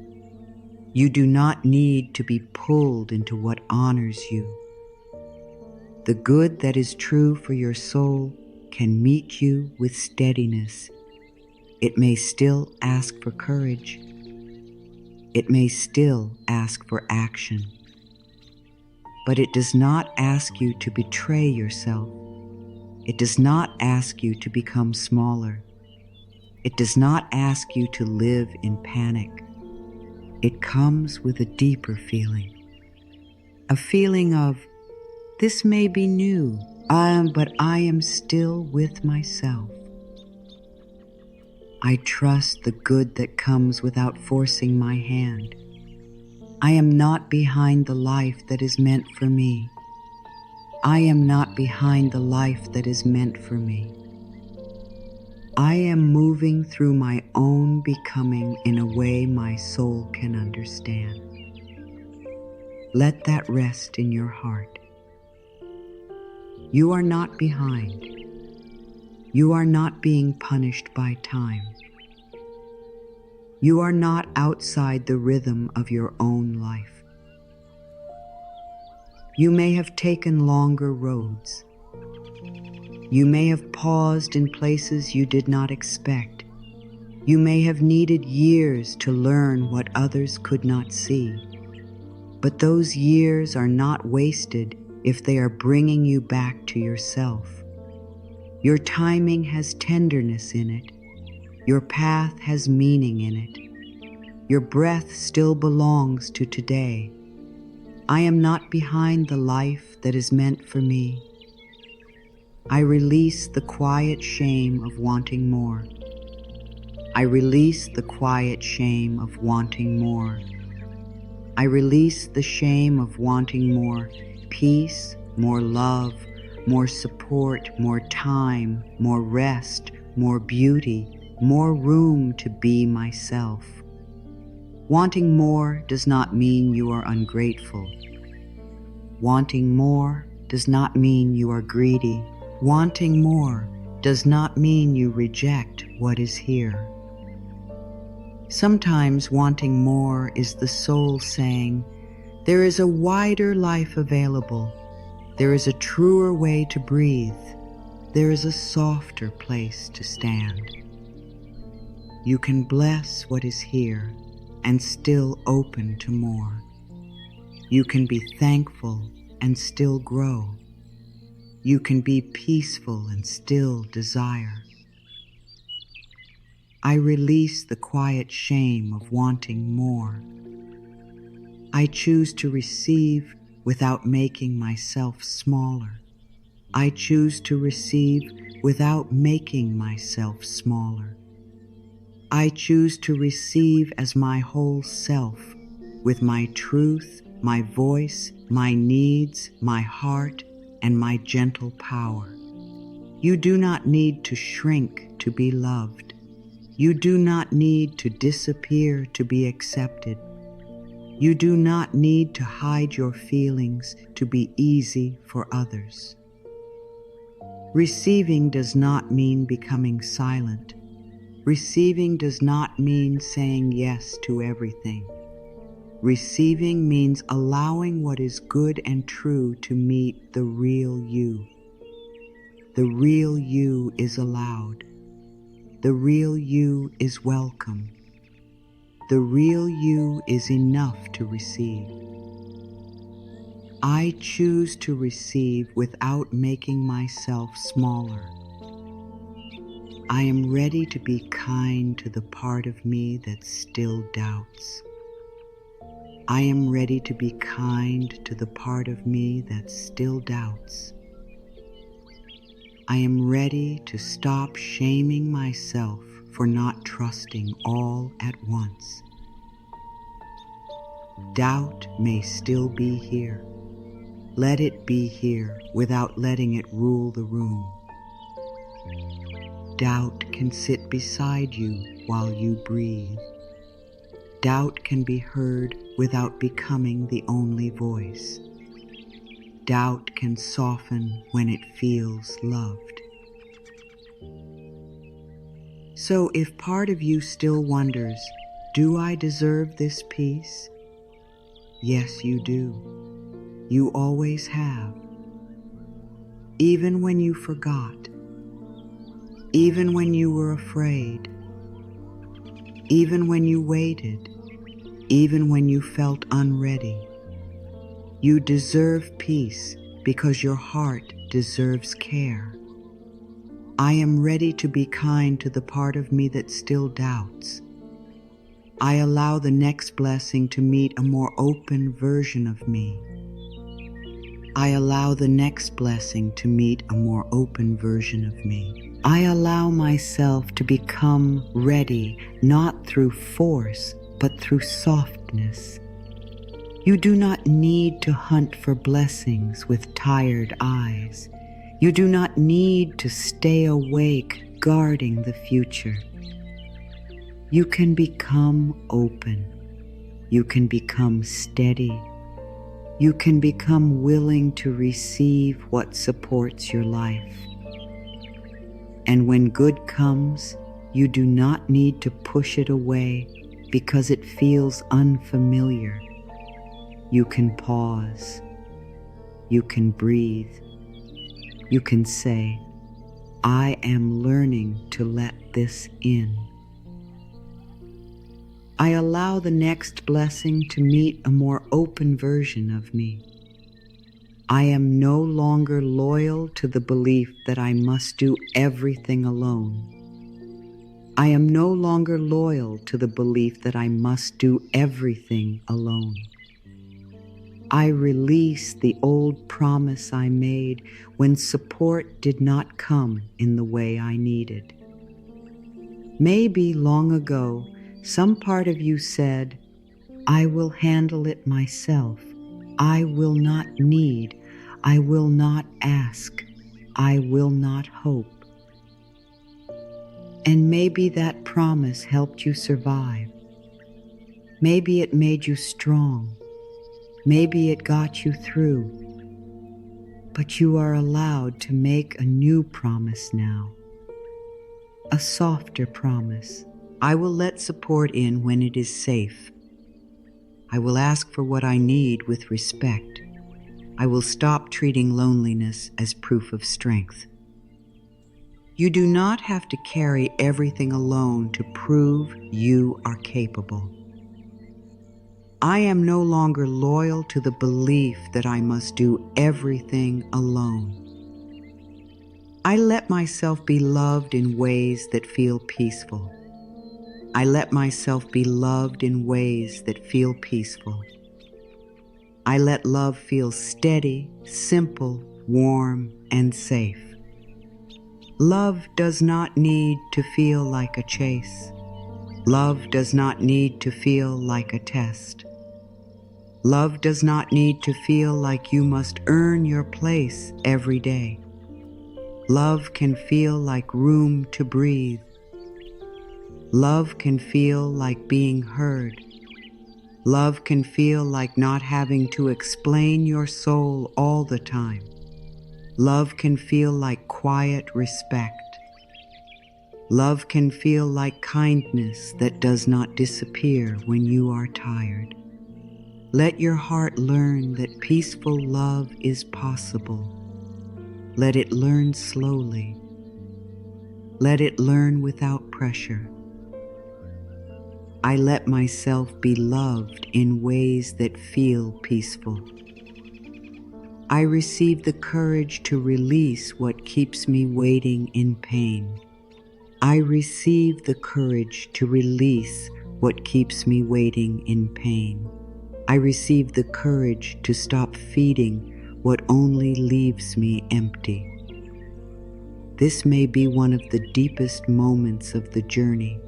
You do not need to be pulled into what honors you. The good that is true for your soul can meet you with steadiness. It may still ask for courage. It may still ask for action. But it does not ask you to betray yourself. It does not ask you to become smaller. It does not ask you to live in panic. It comes with a deeper feeling. A feeling of, this may be new, but I am still with myself. I trust the good that comes without forcing my hand. I am not behind the life that is meant for me. I am not behind the life that is meant for me. I am moving through my own becoming in a way my soul can understand. Let that rest in your heart. You are not behind. You are not being punished by time. You are not outside the rhythm of your own life. You may have taken longer roads. You may have paused in places you did not expect. You may have needed years to learn what others could not see. But those years are not wasted if they are bringing you back to yourself. Your timing has tenderness in it. Your path has meaning in it. Your breath still belongs to today. I am not behind the life that is meant for me. I release the quiet shame of wanting more. I release the quiet shame of wanting more. I release the shame of wanting more peace, more love, more support, more time, more rest, more beauty, more room to be myself. Wanting more does not mean you are ungrateful. Wanting more does not mean you are greedy. Wanting more does not mean you reject what is here. Sometimes wanting more is the soul saying, there is a wider life available. There is a truer way to breathe. There is a softer place to stand. You can bless what is here and still open to more. You can be thankful and still grow. You can be peaceful and still desire. I release the quiet shame of wanting more. I choose to receive without making myself smaller. I choose to receive without making myself smaller. I choose to receive as my whole self, with my truth, my voice, my needs, my heart, and my gentle power. You do not need to shrink to be loved. You do not need to disappear to be accepted. You do not need to hide your feelings to be easy for others. Receiving does not mean becoming silent. Receiving does not mean saying yes to everything. Receiving means allowing what is good and true to meet the real you. The real you is allowed. The real you is welcome. The real you is enough to receive. I choose to receive without making myself smaller. I am ready to be kind to the part of me that still doubts. I am ready to be kind to the part of me that still doubts. I am ready to stop shaming myself for not trusting all at once. Doubt may still be here. Let it be here without letting it rule the room. Doubt can sit beside you while you breathe. Doubt can be heard without becoming the only voice. Doubt can soften when it feels loved. So if part of you still wonders, do I deserve this peace? Yes, you do. You always have. Even when you forgot. Even when you were afraid. Even when you waited. Even when you felt unready. You deserve peace because your heart deserves care. I am ready to be kind to the part of me that still doubts. I allow the next blessing to meet a more open version of me. I allow the next blessing to meet a more open version of me. I allow myself to become ready, not through force, but through softness. You do not need to hunt for blessings with tired eyes. You do not need to stay awake guarding the future. You can become open. You can become steady. You can become willing to receive what supports your life. And when good comes, you do not need to push it away because it feels unfamiliar. You can pause. You can breathe. You can say, I am learning to let this in. I allow the next blessing to meet a more open version of me. I am no longer loyal to the belief that I must do everything alone. I am no longer loyal to the belief that I must do everything alone. I release the old promise I made when support did not come in the way I needed. Maybe long ago, some part of you said, I will handle it myself. I will not need. I will not ask. I will not hope. And maybe that promise helped you survive. Maybe it made you strong. Maybe it got you through. But you are allowed to make a new promise now. A softer promise. I will let support in when it is safe. I will ask for what I need with respect. I will stop treating loneliness as proof of strength. You do not have to carry everything alone to prove you are capable. I am no longer loyal to the belief that I must do everything alone. I let myself be loved in ways that feel peaceful. I let myself be loved in ways that feel peaceful. I let love feel steady, simple, warm, and safe. Love does not need to feel like a chase. Love does not need to feel like a test. Love does not need to feel like you must earn your place every day. Love can feel like room to breathe. Love can feel like being heard. Love can feel like not having to explain your soul all the time. Love can feel like quiet respect. Love can feel like kindness that does not disappear when you are tired. Let your heart learn that peaceful love is possible. Let it learn slowly. Let it learn without pressure. I let myself be loved in ways that feel peaceful. I receive the courage to release what keeps me waiting in pain. I receive the courage to release what keeps me waiting in pain. I receive the courage to stop feeding what only leaves me empty. This may be one of the deepest moments of the journey,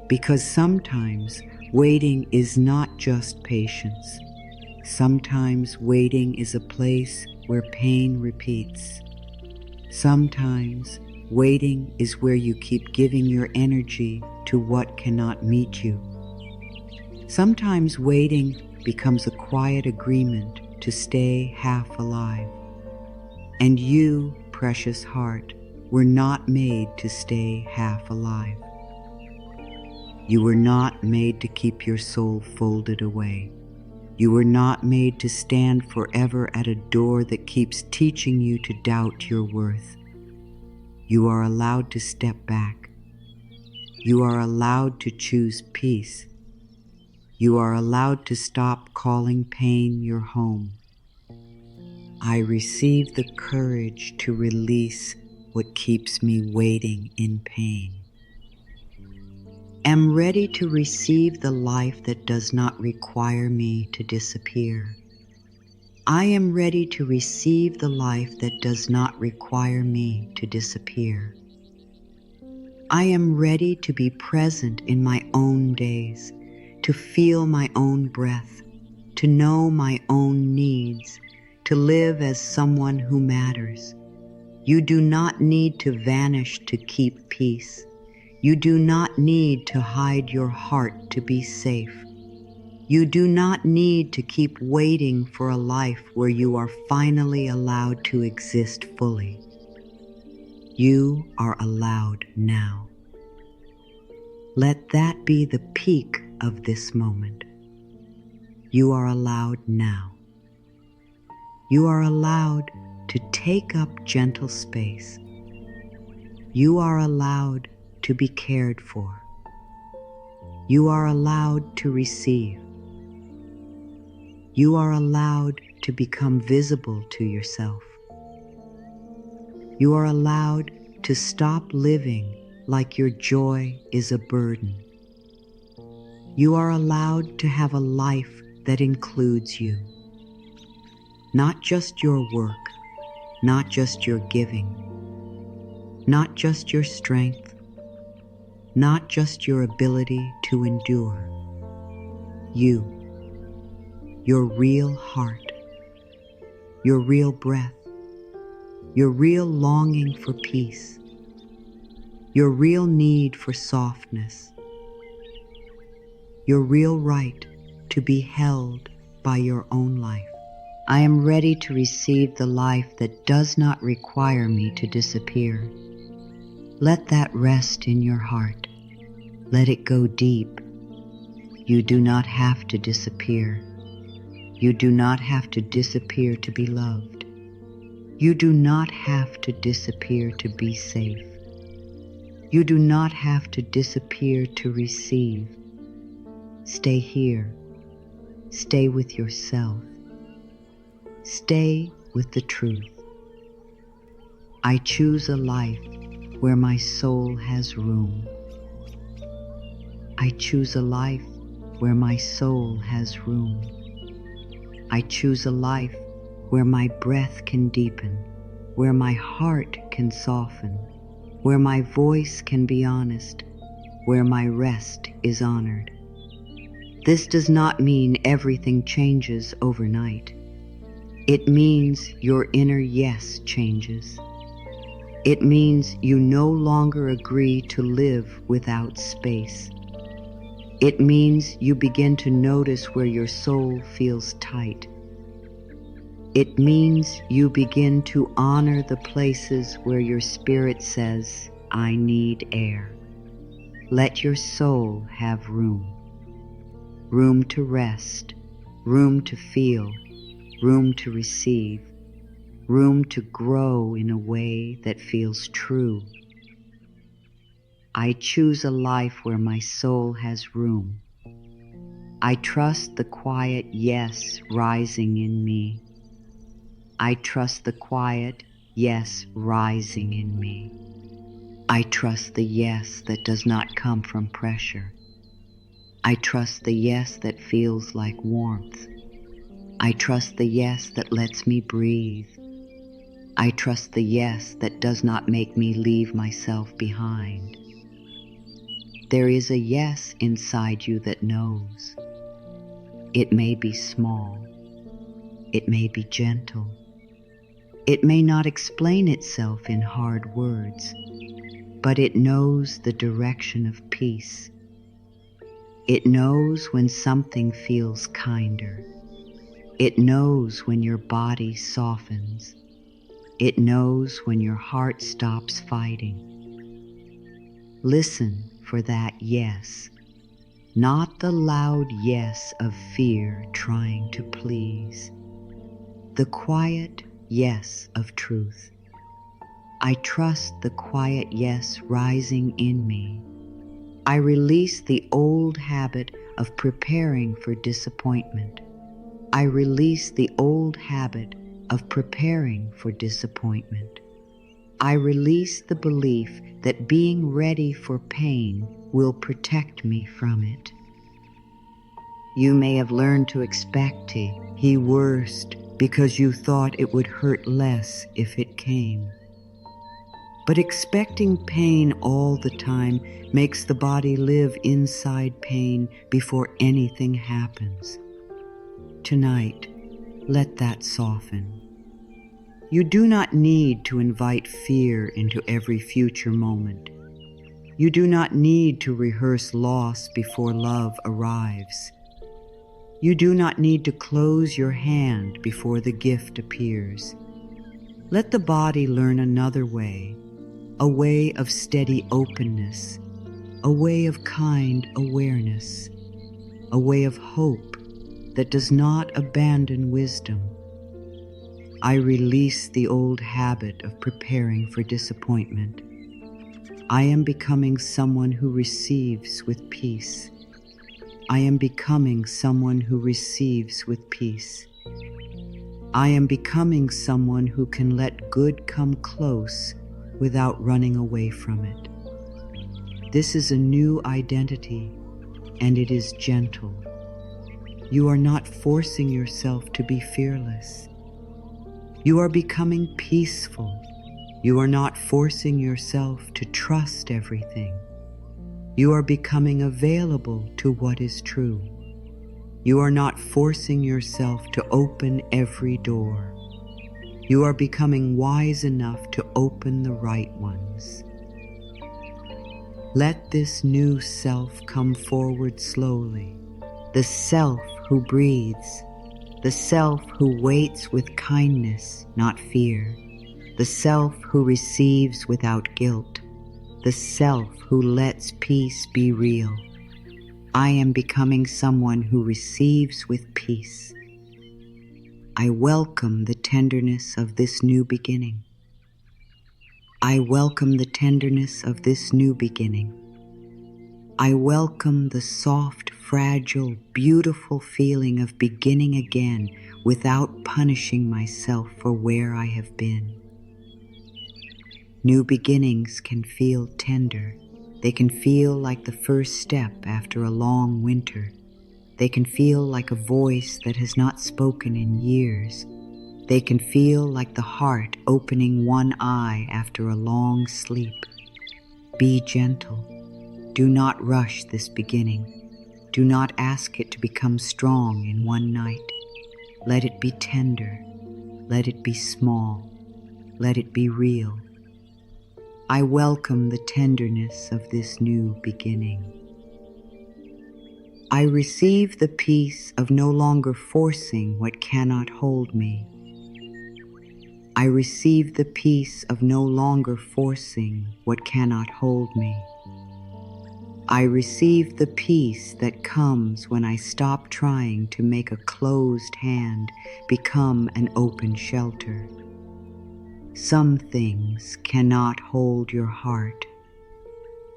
because sometimes waiting is not just patience. Sometimes waiting is a place where pain repeats. Sometimes waiting is where you keep giving your energy to what cannot meet you. Sometimes waiting becomes a quiet agreement to stay half alive. And you, precious heart, were not made to stay half alive. You were not made to keep your soul folded away. You were not made to stand forever at a door that keeps teaching you to doubt your worth. You are allowed to step back. You are allowed to choose peace. You are allowed to stop calling pain your home. I receive the courage to release what keeps me waiting in pain. Am ready to receive the life that does not require me to disappear. I am ready to receive the life that does not require me to disappear. I am ready to be present in my own days, to feel my own breath, to know my own needs, to live as someone who matters. You do not need to vanish to keep peace. You do not need to hide your heart to be safe. You do not need to keep waiting for a life where you are finally allowed to exist fully. You are allowed now. Let that be the peak of this moment. You are allowed now. You are allowed to take up gentle space. You are allowed to be cared for. You are allowed to receive. You are allowed to become visible to yourself. You are allowed to stop living like your joy is a burden. You are allowed to have a life that includes you. Not just your work, not just your giving, not just your strength, not just your ability to endure. You, your real heart, your real breath, your real longing for peace, your real need for softness, your real right to be held by your own life. I am ready to receive the life that does not require me to disappear. Let that rest in your heart. Let it go deep. You do not have to disappear. You do not have to disappear to be loved. You do not have to disappear to be safe. You do not have to disappear to receive. Stay here. Stay with yourself. Stay with the truth. I choose a life where my soul has room. I choose a life where my soul has room. I choose a life where my breath can deepen, where my heart can soften, where my voice can be honest, where my rest is honored. This does not mean everything changes overnight. It means your inner yes changes. It means you no longer agree to live without space. It means you begin to notice where your soul feels tight. It means you begin to honor the places where your spirit says, I need air. Let your soul have room. Room to rest, room to feel, room to receive, room to grow in a way that feels true. I choose a life where my soul has room. I trust the quiet yes rising in me. I trust the quiet yes rising in me. I trust the yes that does not come from pressure. I trust the yes that feels like warmth. I trust the yes that lets me breathe. I trust the yes that does not make me leave myself behind. There is a yes inside you that knows. It may be small. It may be gentle. It may not explain itself in hard words, but it knows the direction of peace. It knows when something feels kinder. It knows when your body softens. It knows when your heart stops fighting. Listen for that yes, not the loud yes of fear trying to please. The quiet yes of truth. I trust the quiet yes rising in me. I release the old habit of preparing for disappointment. I release the old habit of preparing for disappointment. I release the belief that being ready for pain will protect me from it. You may have learned to expect he worst because you thought it would hurt less if it came. But expecting pain all the time makes the body live inside pain before anything happens. Tonight, let that soften. You do not need to invite fear into every future moment. You do not need to rehearse loss before love arrives. You do not need to close your hand before the gift appears. Let the body learn another way, a way of steady openness, a way of kind awareness, a way of hope that does not abandon wisdom. I release the old habit of preparing for disappointment. I am becoming someone who receives with peace. I am becoming someone who receives with peace. I am becoming someone who can let good come close without running away from it. This is a new identity, and it is gentle. You are not forcing yourself to be fearless. You are becoming peaceful. You are not forcing yourself to trust everything. You are becoming available to what is true. You are not forcing yourself to open every door. You are becoming wise enough to open the right ones. Let this new self come forward slowly, the self who breathes, the self who waits with kindness, not fear, the self who receives without guilt, the self who lets peace be real. I am becoming someone who receives with peace. I welcome the tenderness of this new beginning. I welcome the tenderness of this new beginning. I welcome the soft, fragile, beautiful feeling of beginning again without punishing myself for where I have been. New beginnings can feel tender. They can feel like the first step after a long winter. They can feel like a voice that has not spoken in years. They can feel like the heart opening one eye after a long sleep. Be gentle. Do not rush this beginning. Do not ask it to become strong in one night. Let it be tender. Let it be small. Let it be real. I welcome the tenderness of this new beginning. I receive the peace of no longer forcing what cannot hold me. I receive the peace of no longer forcing what cannot hold me. I receive the peace that comes when I stop trying to make a closed hand become an open shelter. Some things cannot hold your heart.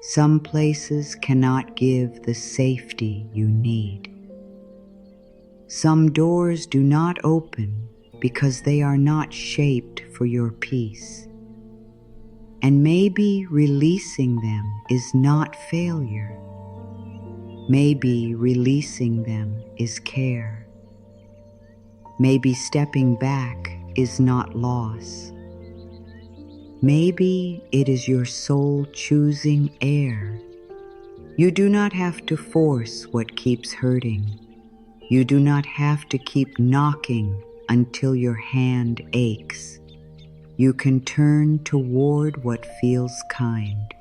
Some places cannot give the safety you need. Some doors do not open because they are not shaped for your peace. And maybe releasing them is not failure. Maybe releasing them is care. Maybe stepping back is not loss. Maybe it is your soul choosing air. You do not have to force what keeps hurting. You do not have to keep knocking until your hand aches. You can turn toward what feels kind.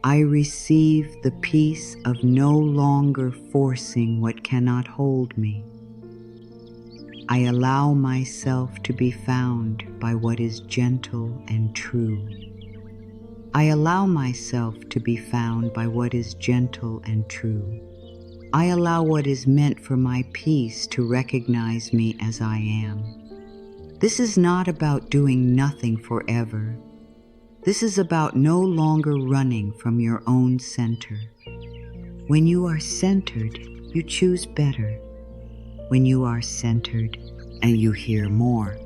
I receive the peace of no longer forcing what cannot hold me. I allow myself to be found by what is gentle and true. I allow myself to be found by what is gentle and true. I allow what is meant for my peace to recognize me as I am. This is not about doing nothing forever. This is about no longer running from your own center. When you are centered, you choose better. When you are centered, and you hear more.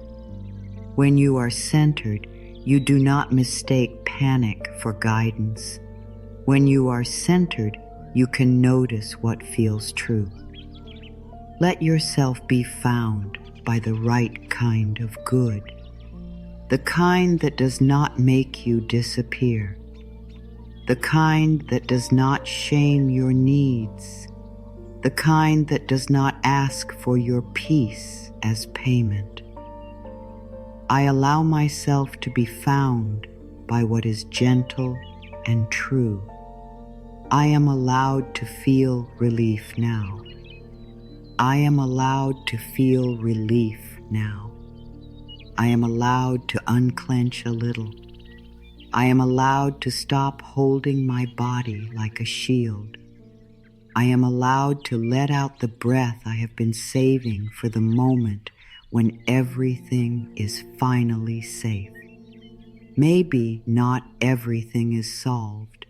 When you are centered, you do not mistake panic for guidance. When you are centered, you can notice what feels true. Let yourself be found by the right kind of good, the kind that does not make you disappear, the kind that does not shame your needs, the kind that does not ask for your peace as payment. I allow myself to be found by what is gentle and true. I am allowed to feel relief now. I am allowed to feel relief now. I am allowed to unclench a little. I am allowed to stop holding my body like a shield. I am allowed to let out the breath I have been saving for the moment when everything is finally safe. Maybe not everything is solved,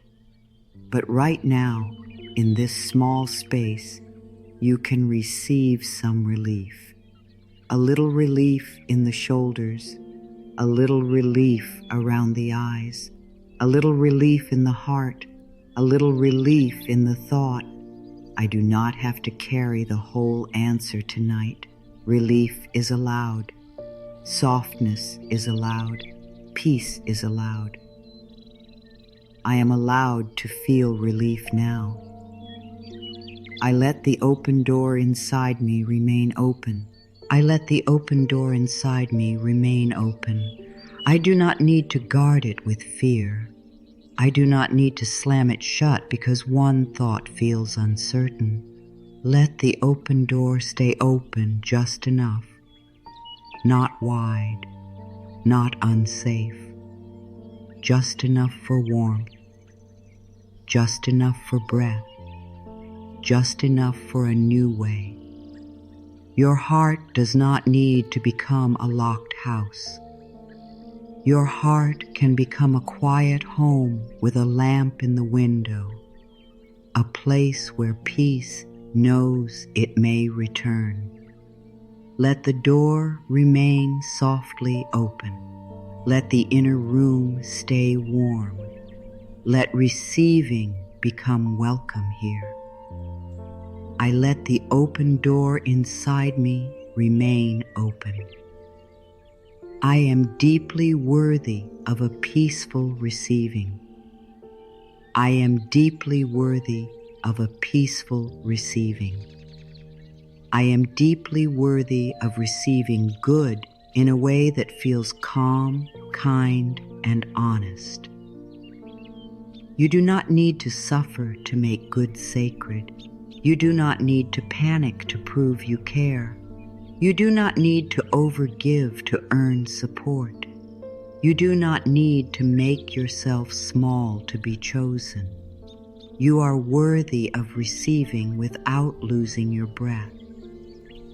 but right now, in this small space, you can receive some relief. A little relief in the shoulders, a little relief around the eyes, a little relief in the heart, a little relief in the thought, I do not have to carry the whole answer tonight. Relief is allowed. Softness is allowed. Peace is allowed. I am allowed to feel relief now. I let the open door inside me remain open. I let the open door inside me remain open. I do not need to guard it with fear. I do not need to slam it shut because one thought feels uncertain. Let the open door stay open just enough. Not wide, not unsafe. Just enough for warmth. Just enough for breath. Just enough for a new way. Your heart does not need to become a locked house. Your heart can become a quiet home with a lamp in the window, a place where peace knows it may return. Let the door remain softly open. Let the inner room stay warm. Let receiving become welcome here. I let the open door inside me remain open. I am deeply worthy of a peaceful receiving. I am deeply worthy of a peaceful receiving. I am deeply worthy of receiving good in a way that feels calm, kind, and honest. You do not need to suffer to make good sacred. You do not need to panic to prove you care. You do not need to overgive to earn support. You do not need to make yourself small to be chosen. You are worthy of receiving without losing your breath.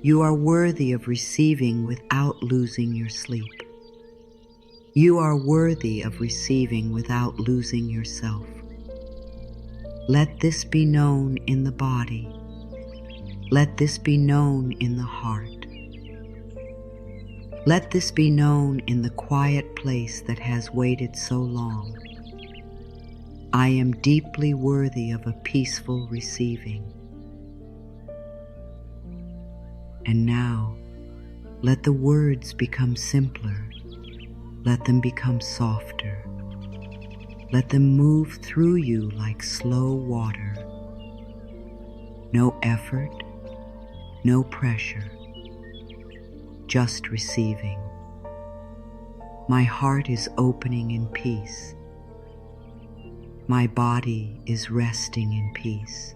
You are worthy of receiving without losing your sleep. You are worthy of receiving without losing yourself. Let this be known in the body. Let this be known in the heart. Let this be known in the quiet place that has waited so long. I am deeply worthy of a peaceful receiving. And now, let the words become simpler. Let them become softer. Let them move through you like slow water. No effort, no pressure, just receiving. My heart is opening in peace. My body is resting in peace.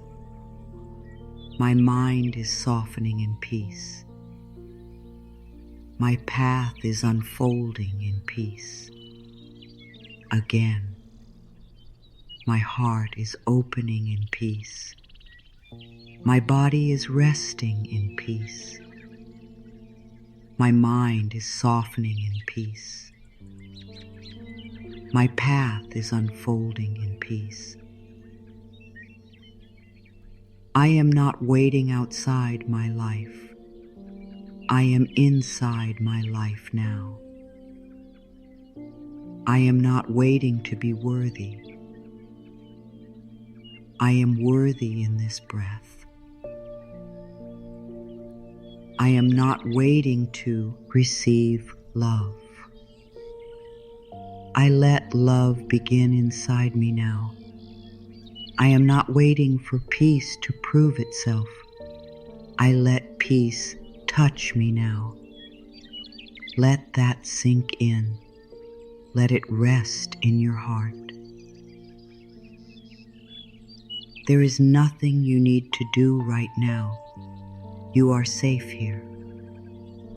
My mind is softening in peace. My path is unfolding in peace. Again, my heart is opening in peace. My body is resting in peace. My mind is softening in peace. My path is unfolding in peace. I am not waiting outside my life. I am inside my life now. I am not waiting to be worthy. I am worthy in this breath. I am not waiting to receive love. I let love begin inside me now. I am not waiting for peace to prove itself. I let peace touch me now. Let that sink in. Let it rest in your heart. There is nothing you need to do right now. You are safe here.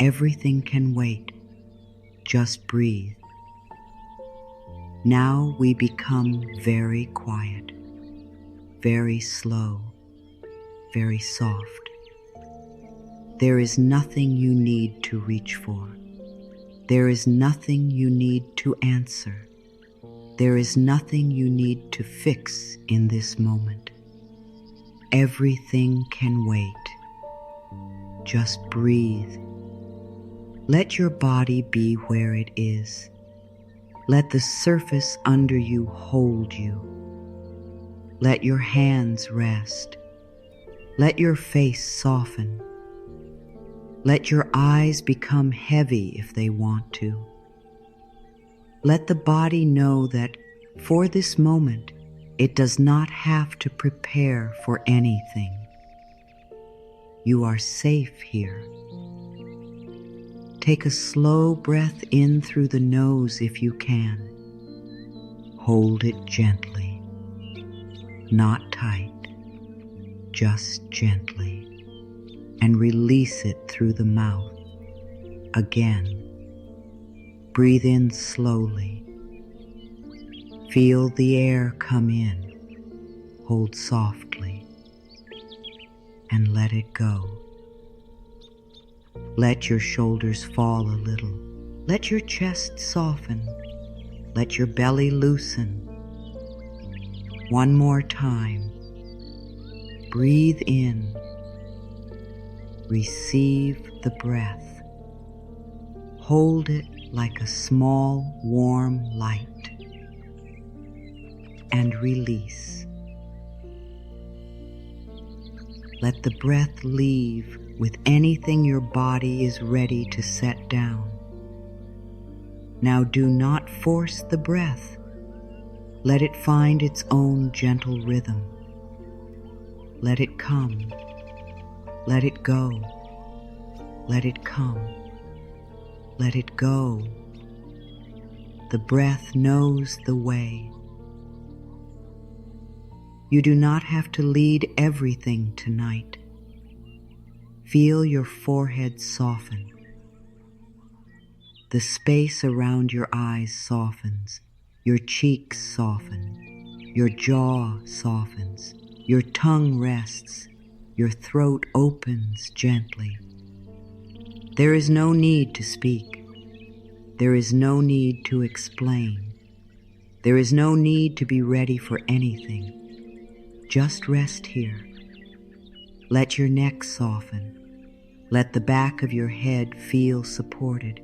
Everything can wait. Just breathe. Now we become very quiet, very slow, very soft. There is nothing you need to reach for. There is nothing you need to answer. There is nothing you need to fix in this moment. Everything can wait. Just breathe. Let your body be where it is. Let the surface under you hold you. Let your hands rest. Let your face soften. Let your eyes become heavy if they want to. Let the body know that for this moment, it does not have to prepare for anything. You are safe here. Take a slow breath in through the nose if you can. Hold it gently, not tight, just gently, and release it through the mouth. Again, breathe in slowly. Feel the air come in. Hold softly and let it go. Let your shoulders fall a little. Let your chest soften. Let your belly loosen. One more time. Breathe in. Receive the breath. Hold it like a small, warm light. And release. Let the breath leave with anything your body is ready to set down. Now do not force the breath. Let it find its own gentle rhythm. Let it come. Let it go. Let it come. Let it go. The breath knows the way. You do not have to lead everything tonight. Feel your forehead soften. The space around your eyes softens. Your cheeks soften. Your jaw softens, your tongue rests, your throat opens gently. There is no need to speak. There is no need to explain. There is no need to be ready for anything. Just rest here. Let your neck soften. Let the back of your head feel supported.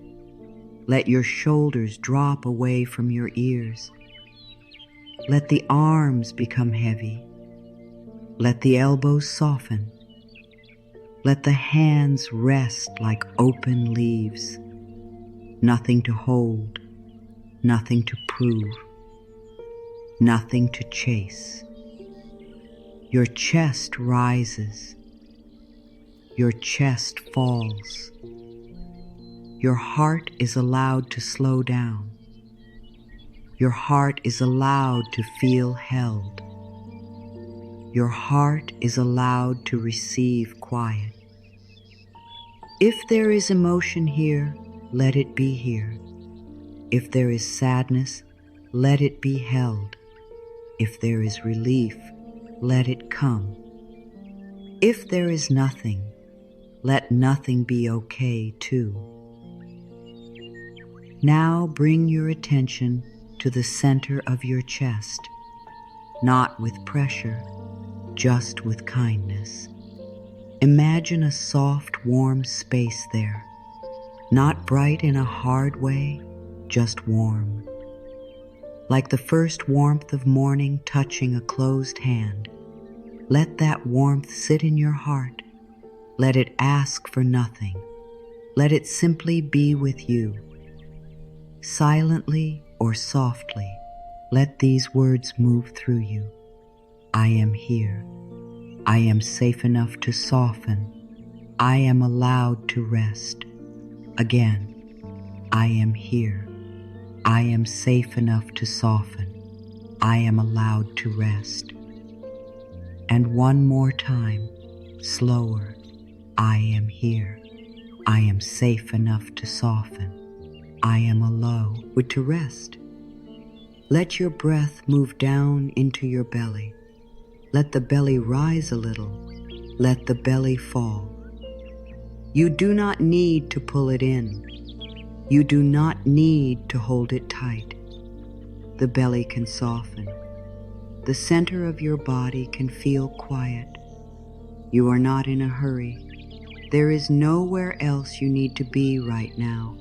Let your shoulders drop away from your ears. Let the arms become heavy. Let the elbows soften. Let the hands rest like open leaves. Nothing to hold, nothing to prove, nothing to chase. Your chest rises. Your chest falls. Your heart is allowed to slow down. Your heart is allowed to feel held. Your heart is allowed to receive quiet. If there is emotion here, let it be here. If there is sadness, let it be held. If there is relief, let it come. If there is nothing, let nothing be okay too. Now bring your attention to the center of your chest, not with pressure, just with kindness. Imagine a soft, warm space there, not bright in a hard way, just warm. Like the first warmth of morning touching a closed hand. Let that warmth sit in your heart. Let it ask for nothing. Let it simply be with you. Silently or softly, let these words move through you. I am here. I am safe enough to soften. I am allowed to rest. Again, I am here. I am safe enough to soften. I am allowed to rest. And one more time, slower. I am here. I am safe enough to soften. I am allowed to rest. Let your breath move down into your belly. Let the belly rise a little. Let the belly fall. You do not need to pull it in. You do not need to hold it tight. The belly can soften. The center of your body can feel quiet. You are not in a hurry. There is nowhere else you need to be right now.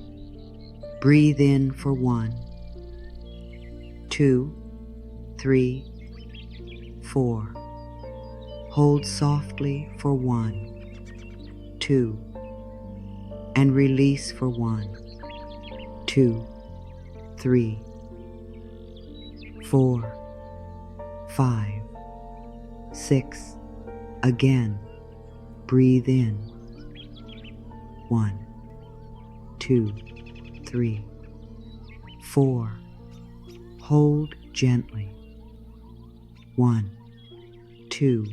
Breathe in for 1, 2, 3, 4. Hold softly for 1, 2, and release for 1, 2, 3, 4, 5, 6. Again, breathe in. 1, 2, 3, 4. Hold gently. 1, 2.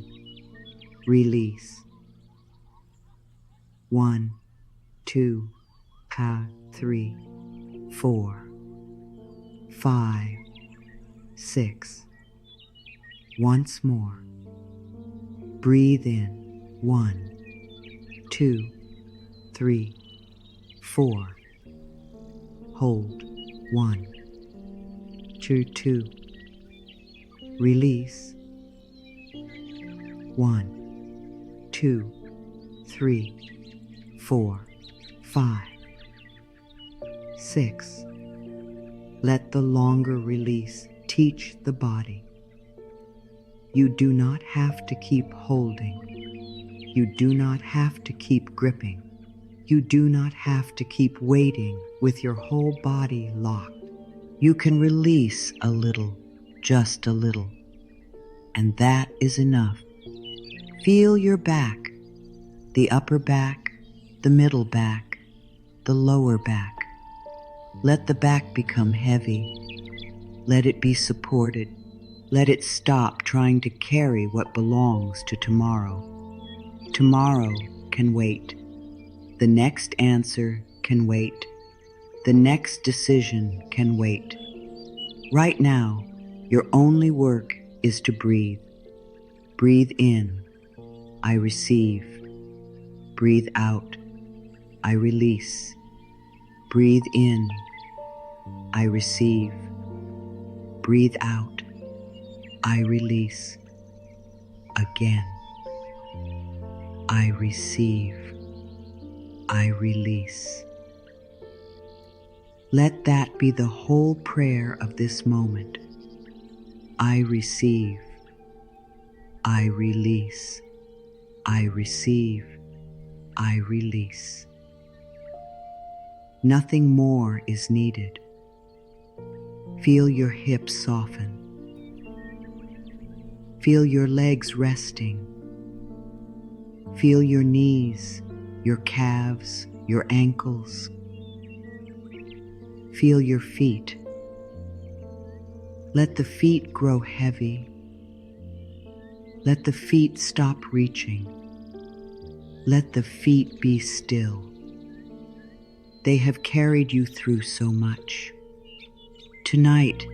Release. 1, 2, 3, 4, 5, 6. Once more. Breathe in. 1, 2, 3, 4. Hold. 1, 2. Release. 1, 2, 3, 4, 5, 6. Let the longer release teach the body. You do not have to keep holding. You do not have to keep gripping. You do not have to keep waiting with your whole body locked. You can release a little, just a little, and that is enough. Feel your back, the upper back, the middle back, the lower back. Let the back become heavy. Let it be supported. Let it stop trying to carry what belongs to tomorrow. Tomorrow can wait. The next answer can wait. The next decision can wait. Right now, your only work is to breathe. Breathe in, I receive. Breathe out, I release. Breathe in, I receive. Breathe out, I release. Again, I receive, I release. Let that be the whole prayer of this moment. I receive, I release, I receive, I release. Nothing more is needed. Feel your hips soften. Feel your legs resting. Feel your knees, your calves, your ankles. Feel your feet. Let the feet grow heavy. Let the feet stop reaching. Let the feet be still. They have carried you through so much. Tonight,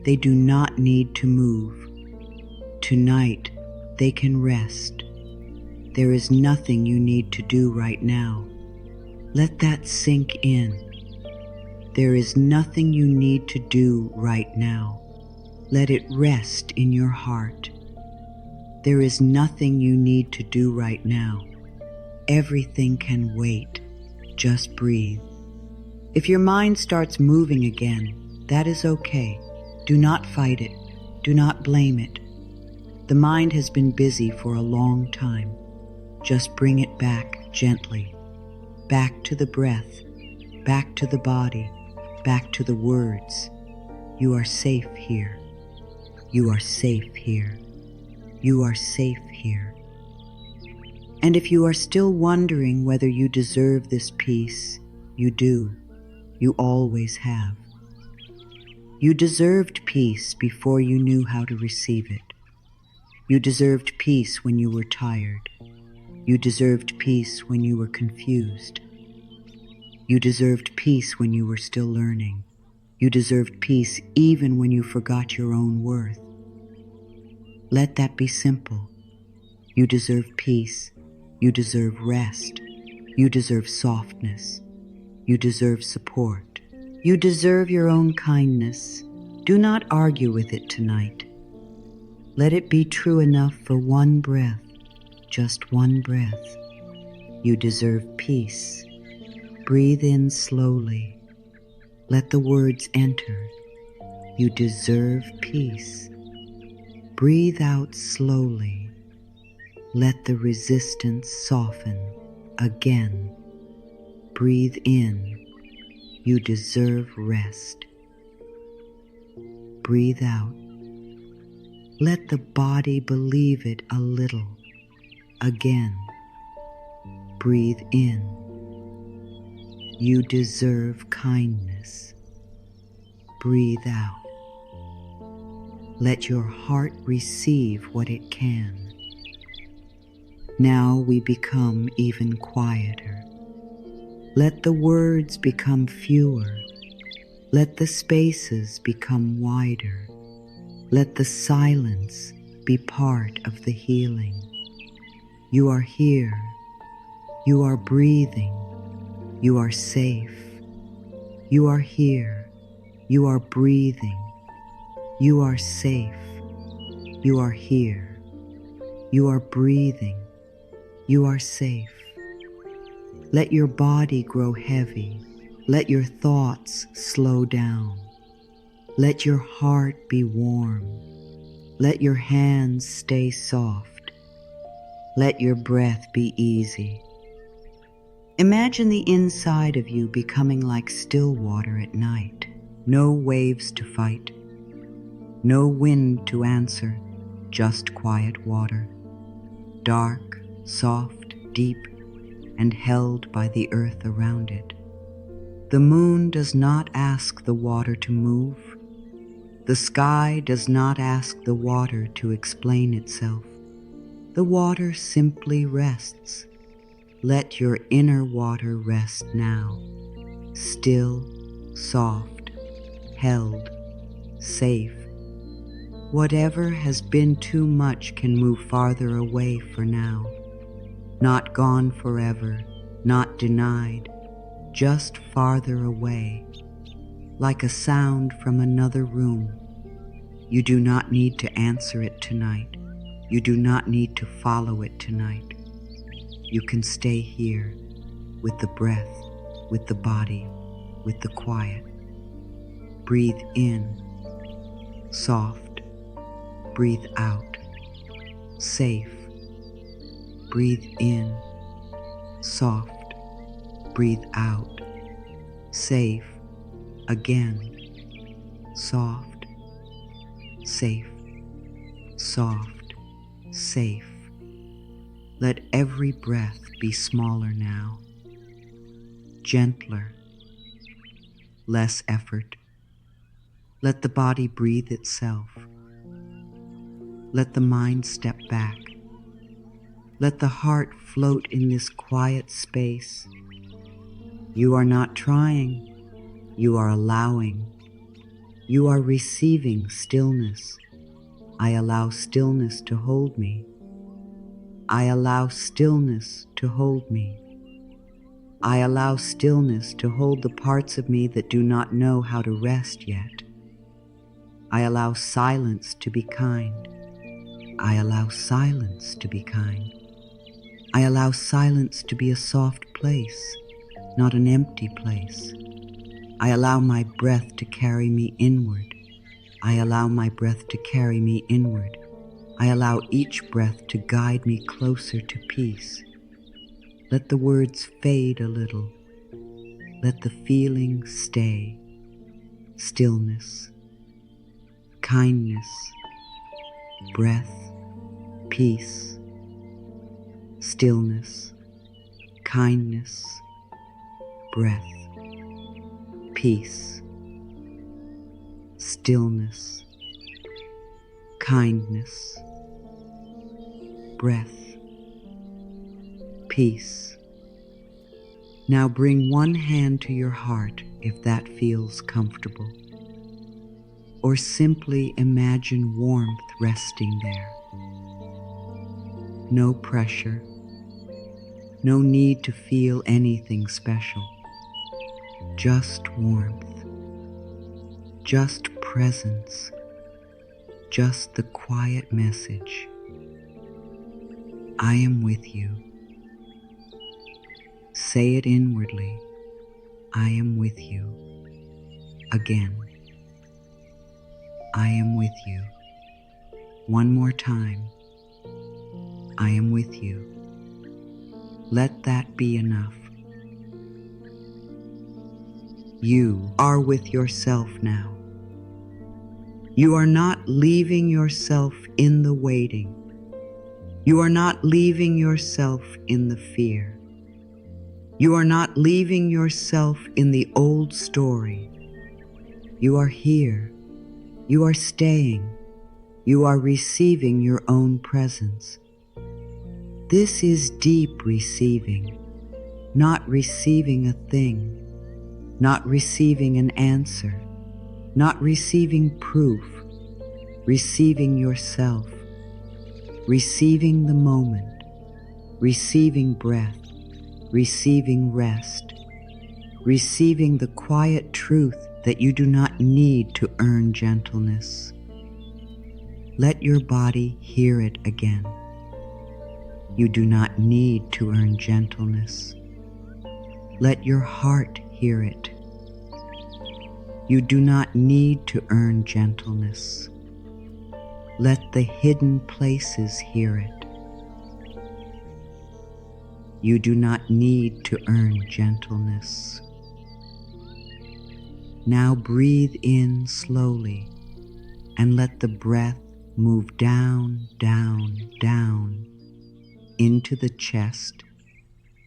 they do not need to move. Tonight, they can rest. There is nothing you need to do right now. Let that sink in. There is nothing you need to do right now. Let it rest in your heart. There is nothing you need to do right now. Everything can wait. Just breathe. If your mind starts moving again, that is okay. Do not fight it. Do not blame it. The mind has been busy for a long time. Just bring it back gently. Back to the breath. Back to the body. Back to the words. You are safe here. You are safe here. You are safe here. And if you are still wondering whether you deserve this peace, you do. You always have. You deserved peace before you knew how to receive it. You deserved peace when you were tired. You deserved peace when you were confused. You deserved peace when you were still learning. You deserved peace even when you forgot your own worth. Let that be simple. You deserve peace. You deserve rest. You deserve softness. You deserve support. You deserve your own kindness. Do not argue with it tonight. Let it be true enough for one breath, just one breath. You deserve peace. Breathe in slowly. Let the words enter. You deserve peace. Breathe out slowly. Let the resistance soften. Again. Breathe in. You deserve rest. Breathe out. Let the body believe it a little. Again. Breathe in. You deserve kindness. Breathe out. Let your heart receive what it can. Now we become even quieter. Let the words become fewer. Let the spaces become wider. Let the silence be part of the healing. You are here. You are breathing. You are safe. You are here. You are breathing. You are safe. You are here. You are breathing. You are safe. Let your body grow heavy. Let your thoughts slow down. Let your heart be warm. Let your hands stay soft. Let your breath be easy. Imagine the inside of you becoming like still water at night. No waves to fight. No wind to answer. Just quiet water. Dark, soft, deep, and held by the earth around it. The moon does not ask the water to move. The sky does not ask the water to explain itself. The water simply rests. Let your inner water rest now. Still, soft, held, safe. Whatever has been too much can move farther away for now. Not gone forever, not denied, just farther away, like a sound from another room. You do not need to answer it tonight. You do not need to follow it tonight. You can stay here with the breath, with the body, with the quiet. Breathe in, soft. Breathe out, safe. Breathe in, soft. Breathe out, safe. Again, soft, safe, soft, safe. Let every breath be smaller now, gentler, less effort. Let the body breathe itself. Let the mind step back. Let the heart float in this quiet space. You are not trying, you are allowing. You are receiving stillness. I allow stillness to hold me. I allow stillness to hold me. I allow stillness to hold the parts of me that do not know how to rest yet. I allow silence to be kind. I allow silence to be kind. I allow silence to be a soft place, not an empty place. I allow my breath to carry me inward. I allow my breath to carry me inward. I allow each breath to guide me closer to peace. Let the words fade a little. Let the feeling stay. Stillness, kindness, breath, peace. Stillness, kindness, breath, peace. Stillness, kindness, breath, peace. Now bring one hand to your heart if that feels comfortable, or simply imagine warmth resting there. No pressure, no need to feel anything special, just warmth, just presence, just the quiet message. I am with you. Say it inwardly. I am with you. Again. I am with you. One more time. I am with you. Let that be enough. You are with yourself now. You are not leaving yourself in the waiting. You are not leaving yourself in the fear. You are not leaving yourself in the old story. You are here. You are staying. You are receiving your own presence. This is deep receiving, not receiving a thing, not receiving an answer, not receiving proof, receiving yourself, receiving the moment, receiving breath, receiving rest, receiving the quiet truth that you do not need to earn gentleness. Let your body hear it again. You do not need to earn gentleness. Let your heart hear it. You do not need to earn gentleness. Let the hidden places hear it. You do not need to earn gentleness. Now breathe in slowly and let the breath move down, down, down into the chest,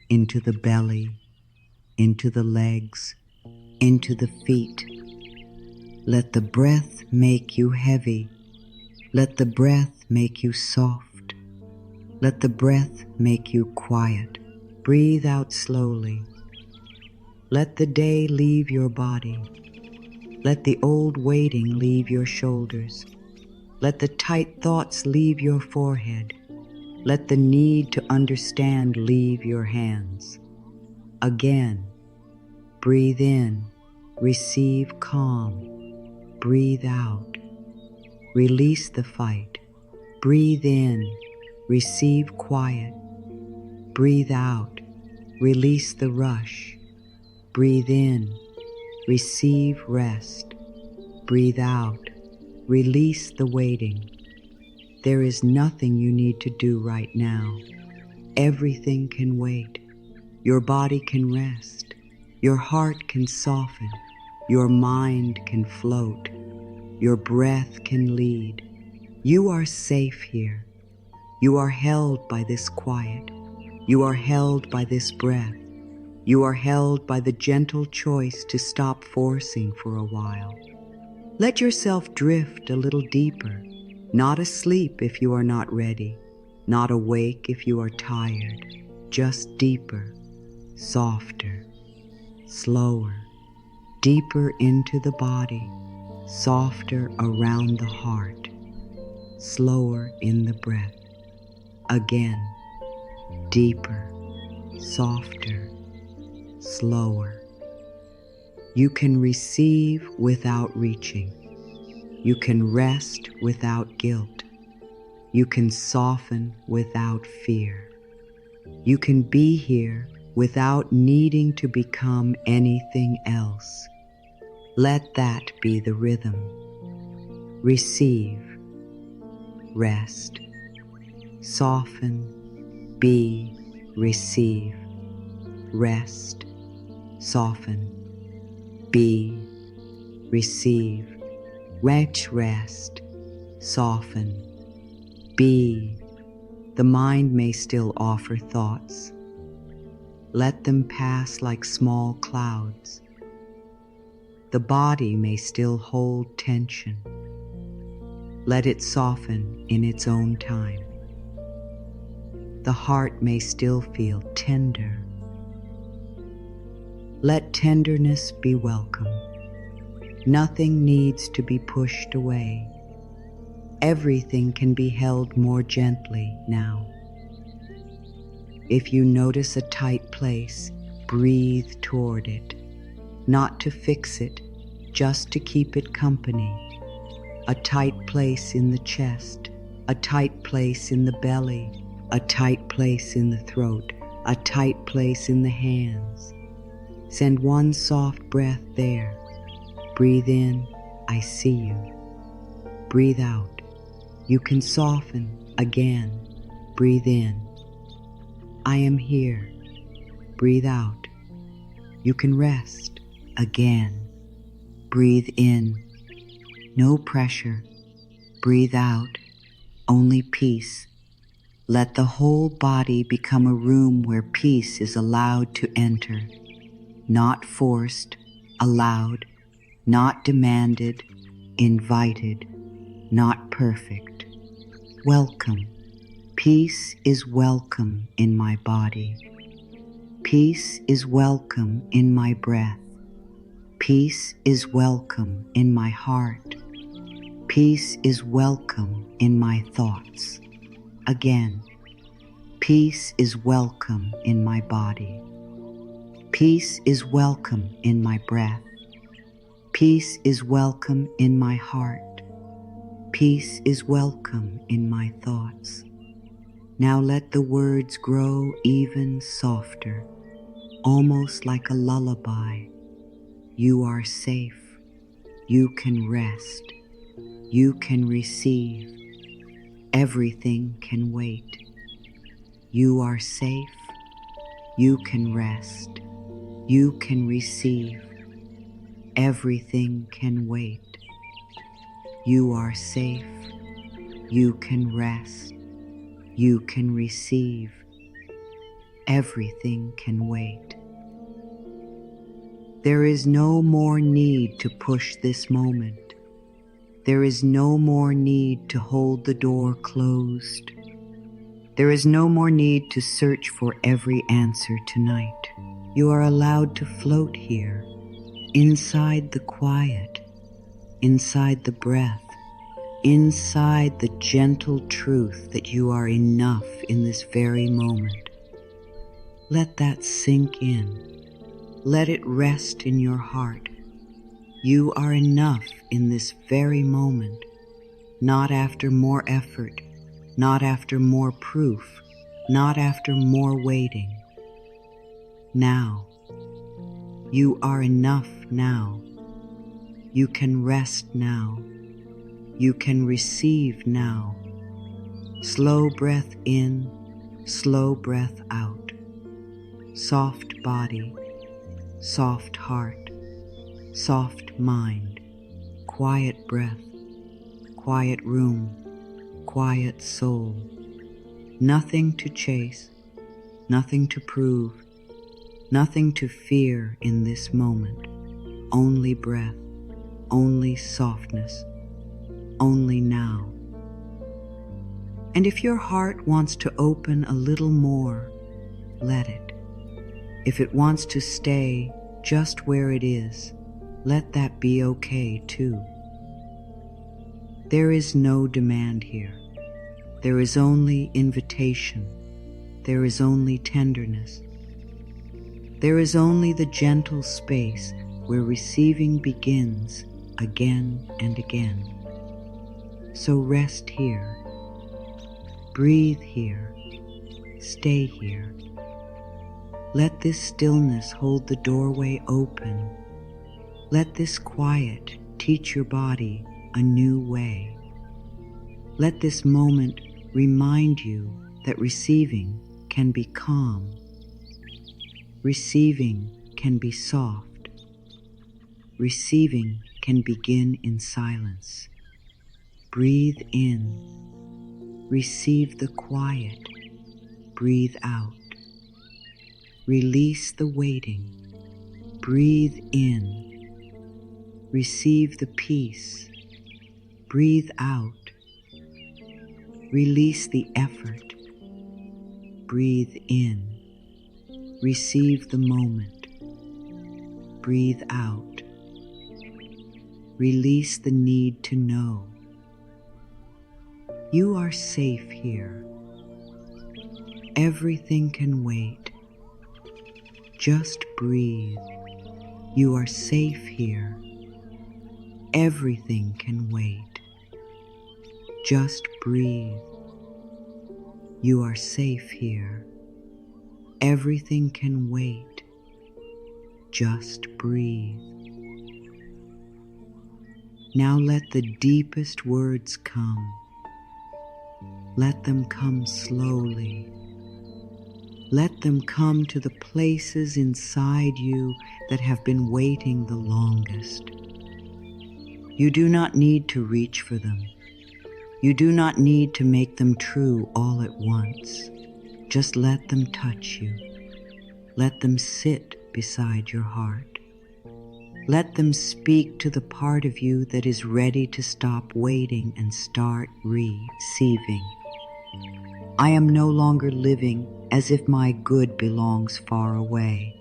into the belly, into the legs, into the feet. Let the breath make you heavy. Let the breath make you soft. Let the breath make you quiet. Breathe out slowly. Let the day leave your body. Let the old waiting leave your shoulders. Let the tight thoughts leave your forehead. Let the need to understand leave your hands. Again, breathe in, receive calm. Breathe out, release the fight. Breathe in, receive quiet. Breathe out, release the rush. Breathe in, receive rest. Breathe out, release the waiting. There is nothing you need to do right now. Everything can wait. Your body can rest. Your heart can soften. Your mind can float. Your breath can lead. You are safe here. You are held by this quiet. You are held by this breath. You are held by the gentle choice to stop forcing for a while. Let yourself drift a little deeper, not asleep if you are not ready, not awake if you are tired, just deeper, softer, slower, deeper into the body, softer around the heart, slower in the breath. Again, deeper, softer, slower. You can receive without reaching. You can rest without guilt. You can soften without fear. You can be here without needing to become anything else. Let that be the rhythm. Receive, rest, soften, be, receive, rest, soften, be, receive, rest, soften, be. The mind may still offer thoughts. Let them pass like small clouds. The body may still hold tension. Let it soften in its own time. The heart may still feel tender. Let tenderness be welcome. Nothing needs to be pushed away. Everything can be held more gently now. If you notice a tight place, breathe toward it. Not to fix it, just to keep it company. A tight place in the chest, a tight place in the belly, a tight place in the throat, a tight place in the hands. Send one soft breath there. Breathe in, I see you. Breathe out. You can soften again. Breathe in. I am here. Breathe out. You can rest again. Breathe in. No pressure. Breathe out. Only peace. Let the whole body become a room where peace is allowed to enter. Not forced, allowed, not demanded, invited, not perfect. Welcome. Peace is welcome in my body. Peace is welcome in my breath. Peace is welcome in my heart. Peace is welcome in my thoughts. Again, peace is welcome in my body. Peace is welcome in my breath. Peace is welcome in my heart. Peace is welcome in my thoughts. Now let the words grow even softer, almost like a lullaby. You are safe. You can rest. You can receive. Everything can wait. You are safe. You can rest. You can receive. Everything can wait. You are safe. You can rest. You can receive. Everything can wait. There is no more need to push this moment. There is no more need to hold the door closed. There is no more need to search for every answer tonight. You are allowed to float here, inside the quiet, inside the breath, inside the gentle truth that you are enough in this very moment. Let that sink in. Let it rest in your heart. You are enough in this very moment, not after more effort, not after more proof, not after more waiting. Now, you are enough now. You can rest now. You can receive now. Slow breath in, slow breath out. Soft body, soft heart, soft mind, quiet breath, quiet room, quiet soul. Nothing to chase, nothing to prove, nothing to fear in this moment. Only breath, only softness, only now. And if your heart wants to open a little more, let it. If it wants to stay just where it is, let that be okay too. There is no demand here. There is only invitation. There is only tenderness. There is only the gentle space where receiving begins again and again. So rest here. Breathe here. Stay here. Let this stillness hold the doorway open. Let this quiet teach your body a new way. Let this moment remind you that receiving can be calm. Receiving can be soft. Receiving can begin in silence. Breathe in. Receive the quiet. Breathe out. Release the waiting. Breathe in. Receive the peace. Breathe out. Release the effort. Breathe in. Receive the moment. Breathe out. Release the need to know. You are safe here. Everything can wait. Just breathe. You are safe here. Everything can wait. Just breathe. You are safe here. Everything can wait. Just breathe. Now let the deepest words come. Let them come slowly. Let them come to the places inside you that have been waiting the longest. You do not need to reach for them. You do not need to make them true all at once. Just let them touch you. Let them sit beside your heart. Let them speak to the part of you that is ready to stop waiting and start receiving. I am no longer living as if my good belongs far away.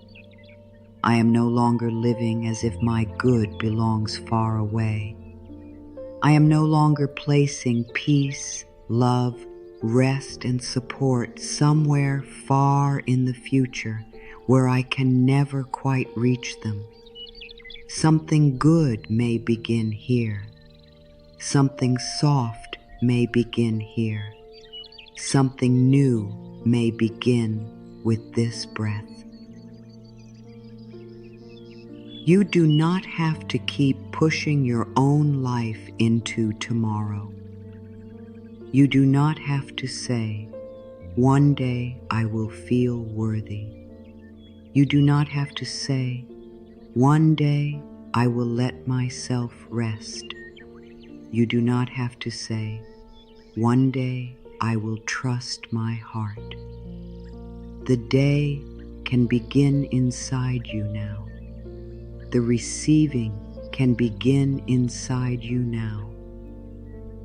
I am no longer living as if my good belongs far away. I am no longer placing peace, love, rest, and support somewhere far in the future where I can never quite reach them. Something good may begin here. Something soft may begin here. Something new may begin with this breath. You do not have to keep pushing your own life into tomorrow. You do not have to say, "One day I will feel worthy." You do not have to say, "One day I will let myself rest." You do not have to say, "One day I will trust my heart." The day can begin inside you now. The receiving can begin inside you now.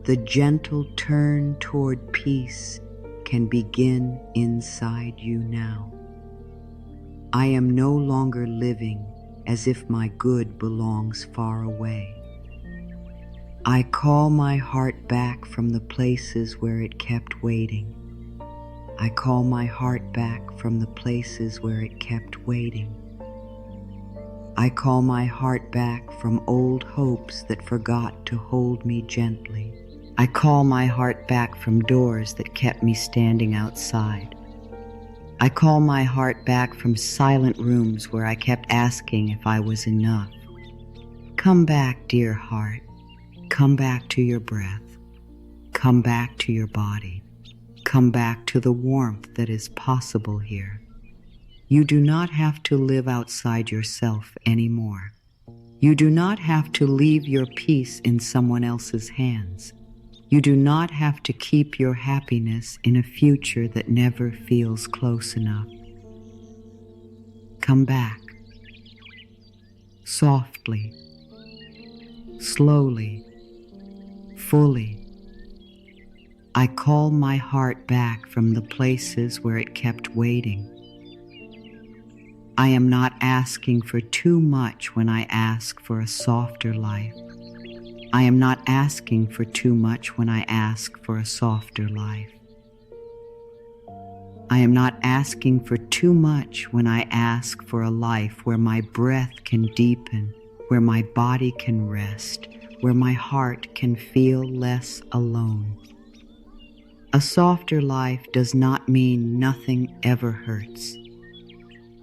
The gentle turn toward peace can begin inside you now. I am no longer living as if my good belongs far away. I call my heart back from the places where it kept waiting. I call my heart back from the places where it kept waiting. I call my heart back from old hopes that forgot to hold me gently. I call my heart back from doors that kept me standing outside. I call my heart back from silent rooms where I kept asking if I was enough. Come back, dear heart. Come back to your breath. Come back to your body. Come back to the warmth that is possible here. You do not have to live outside yourself anymore. You do not have to leave your peace in someone else's hands. You do not have to keep your happiness in a future that never feels close enough. Come back. Softly, slowly, fully. I call my heart back from the places where it kept waiting. I am not asking for too much when I ask for a softer life. I am not asking for too much when I ask for a softer life. I am not asking for too much when I ask for a life where my breath can deepen, where my body can rest, where my heart can feel less alone. A softer life does not mean nothing ever hurts.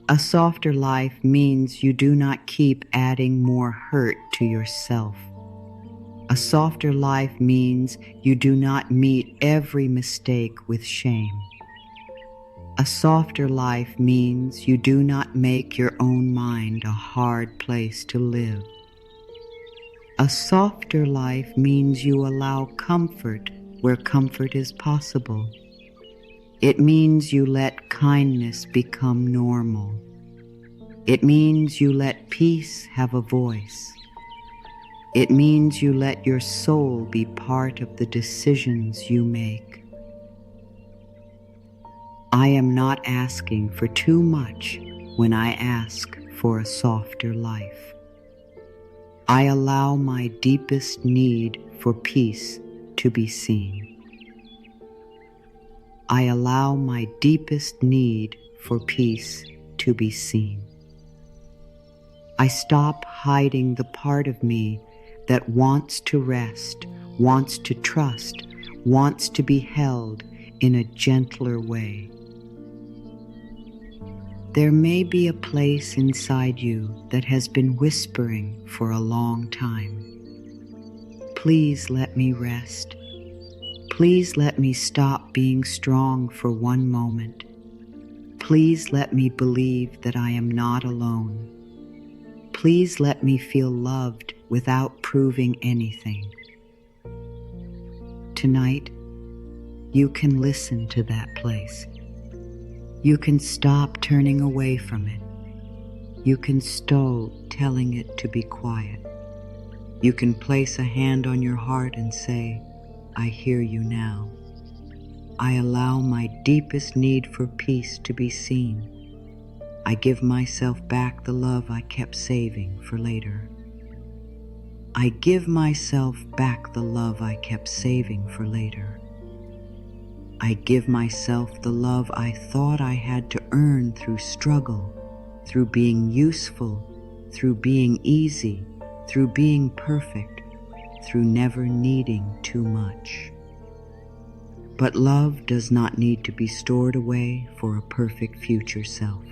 A softer life means you do not keep adding more hurt to yourself. A softer life means you do not meet every mistake with shame. A softer life means you do not make your own mind a hard place to live. A softer life means you allow comfort where comfort is possible. It means you let kindness become normal. It means you let peace have a voice. It means you let your soul be part of the decisions you make. I am not asking for too much when I ask for a softer life. I allow my deepest need for peace to be seen. I allow my deepest need for peace to be seen. I stop hiding the part of me that wants to rest, wants to trust, wants to be held in a gentler way. There may be a place inside you that has been whispering for a long time. Please let me rest. Please let me stop being strong for one moment. Please let me believe that I am not alone. Please let me feel loved without proving anything. Tonight, you can listen to that place. You can stop turning away from it. You can stop telling it to be quiet. You can place a hand on your heart and say, I hear you now. I allow my deepest need for peace to be seen. I give myself back the love I kept saving for later. I give myself back the love I kept saving for later. I give myself the love I thought I had to earn through struggle, through being useful, through being easy, through being perfect, through never needing too much. But love does not need to be stored away for a perfect future self.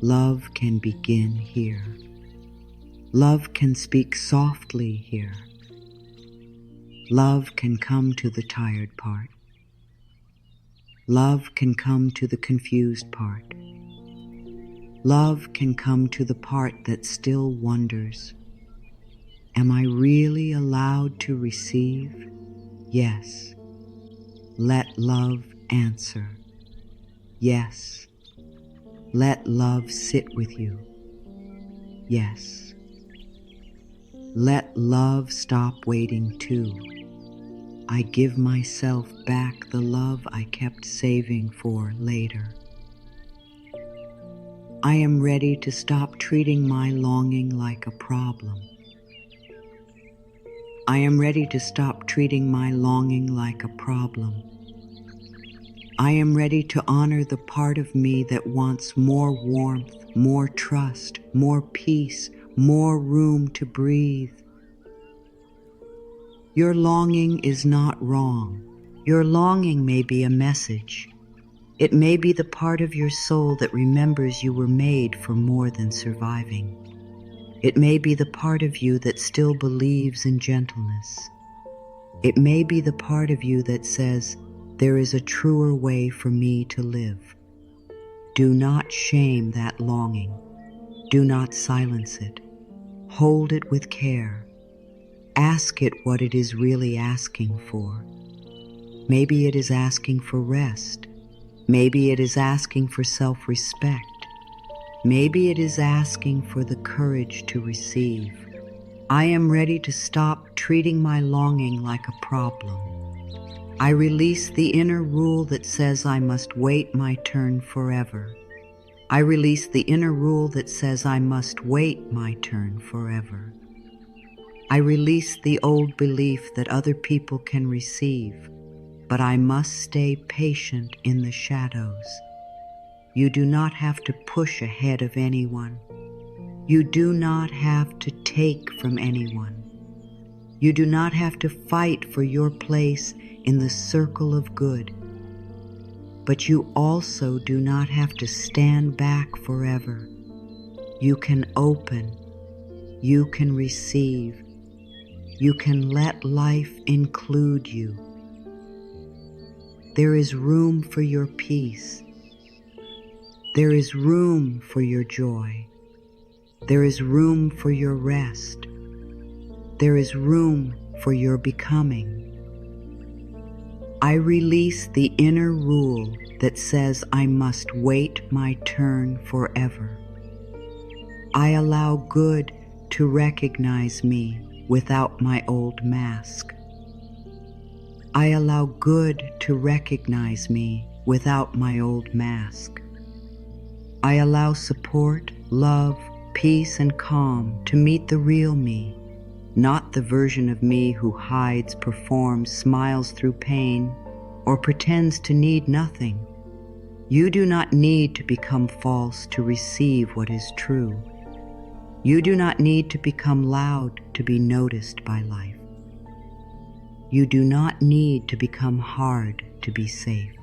Love can begin here. Love can speak softly here. Love can come to the tired part. Love can come to the confused part. Love can come to the part that still wonders. Am I really allowed to receive? Yes. Let love answer. Yes. Let love sit with you. Yes. Let love stop waiting too. I give myself back the love I kept saving for later. I am ready to stop treating my longing like a problem. I am ready to stop treating my longing like a problem. I am ready to honor the part of me that wants more warmth, more trust, more peace, more room to breathe. Your longing is not wrong. Your longing may be a message. It may be the part of your soul that remembers you were made for more than surviving. It may be the part of you that still believes in gentleness. It may be the part of you that says, there is a truer way for me to live. Do not shame that longing. Do not silence it. Hold it with care. Ask it what it is really asking for. Maybe it is asking for rest. Maybe it is asking for self-respect. Maybe it is asking for the courage to receive. I am ready to stop treating my longing like a problem. I release the inner rule that says I must wait my turn forever. I release the inner rule that says I must wait my turn forever. I release the old belief that other people can receive, but I must stay patient in the shadows. You do not have to push ahead of anyone. You do not have to take from anyone. You do not have to fight for your place in the circle of good. But you also do not have to stand back forever. You can open. You can receive. You can let life include you. There is room for your peace. There is room for your joy. There is room for your rest. There is room for your becoming. I release the inner rule that says I must wait my turn forever. I allow good to recognize me without my old mask. I allow good to recognize me without my old mask. I allow support, love, peace, and calm to meet the real me, not the version of me who hides, performs, smiles through pain, or pretends to need nothing. You do not need to become false to receive what is true. You do not need to become loud to be noticed by life. You do not need to become hard to be safe.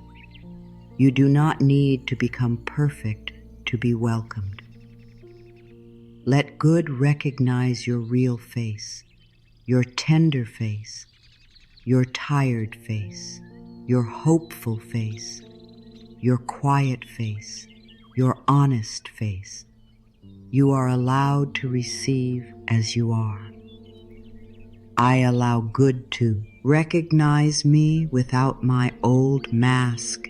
You do not need to become perfect to be welcomed. Let good recognize your real face, your tender face, your tired face, your hopeful face, your quiet face, your honest face. You are allowed to receive as you are. I allow good to recognize me without my old mask.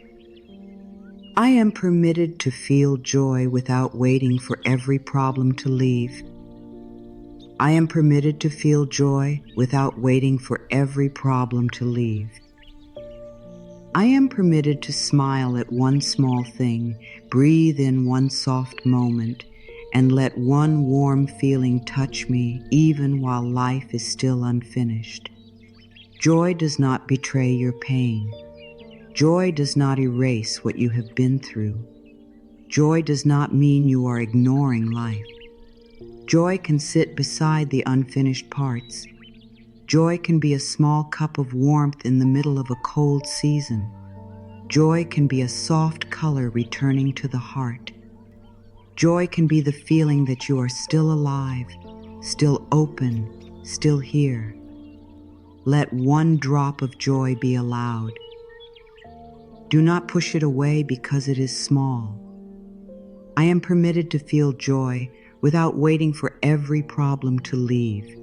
I am permitted to feel joy without waiting for every problem to leave. I am permitted to feel joy without waiting for every problem to leave. I am permitted to smile at one small thing, breathe in one soft moment, and let one warm feeling touch me even while life is still unfinished. Joy does not betray your pain. Joy does not erase what you have been through. Joy does not mean you are ignoring life. Joy can sit beside the unfinished parts. Joy can be a small cup of warmth in the middle of a cold season. Joy can be a soft color returning to the heart. Joy can be the feeling that you are still alive, still open, still here. Let one drop of joy be allowed. Do not push it away because it is small. I am permitted to feel joy without waiting for every problem to leave.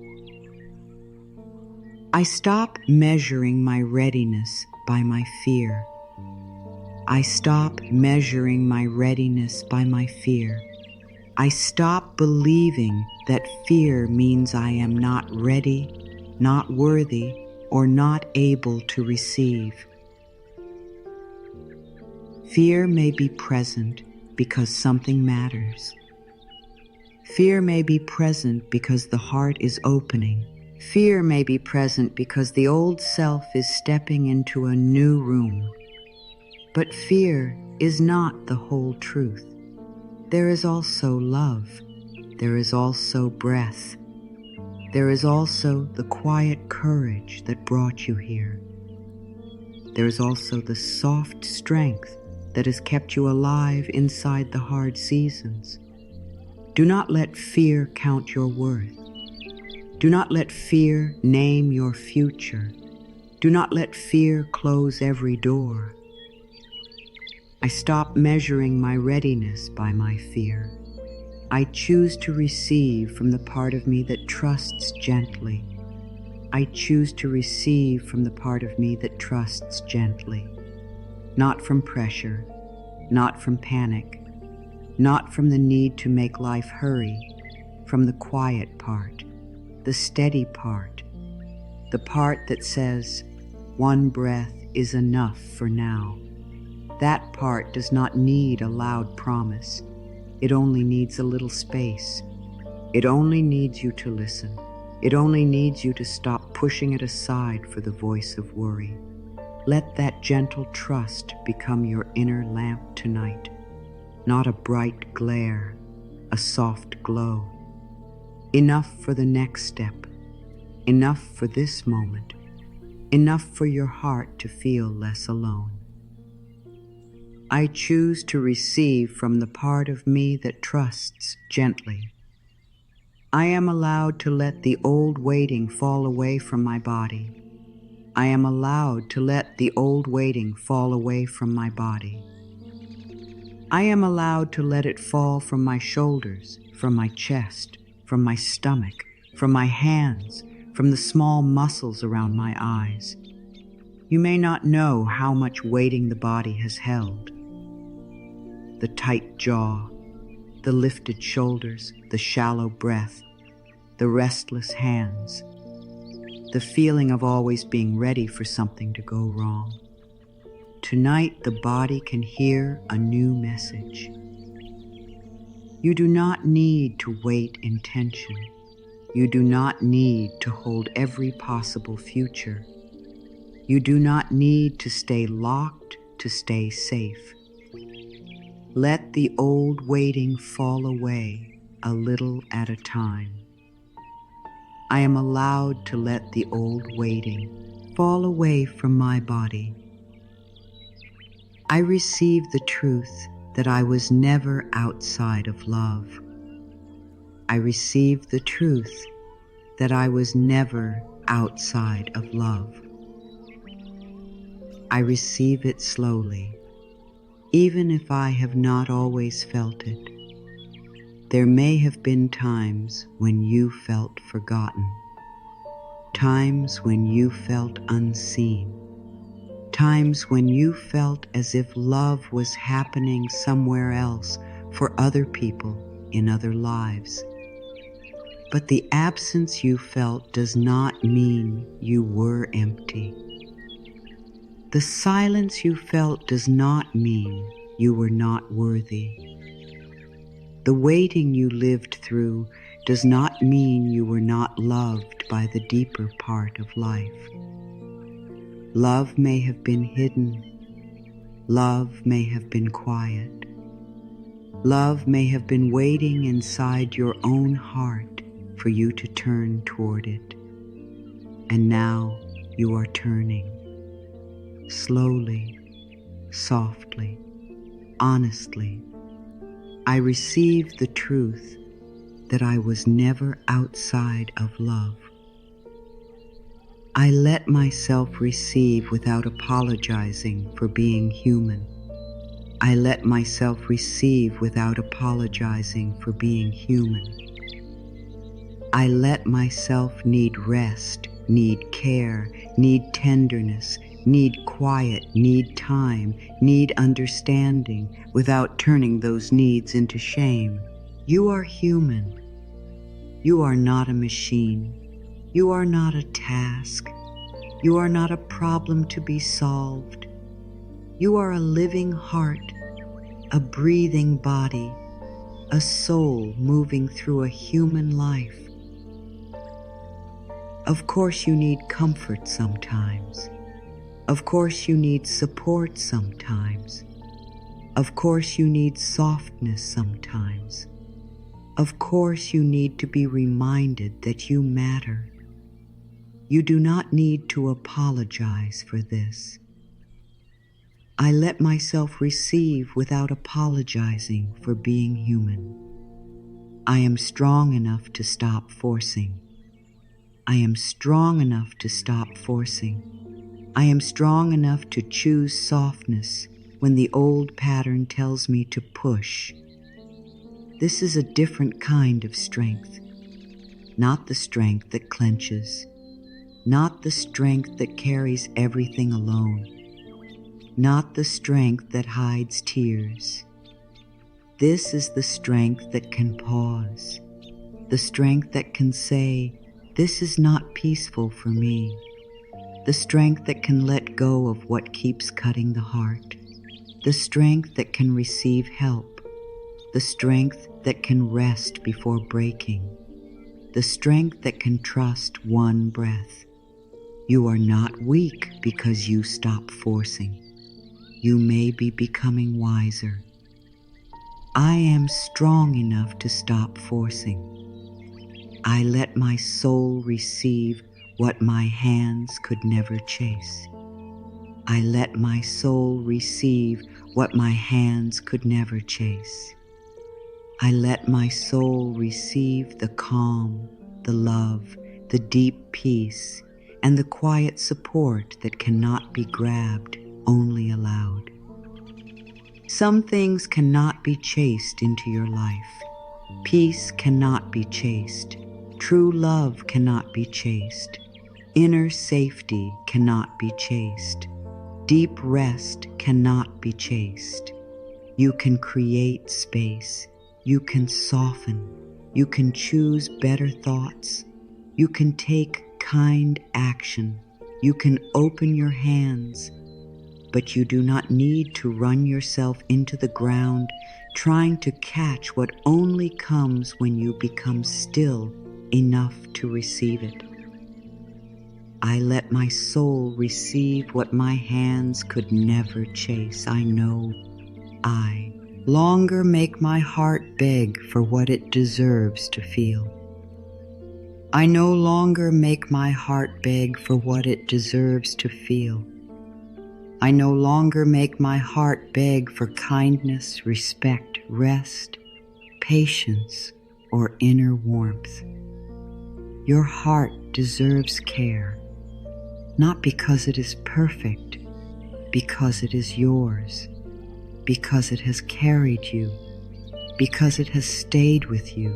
I stop measuring my readiness by my fear. I stop measuring my readiness by my fear. I stop believing that fear means I am not ready, not worthy, or not able to receive. Fear may be present because something matters. Fear may be present because the heart is opening. Fear may be present because the old self is stepping into a new room. But fear is not the whole truth. There is also love. There is also breath. There is also the quiet courage that brought you here. There is also the soft strength that has kept you alive inside the hard seasons. Do not let fear count your worth. Do not let fear name your future. Do not let fear close every door. I stop measuring my readiness by my fear. I choose to receive from the part of me that trusts gently. I choose to receive from the part of me that trusts gently. Not from pressure, not from panic, not from the need to make life hurry, from the quiet part, the steady part, the part that says, one breath is enough for now. That part does not need a loud promise. It only needs a little space. It only needs you to listen. It only needs you to stop pushing it aside for the voice of worry. Let that gentle trust become your inner lamp tonight. Not a bright glare, a soft glow. Enough for the next step. Enough for this moment. Enough for your heart to feel less alone. I choose to receive from the part of me that trusts gently. I am allowed to let the old waiting fall away from my body. I am allowed to let the old waiting fall away from my body. I am allowed to let it fall from my shoulders, from my chest, from my stomach, from my hands, from the small muscles around my eyes. You may not know how much waiting the body has held. The tight jaw, the lifted shoulders, the shallow breath, the restless hands, the feeling of always being ready for something to go wrong. Tonight, the body can hear a new message. You do not need to wait in tension. You do not need to hold every possible future. You do not need to stay locked to stay safe. Let the old waiting fall away a little at a time. I am allowed to let the old waiting fall away from my body. I receive the truth that I was never outside of love. I receive the truth that I was never outside of love. I receive it slowly, even if I have not always felt it. There may have been times when you felt forgotten, times when you felt unseen, times when you felt as if love was happening somewhere else for other people in other lives. But the absence you felt does not mean you were empty. The silence you felt does not mean you were not worthy. The waiting you lived through does not mean you were not loved by the deeper part of life. Love may have been hidden. Love may have been quiet. Love may have been waiting inside your own heart for you to turn toward it. And now you are turning. Slowly, softly, honestly, I receive the truth that I was never outside of love. I let myself receive without apologizing for being human. I let myself receive without apologizing for being human. I let myself need rest, need care, need tenderness, need quiet, need time, need understanding, without turning those needs into shame. You are human. You are not a machine. You are not a task. You are not a problem to be solved. You are a living heart, a breathing body, a soul moving through a human life. Of course you need comfort sometimes. Of course you need support sometimes. Of course you need softness sometimes. Of course you need to be reminded that you matter. You do not need to apologize for this. I let myself receive without apologizing for being human. I am strong enough to stop forcing. I am strong enough to stop forcing. I am strong enough to choose softness when the old pattern tells me to push. This is a different kind of strength, not the strength that clenches, not the strength that carries everything alone, not the strength that hides tears. This is the strength that can pause, the strength that can say, "This is not peaceful for me," the strength that can let go of what keeps cutting the heart, the strength that can receive help, the strength that can rest before breaking, the strength that can trust one breath. You are not weak because you stop forcing. You may be becoming wiser. I am strong enough to stop forcing. I let my soul receive what my hands could never chase. I let my soul receive what my hands could never chase. I let my soul receive the calm, the love, the deep peace, and the quiet support that cannot be grabbed, only allowed. Some things cannot be chased into your life. Peace cannot be chased. True love cannot be chased. Inner safety cannot be chased. Deep rest cannot be chased. You can create space. You can soften. You can choose better thoughts. You can take kind action. You can open your hands. But you do not need to run yourself into the ground trying to catch what only comes when you become still enough to receive it. I let my soul receive what my hands could never chase. I know I longer make my heart beg for what it deserves to feel. I no longer make my heart beg for what it deserves to feel. I no longer make my heart beg for kindness, respect, rest, patience, or inner warmth. Your heart deserves care, not because it is perfect, because it is yours, because it has carried you, because it has stayed with you,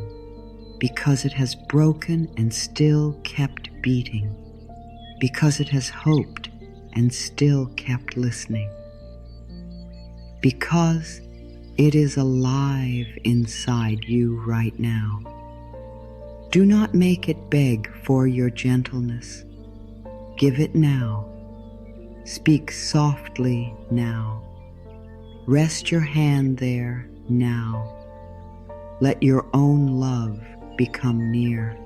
because it has broken and still kept beating, because it has hoped and still kept listening, because it is alive inside you right now. Do not make it beg for your gentleness. Give it now. Speak softly now. Rest your hand there now. Let your own love become near.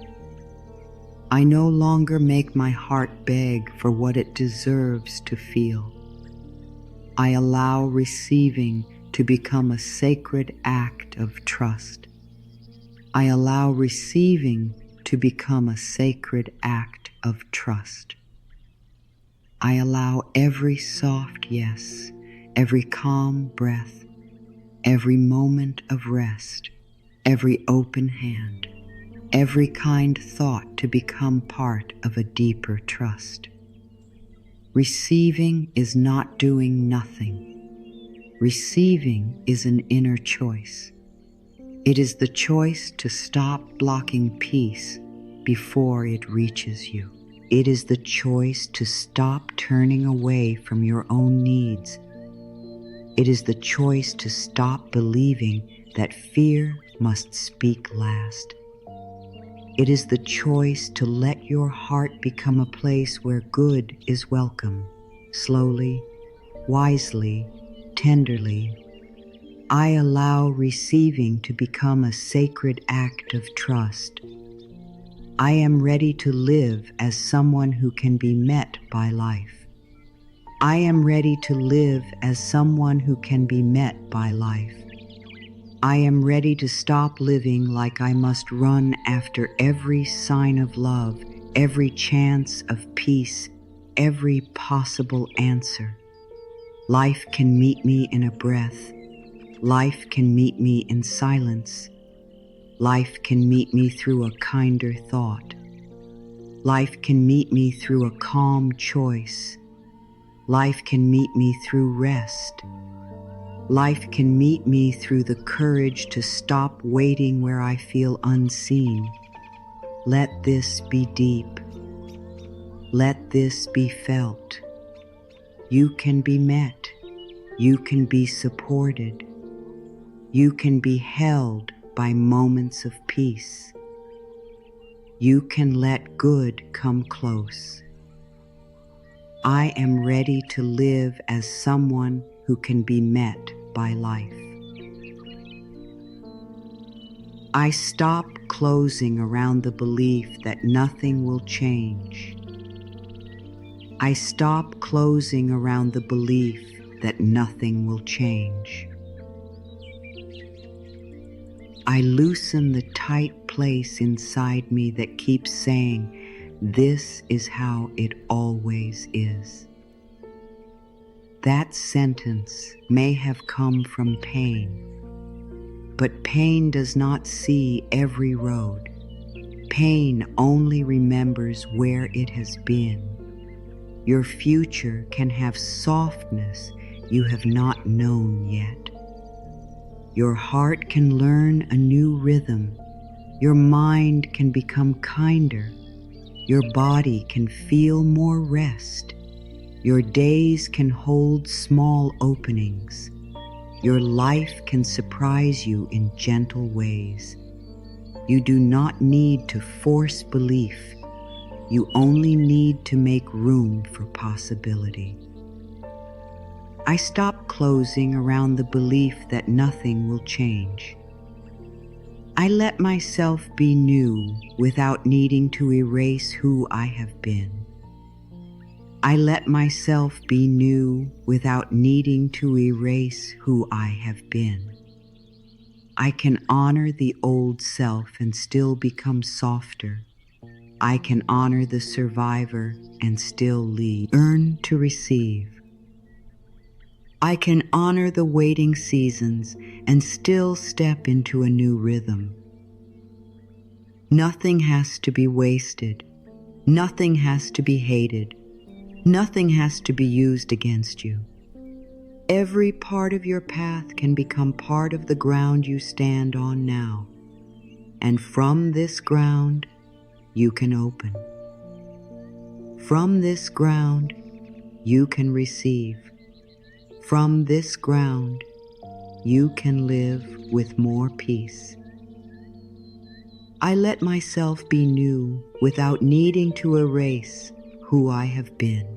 I no longer make my heart beg for what it deserves to feel. I allow receiving to become a sacred act of trust. I allow receiving to become a sacred act of trust. I allow every soft yes, every calm breath, every moment of rest, every open hand, every kind thought to become part of a deeper trust. Receiving is not doing nothing. Receiving is an inner choice. It is the choice to stop blocking peace before it reaches you. It is the choice to stop turning away from your own needs. It is the choice to stop believing that fear must speak last. It is the choice to let your heart become a place where good is welcome, slowly, wisely, tenderly. I allow receiving to become a sacred act of trust. I am ready to live as someone who can be met by life. I am ready to live as someone who can be met by life. I am ready to stop living like I must run after every sign of love, every chance of peace, every possible answer. Life can meet me in a breath. Life can meet me in silence. Life can meet me through a kinder thought. Life can meet me through a calm choice. Life can meet me through rest. Life can meet me through the courage to stop waiting where I feel unseen. Let this be deep. Let this be felt. You can be met. You can be supported. You can be held by moments of peace. You can let good come close. I am ready to live as someone who can be met by life. I stop closing around the belief that nothing will change. I stop closing around the belief that nothing will change. I loosen the tight place inside me that keeps saying, "This is how it always is." That sentence may have come from pain, but pain does not see every road. Pain only remembers where it has been. Your future can have softness you have not known yet. Your heart can learn a new rhythm. Your mind can become kinder. Your body can feel more rest. Your days can hold small openings. Your life can surprise you in gentle ways. You do not need to force belief. You only need to make room for possibility. I stop closing around the belief that nothing will change. I let myself be new without needing to erase who I have been. I let myself be new without needing to erase who I have been. I can honor the old self and still become softer. I can honor the survivor and still lead. Learn to receive. I can honor the waiting seasons and still step into a new rhythm. Nothing has to be wasted. Nothing has to be hated. Nothing has to be used against you. Every part of your path can become part of the ground you stand on now. And from this ground, you can open. From this ground, you can receive. From this ground, you can live with more peace. I let myself be new without needing to erase who I have been.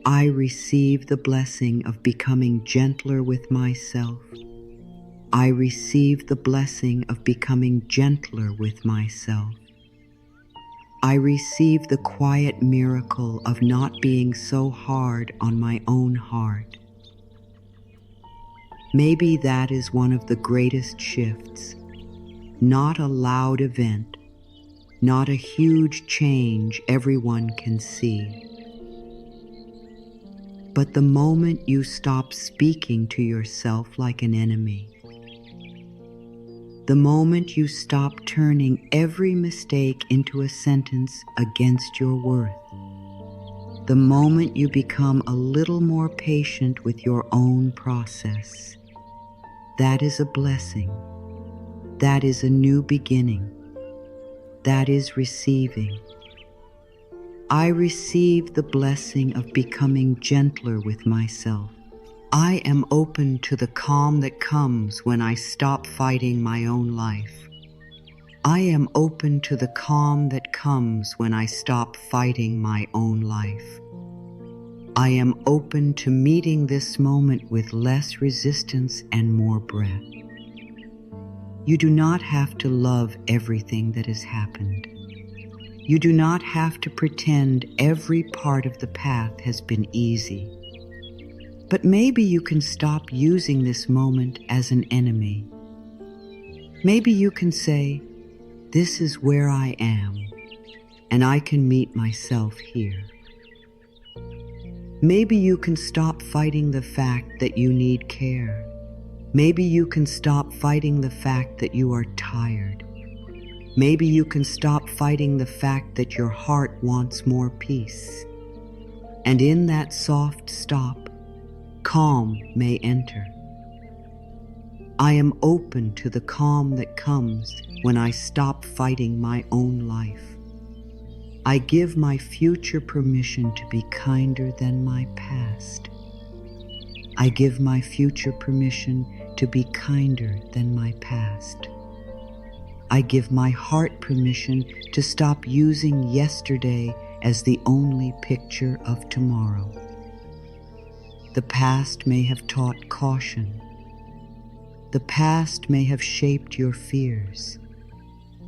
I receive the blessing of becoming gentler with myself. I receive the blessing of becoming gentler with myself. I receive the quiet miracle of not being so hard on my own heart. Maybe that is one of the greatest shifts. Not a loud event, not a huge change everyone can see. But the moment you stop speaking to yourself like an enemy, the moment you stop turning every mistake into a sentence against your worth, the moment you become a little more patient with your own process, that is a blessing. That is a new beginning. That is receiving. I receive the blessing of becoming gentler with myself. I am open to the calm that comes when I stop fighting my own life. I am open to the calm that comes when I stop fighting my own life. I am open to meeting this moment with less resistance and more breath. You do not have to love everything that has happened. You do not have to pretend every part of the path has been easy. But maybe you can stop using this moment as an enemy. Maybe you can say, "This is where I am, and I can meet myself here." Maybe you can stop fighting the fact that you need care. Maybe you can stop fighting the fact that you are tired. Maybe you can stop fighting the fact that your heart wants more peace. And in that soft stop, calm may enter. I am open to the calm that comes when I stop fighting my own life. I give my future permission to be kinder than my past. I give my future permission to be kinder than my past. I give my heart permission to stop using yesterday as the only picture of tomorrow. The past may have taught caution. The past may have shaped your fears.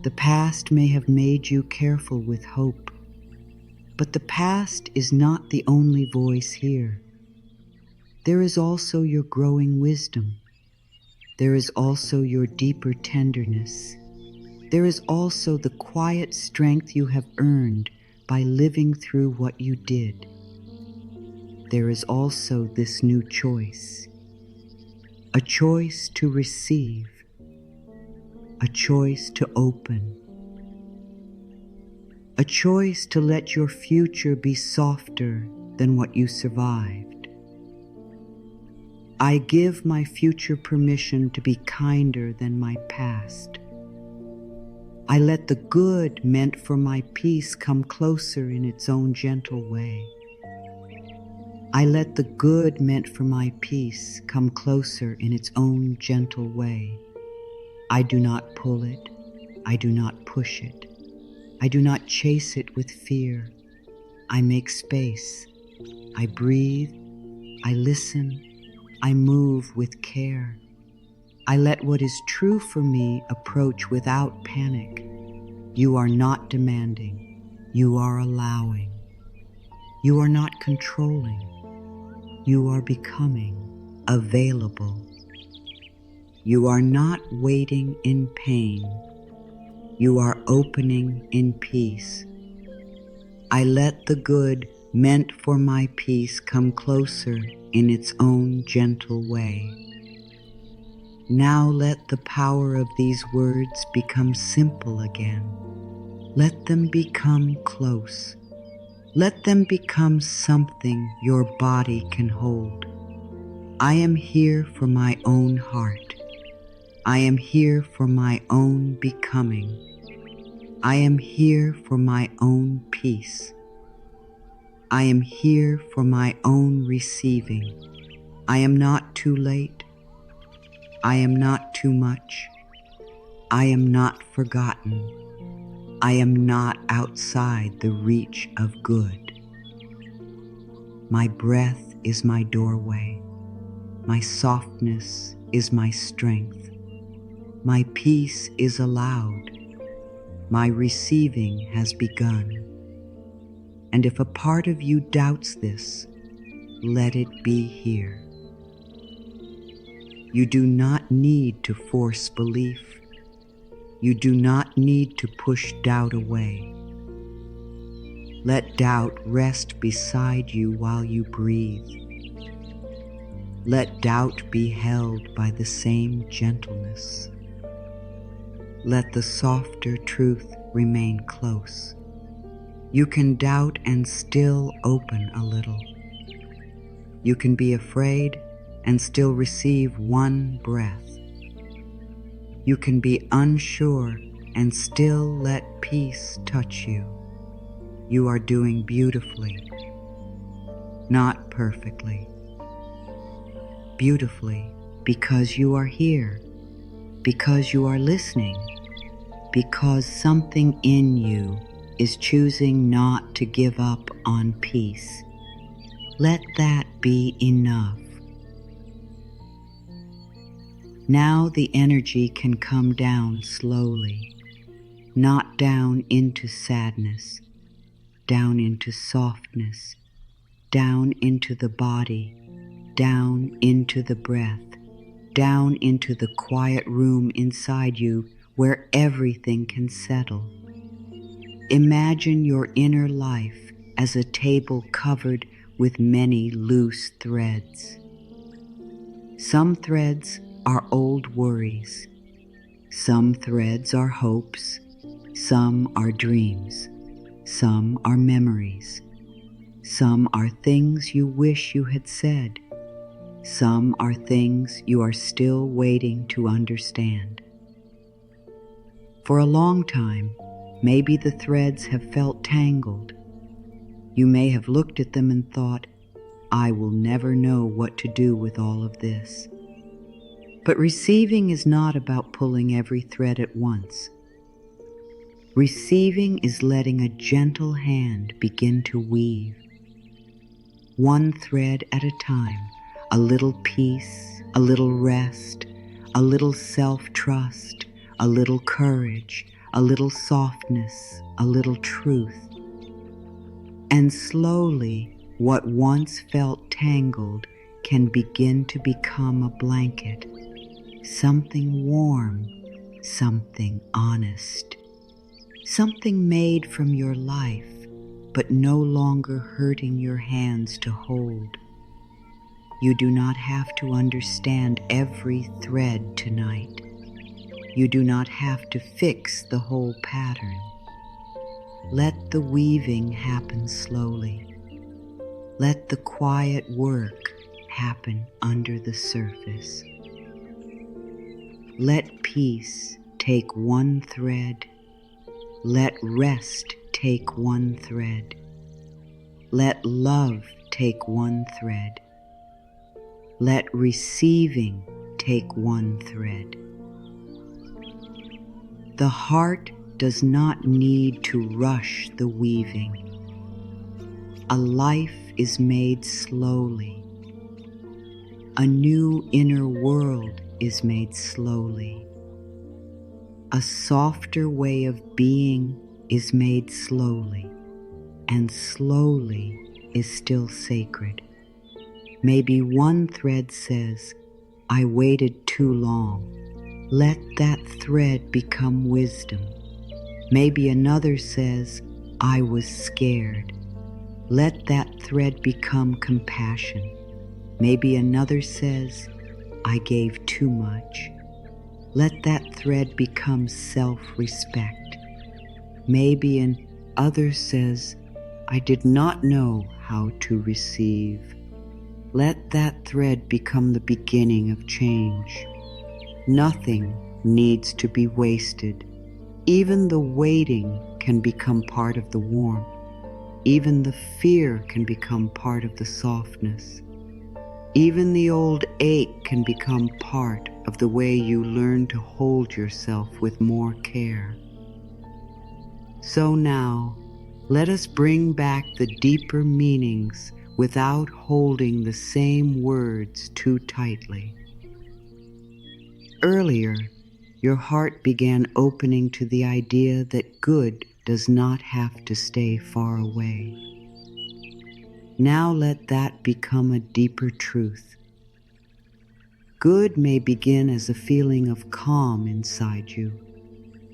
The past may have made you careful with hope. But the past is not the only voice here. There is also your growing wisdom. There is also your deeper tenderness. There is also the quiet strength you have earned by living through what you did. There is also this new choice. A choice to receive. A choice to open. A choice to let your future be softer than what you survived. I give my future permission to be kinder than my past. I let the good meant for my peace come closer in its own gentle way. I let the good meant for my peace come closer in its own gentle way. I do not pull it. I do not push it. I do not chase it with fear. I make space. I breathe. I listen. I move with care. I let what is true for me approach without panic. You are not demanding. You are allowing. You are not controlling. You are becoming available. You are not waiting in pain. You are opening in peace. I let the good meant for my peace come closer in its own gentle way. Now let the power of these words become simple again. Let them become close. Let them become something your body can hold. I am here for my own heart. I am here for my own becoming. I am here for my own peace. I am here for my own receiving. I am not too late. I am not too much. I am not forgotten. I am not outside the reach of good. My breath is my doorway. My softness is my strength. My peace is allowed. My receiving has begun. And if a part of you doubts this, let it be here. You do not need to force belief. You do not need to push doubt away. Let doubt rest beside you while you breathe. Let doubt be held by the same gentleness. Let the softer truth remain close. You can doubt and still open a little. You can be afraid and still receive one breath. You can be unsure and still let peace touch you. You are doing beautifully, not perfectly. Beautifully because you are here, because you are listening, because something in you is choosing not to give up on peace. Let that be enough. Now the energy can come down slowly. not down into sadness, down into softness, down into the body, down into the breath, down into the quiet room inside you where everything can settle. Imagine your inner life as a table covered with many loose threads. Some threads are old worries. Some threads are hopes. Some are dreams. Some are memories. Some are things you wish you had said. Some are things you are still waiting to understand. For a long time, maybe the threads have felt tangled. You may have looked at them and thought, I will never know what to do with all of this. But receiving is not about pulling every thread at once. Receiving is letting a gentle hand begin to weave. One thread at a time, a little peace, a little rest, a little self-trust, a little courage, a little softness, a little truth. And slowly, what once felt tangled can begin to become a blanket, something warm, something honest, something made from your life, but no longer hurting your hands to hold. You do not have to understand every thread tonight. You do not have to fix the whole pattern. Let the weaving happen slowly. Let the quiet work happen under the surface. Let peace take one thread. Let rest take one thread. Let love take one thread. Let receiving take one thread. The heart does not need to rush the weaving. A life is made slowly. A new inner world is made slowly. A softer way of being is made slowly, and slowly is still sacred. Maybe one thread says, I waited too long. Let that thread become wisdom. Maybe another says, I was scared. Let that thread become compassion. Maybe another says, I gave too much. Let that thread become self-respect. Maybe an other says, I did not know how to receive. Let that thread become the beginning of change. Nothing needs to be wasted. Even the waiting can become part of the warmth. Even the fear can become part of the softness. Even the old ache can become part of the way you learn to hold yourself with more care. So now, let us bring back the deeper meanings without holding the same words too tightly. Earlier, your heart began opening to the idea that good does not have to stay far away. Now let that become a deeper truth. Good may begin as a feeling of calm inside you.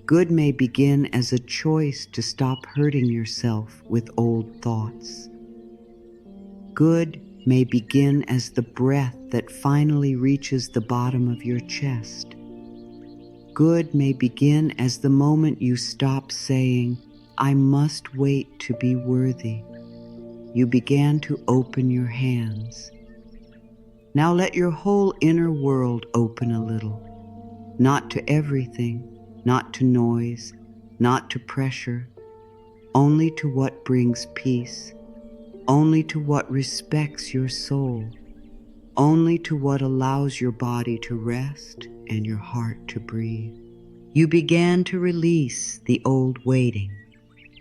Good may begin as a choice to stop hurting yourself with old thoughts. Good may begin as the breath that finally reaches the bottom of your chest. Good may begin as the moment you stop saying, I must wait to be worthy. You began to open your hands. Now let your whole inner world open a little. Not to everything, not to noise, not to pressure, only to what brings peace, only to what respects your soul, only to what allows your body to rest and your heart to breathe. You began to release the old waiting.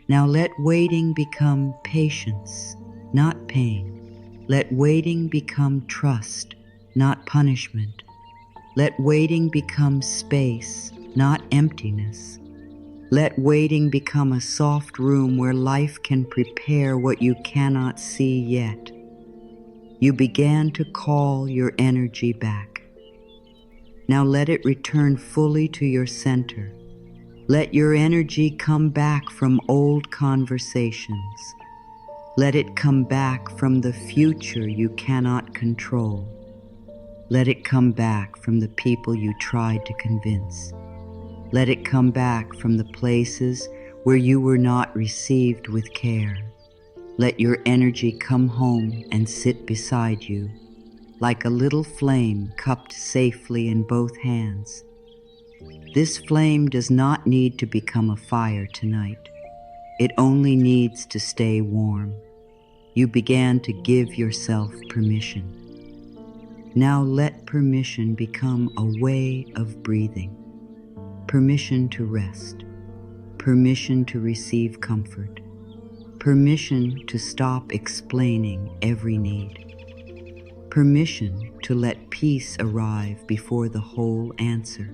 Now let waiting become patience, not pain. Let waiting become trust, not punishment. Let waiting become space, not emptiness. Let waiting become a soft room where life can prepare what you cannot see yet. You began to call your energy back. Now let it return fully to your center. Let your energy come back from old conversations. Let it come back from the future you cannot control. Let it come back from the people you tried to convince. Let it come back from the places where you were not received with care. Let your energy come home and sit beside you, like a little flame cupped safely in both hands. This flame does not need to become a fire tonight. It only needs to stay warm. You began to give yourself permission. Now let permission become a way of breathing. Permission to rest. Permission to receive comfort. Permission to stop explaining every need. Permission to let peace arrive before the whole answer.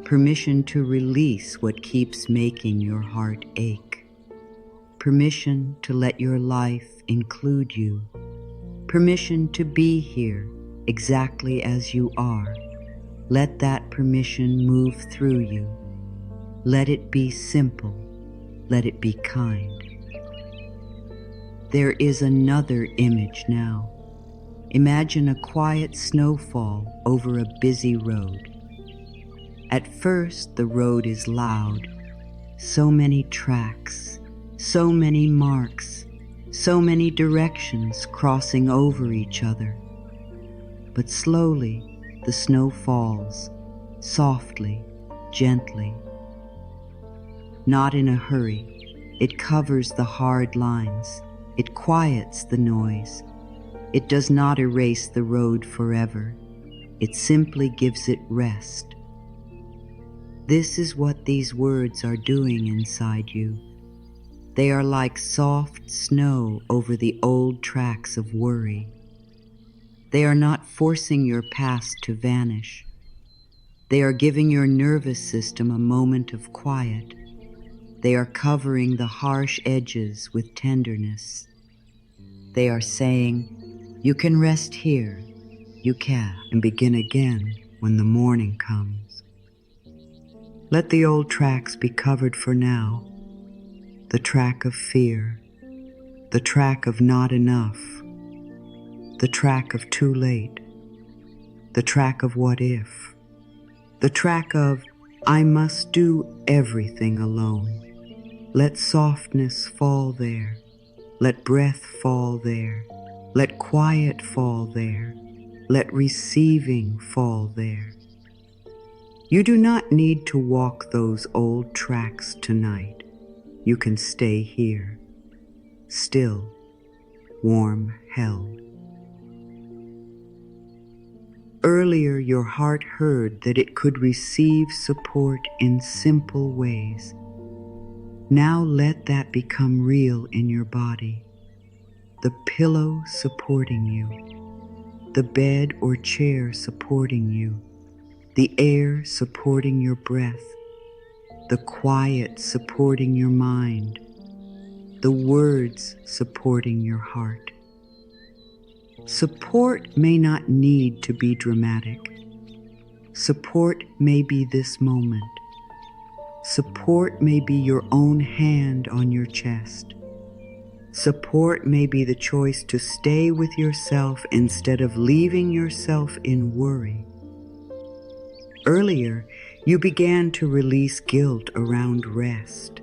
Permission to release what keeps making your heart ache. Permission to let your life include you. Permission to be here exactly as you are. Let that permission move through you. Let it be simple. Let it be kind. There is another image now. Imagine a quiet snowfall over a busy road. At first, the road is loud. So many tracks, so many marks, so many directions crossing over each other. But slowly, the snow falls, softly, gently. Not in a hurry, it covers the hard lines. It quiets the noise. It does not erase the road forever. It simply gives it rest. This is what these words are doing inside you. They are like soft snow over the old tracks of worry. They are not forcing your past to vanish. They are giving your nervous system a moment of quiet. They are covering the harsh edges with tenderness. They are saying, you can rest here, you can, and begin again when the morning comes. Let the old tracks be covered for now. The track of fear, the track of not enough, the track of too late, the track of what if, the track of I must do everything alone. Let softness fall there. Let breath fall there. Let quiet fall there. Let receiving fall there. You do not need to walk those old tracks tonight. You can stay here, still, warm held. Earlier, your heart heard that it could receive support in simple ways. Now let that become real in your body. The pillow supporting you, the bed or chair supporting you, the air supporting your breath, the quiet supporting your mind, the words supporting your heart. Support may not need to be dramatic. Support may be this moment. Support may be your own hand on your chest. Support may be the choice to stay with yourself instead of leaving yourself in worry. Earlier, you began to release guilt around rest.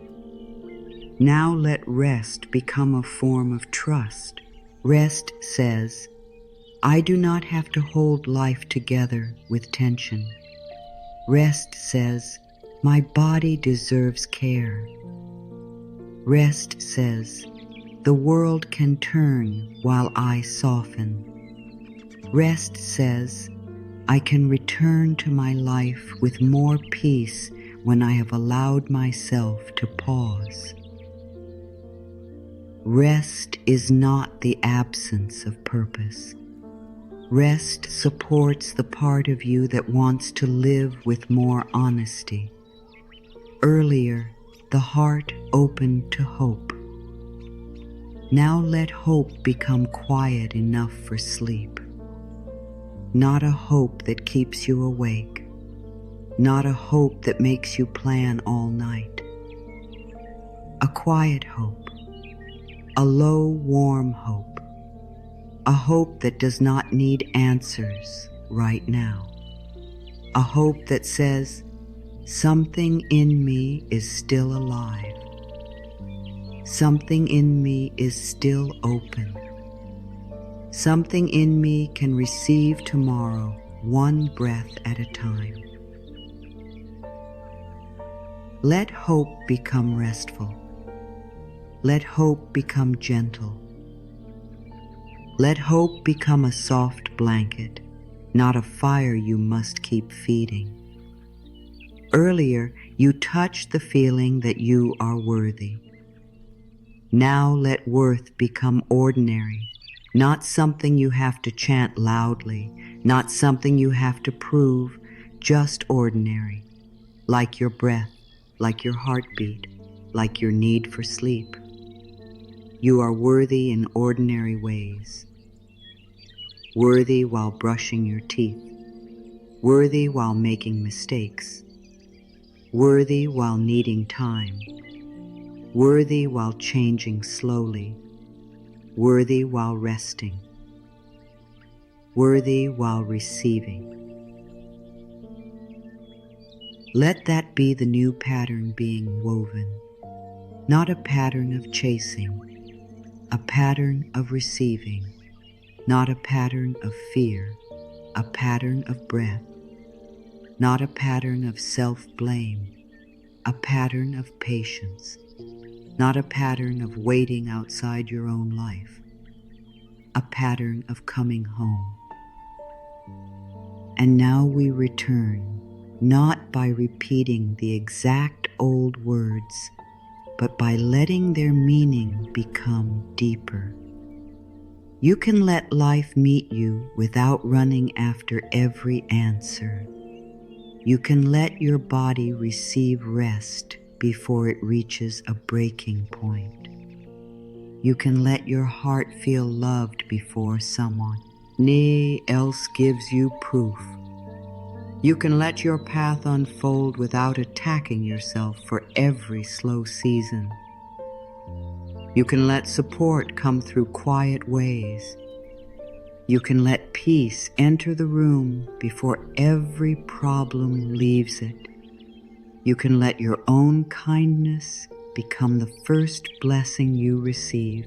Now let rest become a form of trust. Rest says, I do not have to hold life together with tension. Rest says, my body deserves care. Rest says, the world can turn while I soften. Rest says, I can return to my life with more peace when I have allowed myself to pause. Rest is not the absence of purpose. Rest supports the part of you that wants to live with more honesty. Earlier, the heart opened to hope. Now let hope become quiet enough for sleep. Not a hope that keeps you awake. Not a hope that makes you plan all night. A quiet hope. A low, warm hope. A hope that does not need answers right now. A hope that says, something in me is still alive. Something in me is still open. Something in me can receive tomorrow one breath at a time. Let hope become restful. Let hope become gentle. Let hope become a soft blanket, not a fire you must keep feeding. Earlier, you touched the feeling that you are worthy. Now let worth become ordinary, not something you have to chant loudly, not something you have to prove, just ordinary, like your breath, like your heartbeat, like your need for sleep. You are worthy in ordinary ways. Worthy while brushing your teeth. Worthy while making mistakes. Worthy while needing time. Worthy while changing slowly. Worthy while resting. Worthy while receiving. Let that be the new pattern being woven, not a pattern of chasing, a pattern of receiving, not a pattern of fear, a pattern of breath, not a pattern of self-blame, a pattern of patience, not a pattern of waiting outside your own life, a pattern of coming home. And now we return, not by repeating the exact old words, but by letting their meaning become deeper. You can let life meet you without running after every answer. You can let your body receive rest before it reaches a breaking point. You can let your heart feel loved before someone else gives you proof. You can let your path unfold without attacking yourself for every slow season. You can let support come through quiet ways. You can let peace enter the room before every problem leaves it. You can let your own kindness become the first blessing you receive.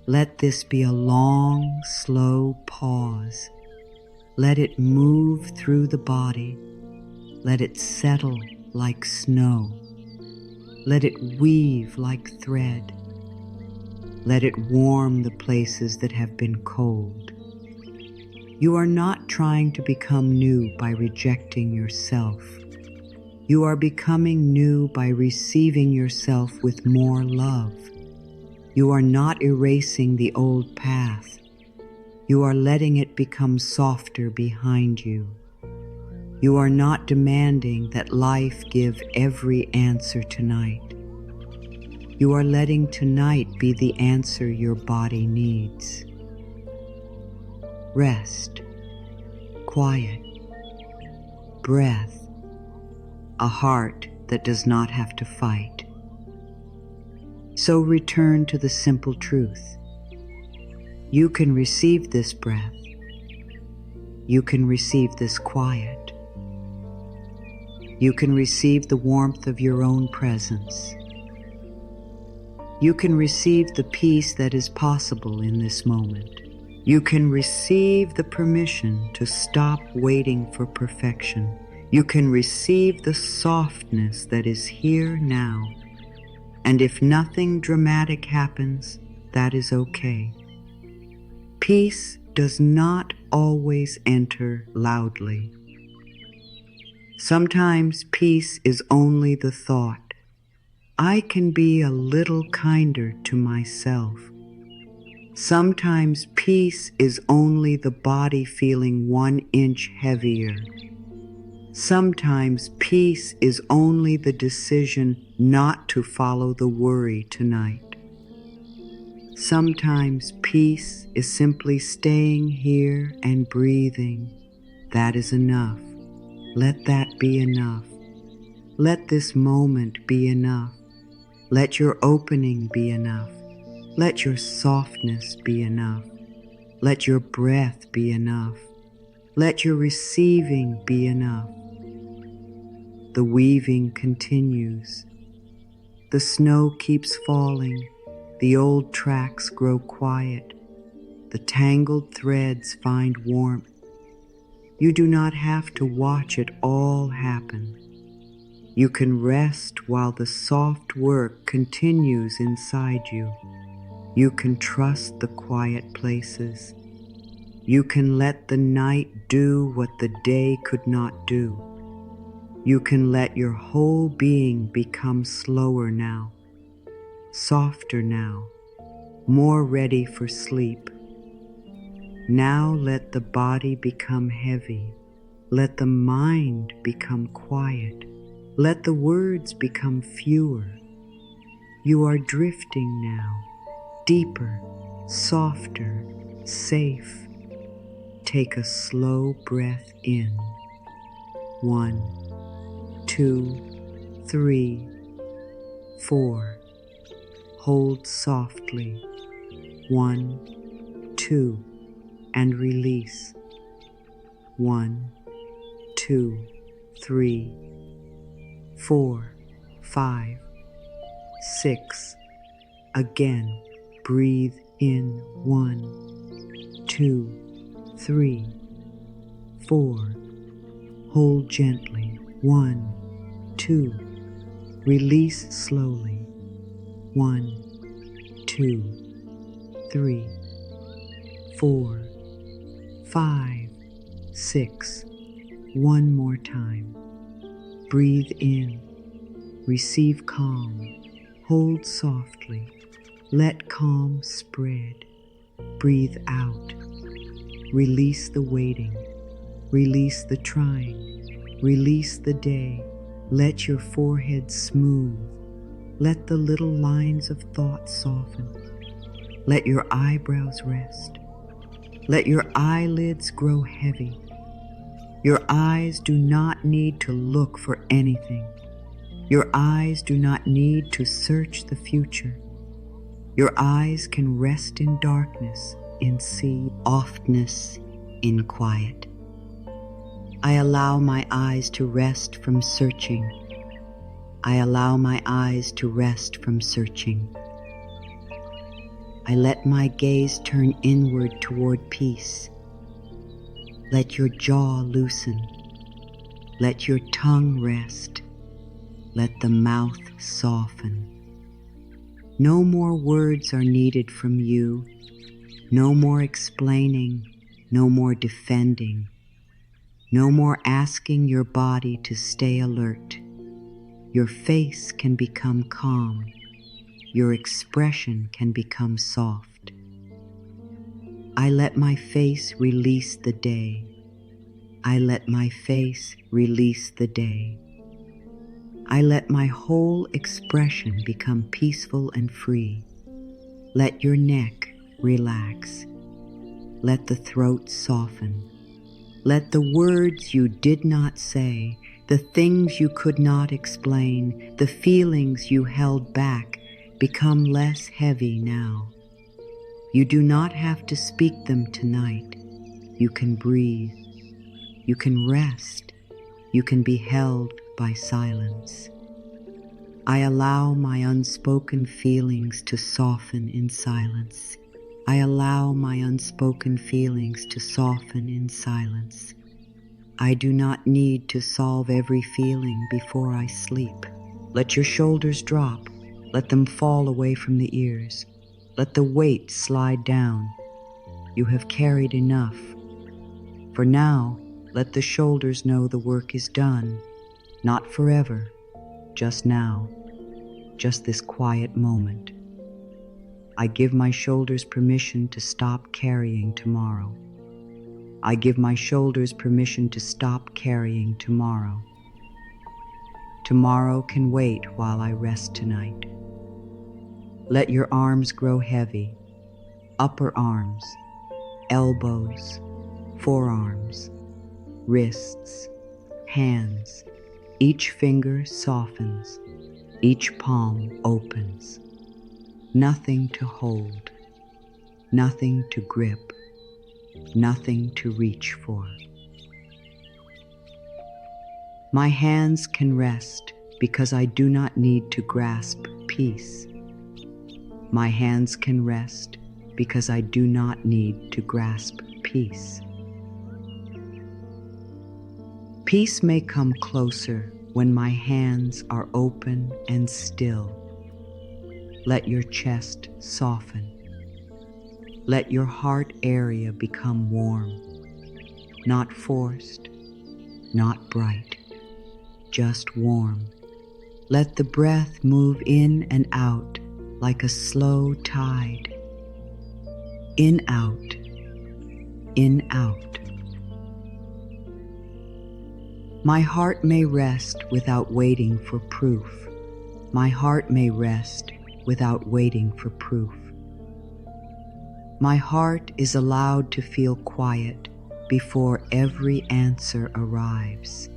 Let this be a long, slow pause. Let it move through the body. Let it settle like snow. Let it weave like thread. Let it warm the places that have been cold. You are not trying to become new by rejecting yourself. You are becoming new by receiving yourself with more love. You are not erasing the old path. You are letting it become softer behind you. You are not demanding that life give every answer tonight. You are letting tonight be the answer your body needs. Rest, quiet, breath, a heart that does not have to fight. So return to the simple truth. You can receive this breath. You can receive this quiet. You can receive the warmth of your own presence. You can receive the peace that is possible in this moment. You can receive the permission to stop waiting for perfection. You can receive the softness that is here now. And if nothing dramatic happens, that is okay. Peace does not always enter loudly. Sometimes peace is only the thought, I can be a little kinder to myself. Sometimes peace is only the body feeling 1 inch heavier. Sometimes peace is only the decision not to follow the worry tonight. Sometimes peace is simply staying here and breathing. That is enough. Let that be enough. Let this moment be enough. Let your opening be enough. Let your softness be enough. Let your breath be enough. Let your receiving be enough. The weaving continues. The snow keeps falling. The old tracks grow quiet. The tangled threads find warmth. You do not have to watch it all happen. You can rest while the soft work continues inside you. You can trust the quiet places. You can let the night do what the day could not do. You can let your whole being become slower now, softer now, more ready for sleep. Now let the body become heavy. Let the mind become quiet. Let the words become fewer. You are drifting now, deeper, softer, safe. Take a slow breath in. 1, 2, 3, 4. Hold softly. 1, 2, and release. 1, 2, 3, 4, 5, 6. Again, breathe in. 1, 2, 3, 4. Hold gently. 1, 2. Release slowly. 1, 2, 3, 4, 5, 6. One more time. Breathe in. Receive calm. Hold softly. Let calm spread. Breathe out. Release the waiting. Release the trying. Release the day. Let your forehead smooth. Let the little lines of thought soften. Let your eyebrows rest. Let your eyelids grow heavy. Your eyes do not need to look for anything. Your eyes do not need to search the future. Your eyes can rest in darkness, in sea, softness, in quiet. I allow my eyes to rest from searching. I allow my eyes to rest from searching. I let my gaze turn inward toward peace. Let your jaw loosen. Let your tongue rest. Let the mouth soften. No more words are needed from you. No more explaining. No more defending. No more asking your body to stay alert. Your face can become calm. Your expression can become soft. I let my face release the day. I let my face release the day. I let my whole expression become peaceful and free. Let your neck relax. Let the throat soften. Let the words you did not say, the things you could not explain, the feelings you held back, become less heavy now. You do not have to speak them tonight. You can breathe. You can rest. You can be held by silence. I allow my unspoken feelings to soften in silence. I allow my unspoken feelings to soften in silence. I do not need to solve every feeling before I sleep. Let your shoulders drop. Let them fall away from the ears. Let the weight slide down. You have carried enough. For now, let the shoulders know the work is done. Not forever, just now, just this quiet moment. I give my shoulders permission to stop carrying tomorrow. I give my shoulders permission to stop carrying tomorrow. Tomorrow can wait while I rest tonight. Let your arms grow heavy, upper arms, elbows, forearms, wrists, hands. Each finger softens, each palm opens. Nothing to hold, nothing to grip, nothing to reach for. My hands can rest because I do not need to grasp peace. My hands can rest because I do not need to grasp peace. Peace may come closer when my hands are open and still. Let your chest soften. Let your heart area become warm, not forced, not bright, just warm. Let the breath move in and out like a slow tide. In, out, in, out. My heart may rest without waiting for proof. My heart may rest without waiting for proof. My heart is allowed to feel quiet before every answer arrives.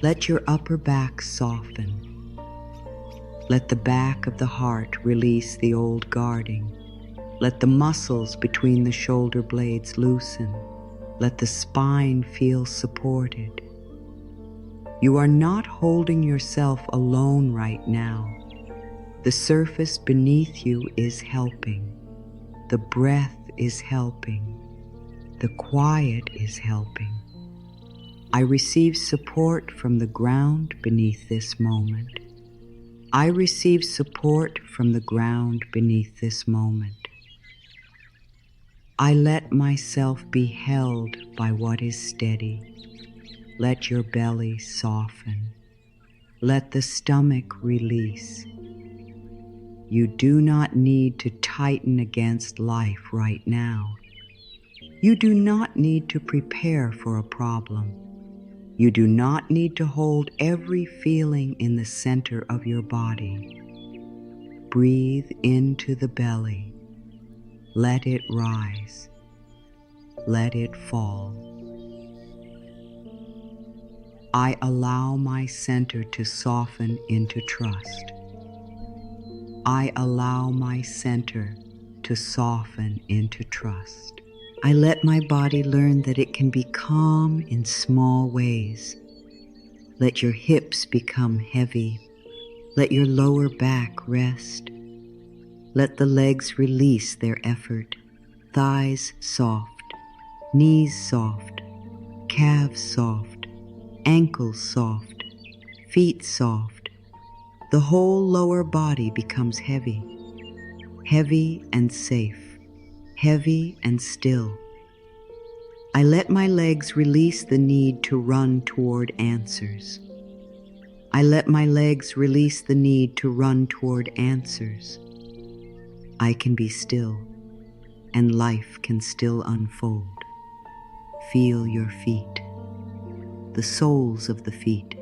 Let your upper back soften. Let the back of the heart release the old guarding. Let the muscles between the shoulder blades loosen. Let the spine feel supported. You are not holding yourself alone right now. The surface beneath you is helping. The breath is helping. The quiet is helping. I receive support from the ground beneath this moment. I receive support from the ground beneath this moment. I let myself be held by what is steady. Let your belly soften. Let the stomach release. You do not need to tighten against life right now. You do not need to prepare for a problem. You do not need to hold every feeling in the center of your body. Breathe into the belly. Let it rise. Let it fall. I allow my center to soften into trust. I allow my center to soften into trust. I let my body learn that it can be calm in small ways. Let your hips become heavy. Let your lower back rest. Let the legs release their effort. Thighs soft, knees soft, calves soft, ankles soft, feet soft. The whole lower body becomes heavy, heavy and safe, heavy and still. I let my legs release the need to run toward answers. I let my legs release the need to run toward answers. I can be still, and life can still unfold. Feel your feet, the soles of the feet,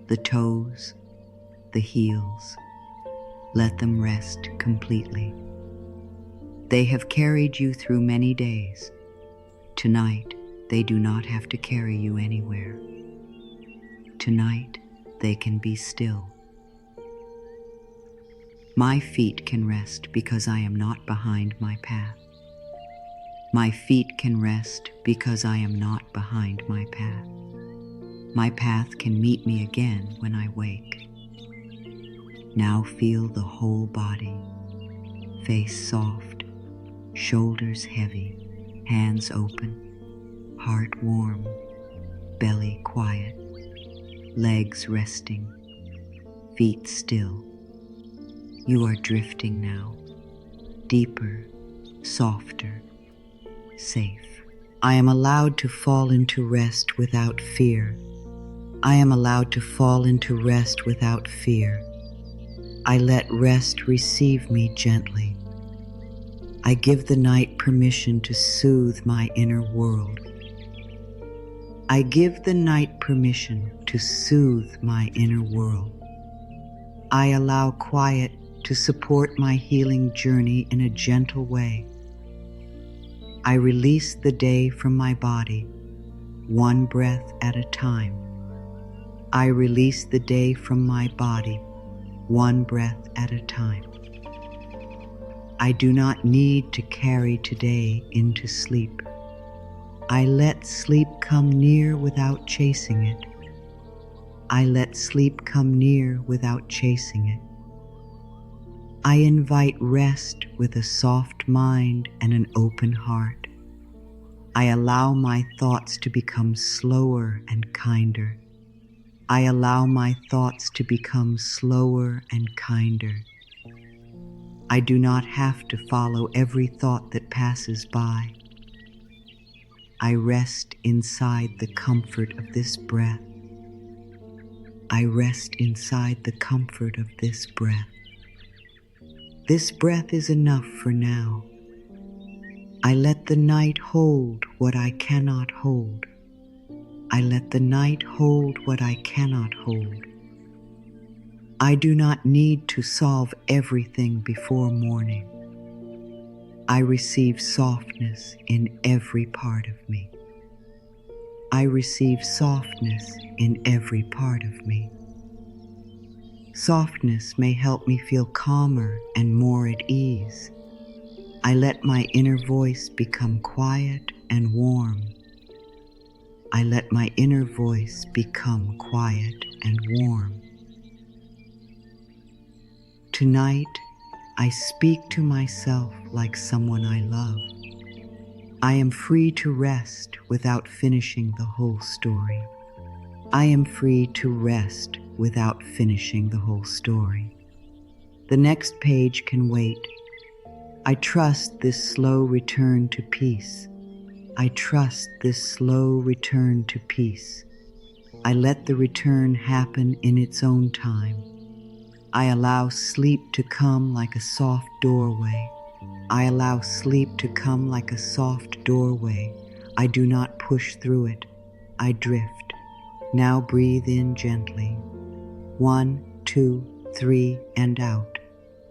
the toes, the heels. Let them rest completely. They have carried you through many days. Tonight, they do not have to carry you anywhere. Tonight, they can be still. My feet can rest because I am not behind my path. My feet can rest because I am not behind my path. My path can meet me again when I wake. Now feel the whole body. Face soft, shoulders heavy, hands open, heart warm, belly quiet, legs resting, feet still. You are drifting now, deeper, softer, safe. I am allowed to fall into rest without fear. I am allowed to fall into rest without fear. I let rest receive me gently. I give the night permission to soothe my inner world. I give the night permission to soothe my inner world. I allow quiet to support my healing journey in a gentle way. I release the day from my body, one breath at a time. I release the day from my body, one breath at a time. I do not need to carry today into sleep. I let sleep come near without chasing it. I let sleep come near without chasing it. I invite rest with a soft mind and an open heart. I allow my thoughts to become slower and kinder. I allow my thoughts to become slower and kinder. I do not have to follow every thought that passes by. I rest inside the comfort of this breath. I rest inside the comfort of this breath. This breath is enough for now. I let the night hold what I cannot hold. I let the night hold what I cannot hold. I do not need to solve everything before morning. I receive softness in every part of me. I receive softness in every part of me. Softness may help me feel calmer and more at ease. I let my inner voice become quiet and warm. I let my inner voice become quiet and warm. Tonight, I speak to myself like someone I love. I am free to rest without finishing the whole story. I am free to rest without finishing the whole story. The next page can wait. I trust this slow return to peace. I trust this slow return to peace. I let the return happen in its own time. I allow sleep to come like a soft doorway. I allow sleep to come like a soft doorway. I do not push through it. I drift. Now breathe in gently. 1, 2, 3, and out.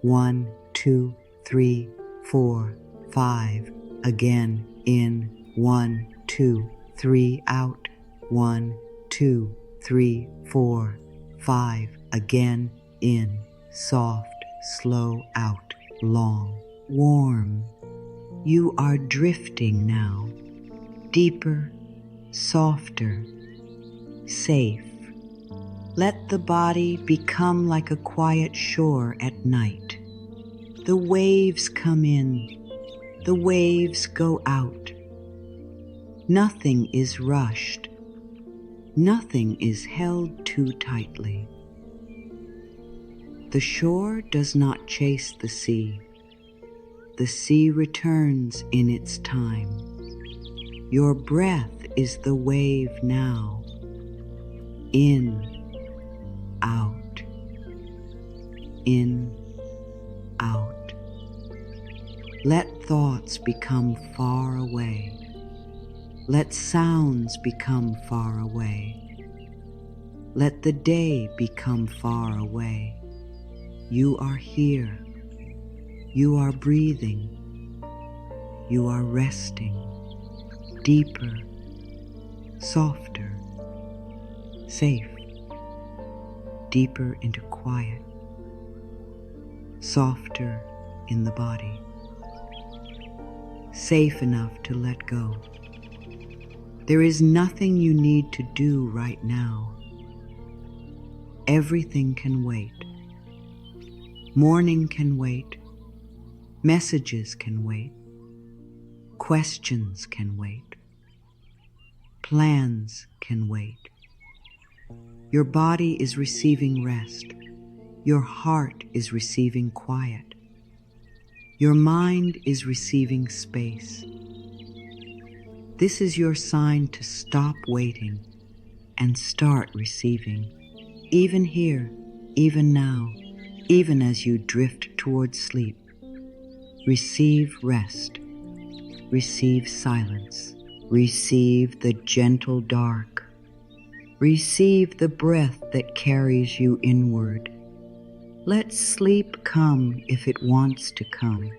1, 2, 3, 4, 5. Again in. 1, 2, 3, out. 1, 2, 3, 4, 5. Again in. Soft, slow, out, long, warm. You are drifting now. Deeper, softer, safe. Let the body become like a quiet shore at night. The waves come in, the waves go out. Nothing is rushed. Nothing is held too tightly. The shore does not chase the sea. The sea returns in its time. Your breath is the wave now. In, out. In, out. Let thoughts become far away. Let sounds become far away. Let the day become far away. You are here. You are breathing. You are resting. Deeper, softer, safe. Deeper into quiet. Softer in the body. Safe enough to let go. There is nothing you need to do right now. Everything can wait. Morning can wait. Messages can wait. Questions can wait. Plans can wait. Your body is receiving rest. Your heart is receiving quiet. Your mind is receiving space. This is your sign to stop waiting and start receiving. Even here, even now, even as you drift towards sleep. Receive rest. Receive silence. Receive the gentle dark. Receive the breath that carries you inward. Let sleep come if it wants to come.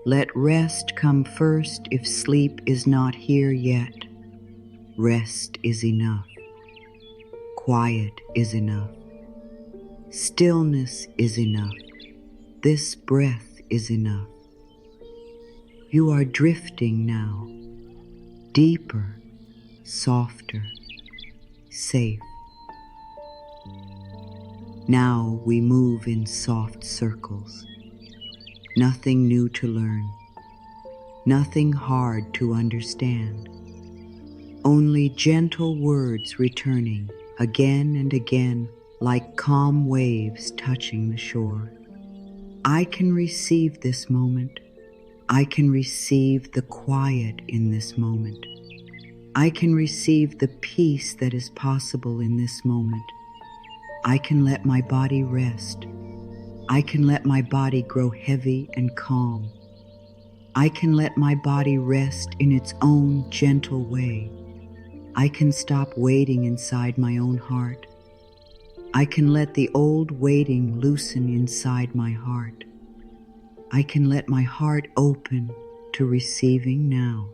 Let rest come first if sleep is not here yet. Rest is enough. Quiet is enough. Stillness is enough. This breath is enough. You are drifting now, deeper, softer, safe. Now we move in soft circles. Nothing new to learn, nothing hard to understand. Only gentle words returning again and again like calm waves touching the shore. I can receive this moment. I can receive the quiet in this moment. I can receive the peace that is possible in this moment. I can let my body rest. I can let my body grow heavy and calm. I can let my body rest in its own gentle way. I can stop waiting inside my own heart. I can let the old waiting loosen inside my heart. I can let my heart open to receiving now.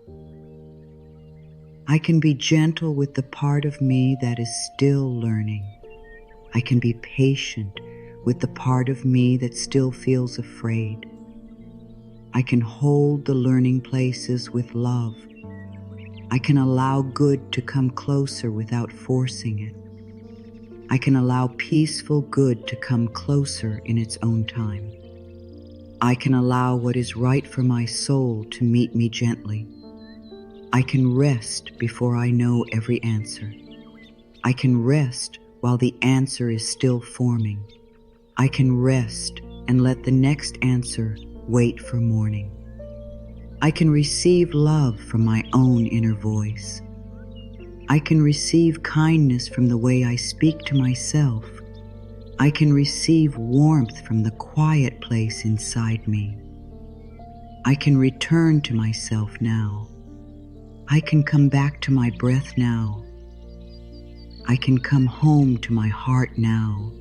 I can be gentle with the part of me that is still learning. I can be patient with the part of me that still feels afraid. I can hold the learning places with love. I can allow good to come closer without forcing it. I can allow peaceful good to come closer in its own time. I can allow what is right for my soul to meet me gently. I can rest before I know every answer. I can rest while the answer is still forming. I can rest and let the next answer wait for morning. I can receive love from my own inner voice. I can receive kindness from the way I speak to myself. I can receive warmth from the quiet place inside me. I can return to myself now. I can come back to my breath now. I can come home to my heart now.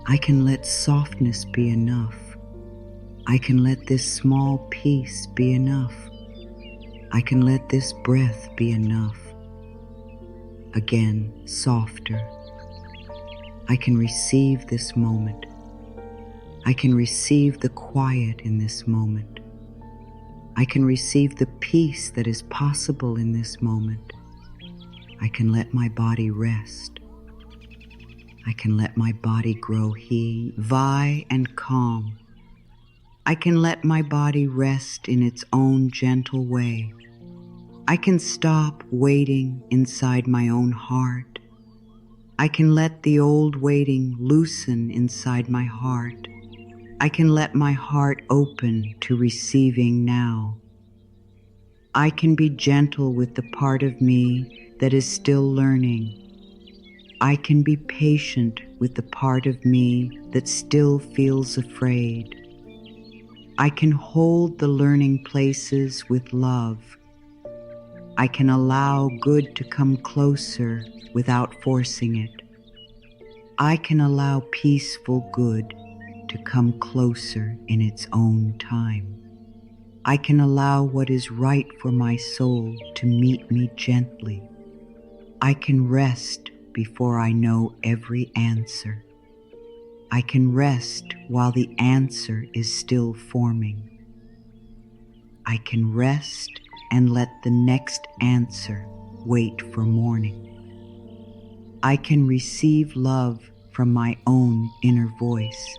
I can let softness be enough. I can let this small peace be enough. I can let this breath be enough. Again, softer. I can receive this moment. I can receive the quiet in this moment. I can receive the peace that is possible in this moment. I can let my body rest. I can let my body grow heavy and calm. I can let my body rest in its own gentle way. I can stop waiting inside my own heart. I can let the old waiting loosen inside my heart. I can let my heart open to receiving now. I can be gentle with the part of me that is still learning. I can be patient with the part of me that still feels afraid. I can hold the learning places with love. I can allow good to come closer without forcing it. I can allow peaceful good to come closer in its own time. I can allow what is right for my soul to meet me gently. I can rest before I know every answer. I can rest while the answer is still forming. I can rest and let the next answer wait for morning. I can receive love from my own inner voice.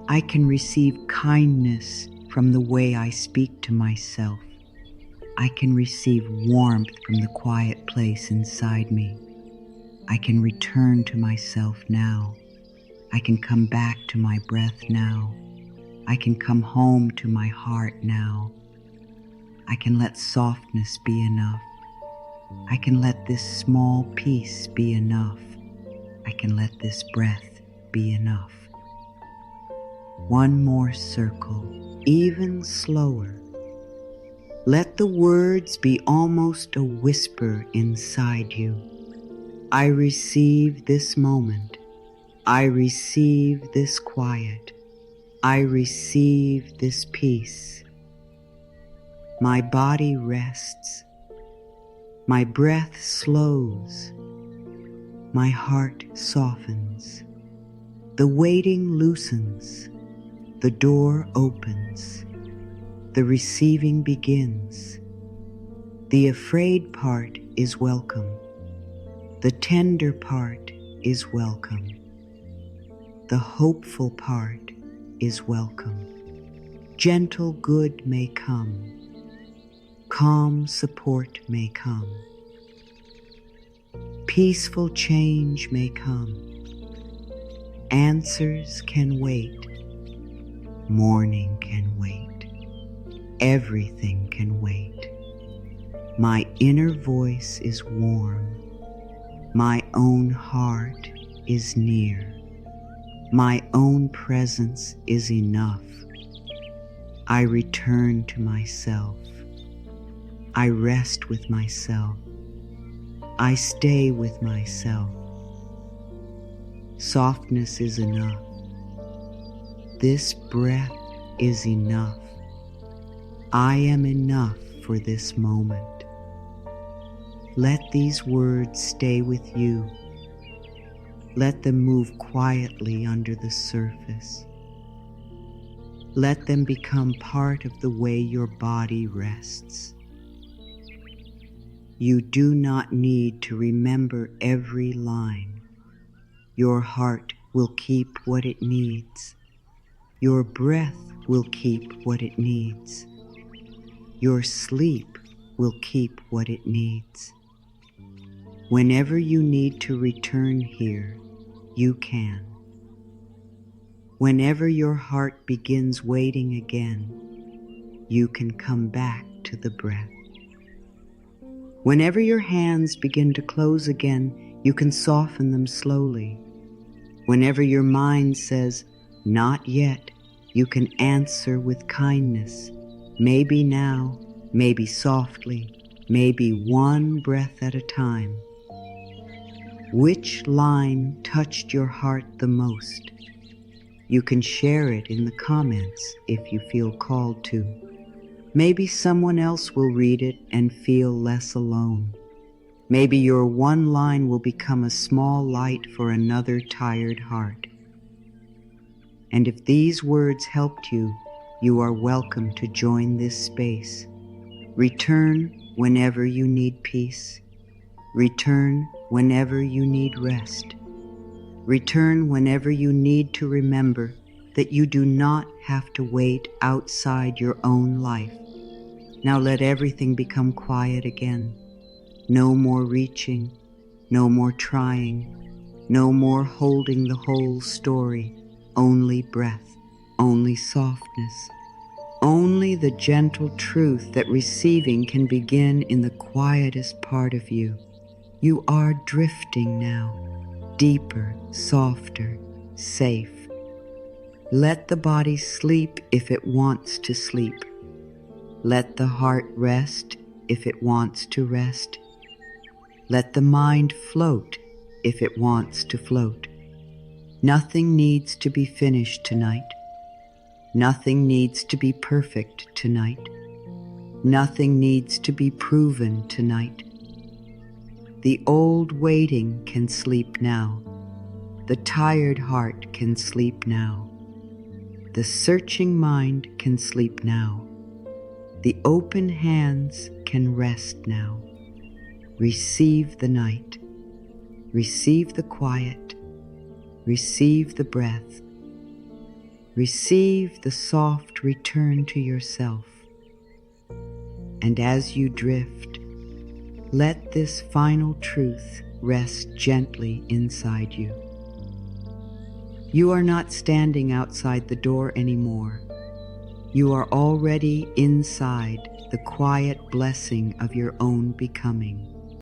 I can receive kindness from the way I speak to myself. I can receive warmth from the quiet place inside me. I can return to myself now. I can come back to my breath now. I can come home to my heart now. I can let softness be enough. I can let this small peace be enough. I can let this breath be enough. One more circle, even slower. Let the words be almost a whisper inside you. I receive this moment. I receive this quiet. I receive this peace. My body rests. My breath slows. My heart softens. The waiting loosens. The door opens. The receiving begins. The afraid part is welcome. The tender part is welcome. The hopeful part is welcome. Gentle good may come. Calm support may come. Peaceful change may come. Answers can wait. Morning can wait. Everything can wait. My inner voice is warm. My own heart is near. My own presence is enough. I return to myself. I rest with myself. I stay with myself. Softness is enough. This breath is enough. I am enough for this moment. Let these words stay with you. Let them move quietly under the surface. Let them become part of the way your body rests. You do not need to remember every line. Your heart will keep what it needs. Your breath will keep what it needs. Your sleep will keep what it needs. Whenever you need to return here, you can. Whenever your heart begins waiting again, you can come back to the breath. Whenever your hands begin to close again, you can soften them slowly. Whenever your mind says, "Not yet," you can answer with kindness. Maybe now, maybe softly, maybe one breath at a time. Which line touched your heart the most? You can share it in the comments if you feel called to. Maybe someone else will read it and feel less alone. Maybe your one line will become a small light for another tired heart. And if these words helped you, you are welcome to join this space. Return whenever you need peace. Return whenever you need rest. Return whenever you need to remember that you do not have to wait outside your own life. Now let everything become quiet again. No more reaching, no more trying, no more holding the whole story. Only breath, only softness, only the gentle truth that receiving can begin in the quietest part of you. You are drifting now, deeper, softer, safe. Let the body sleep if it wants to sleep. Let the heart rest if it wants to rest. Let the mind float if it wants to float. Nothing needs to be finished tonight. Nothing needs to be perfect tonight. Nothing needs to be proven tonight. The old waiting can sleep now. The tired heart can sleep now. The searching mind can sleep now. The open hands can rest now. Receive the night. Receive the quiet. Receive the breath. Receive the soft return to yourself. And as you drift, let this final truth rest gently inside you. You are not standing outside the door anymore. You are already inside the quiet blessing of your own becoming.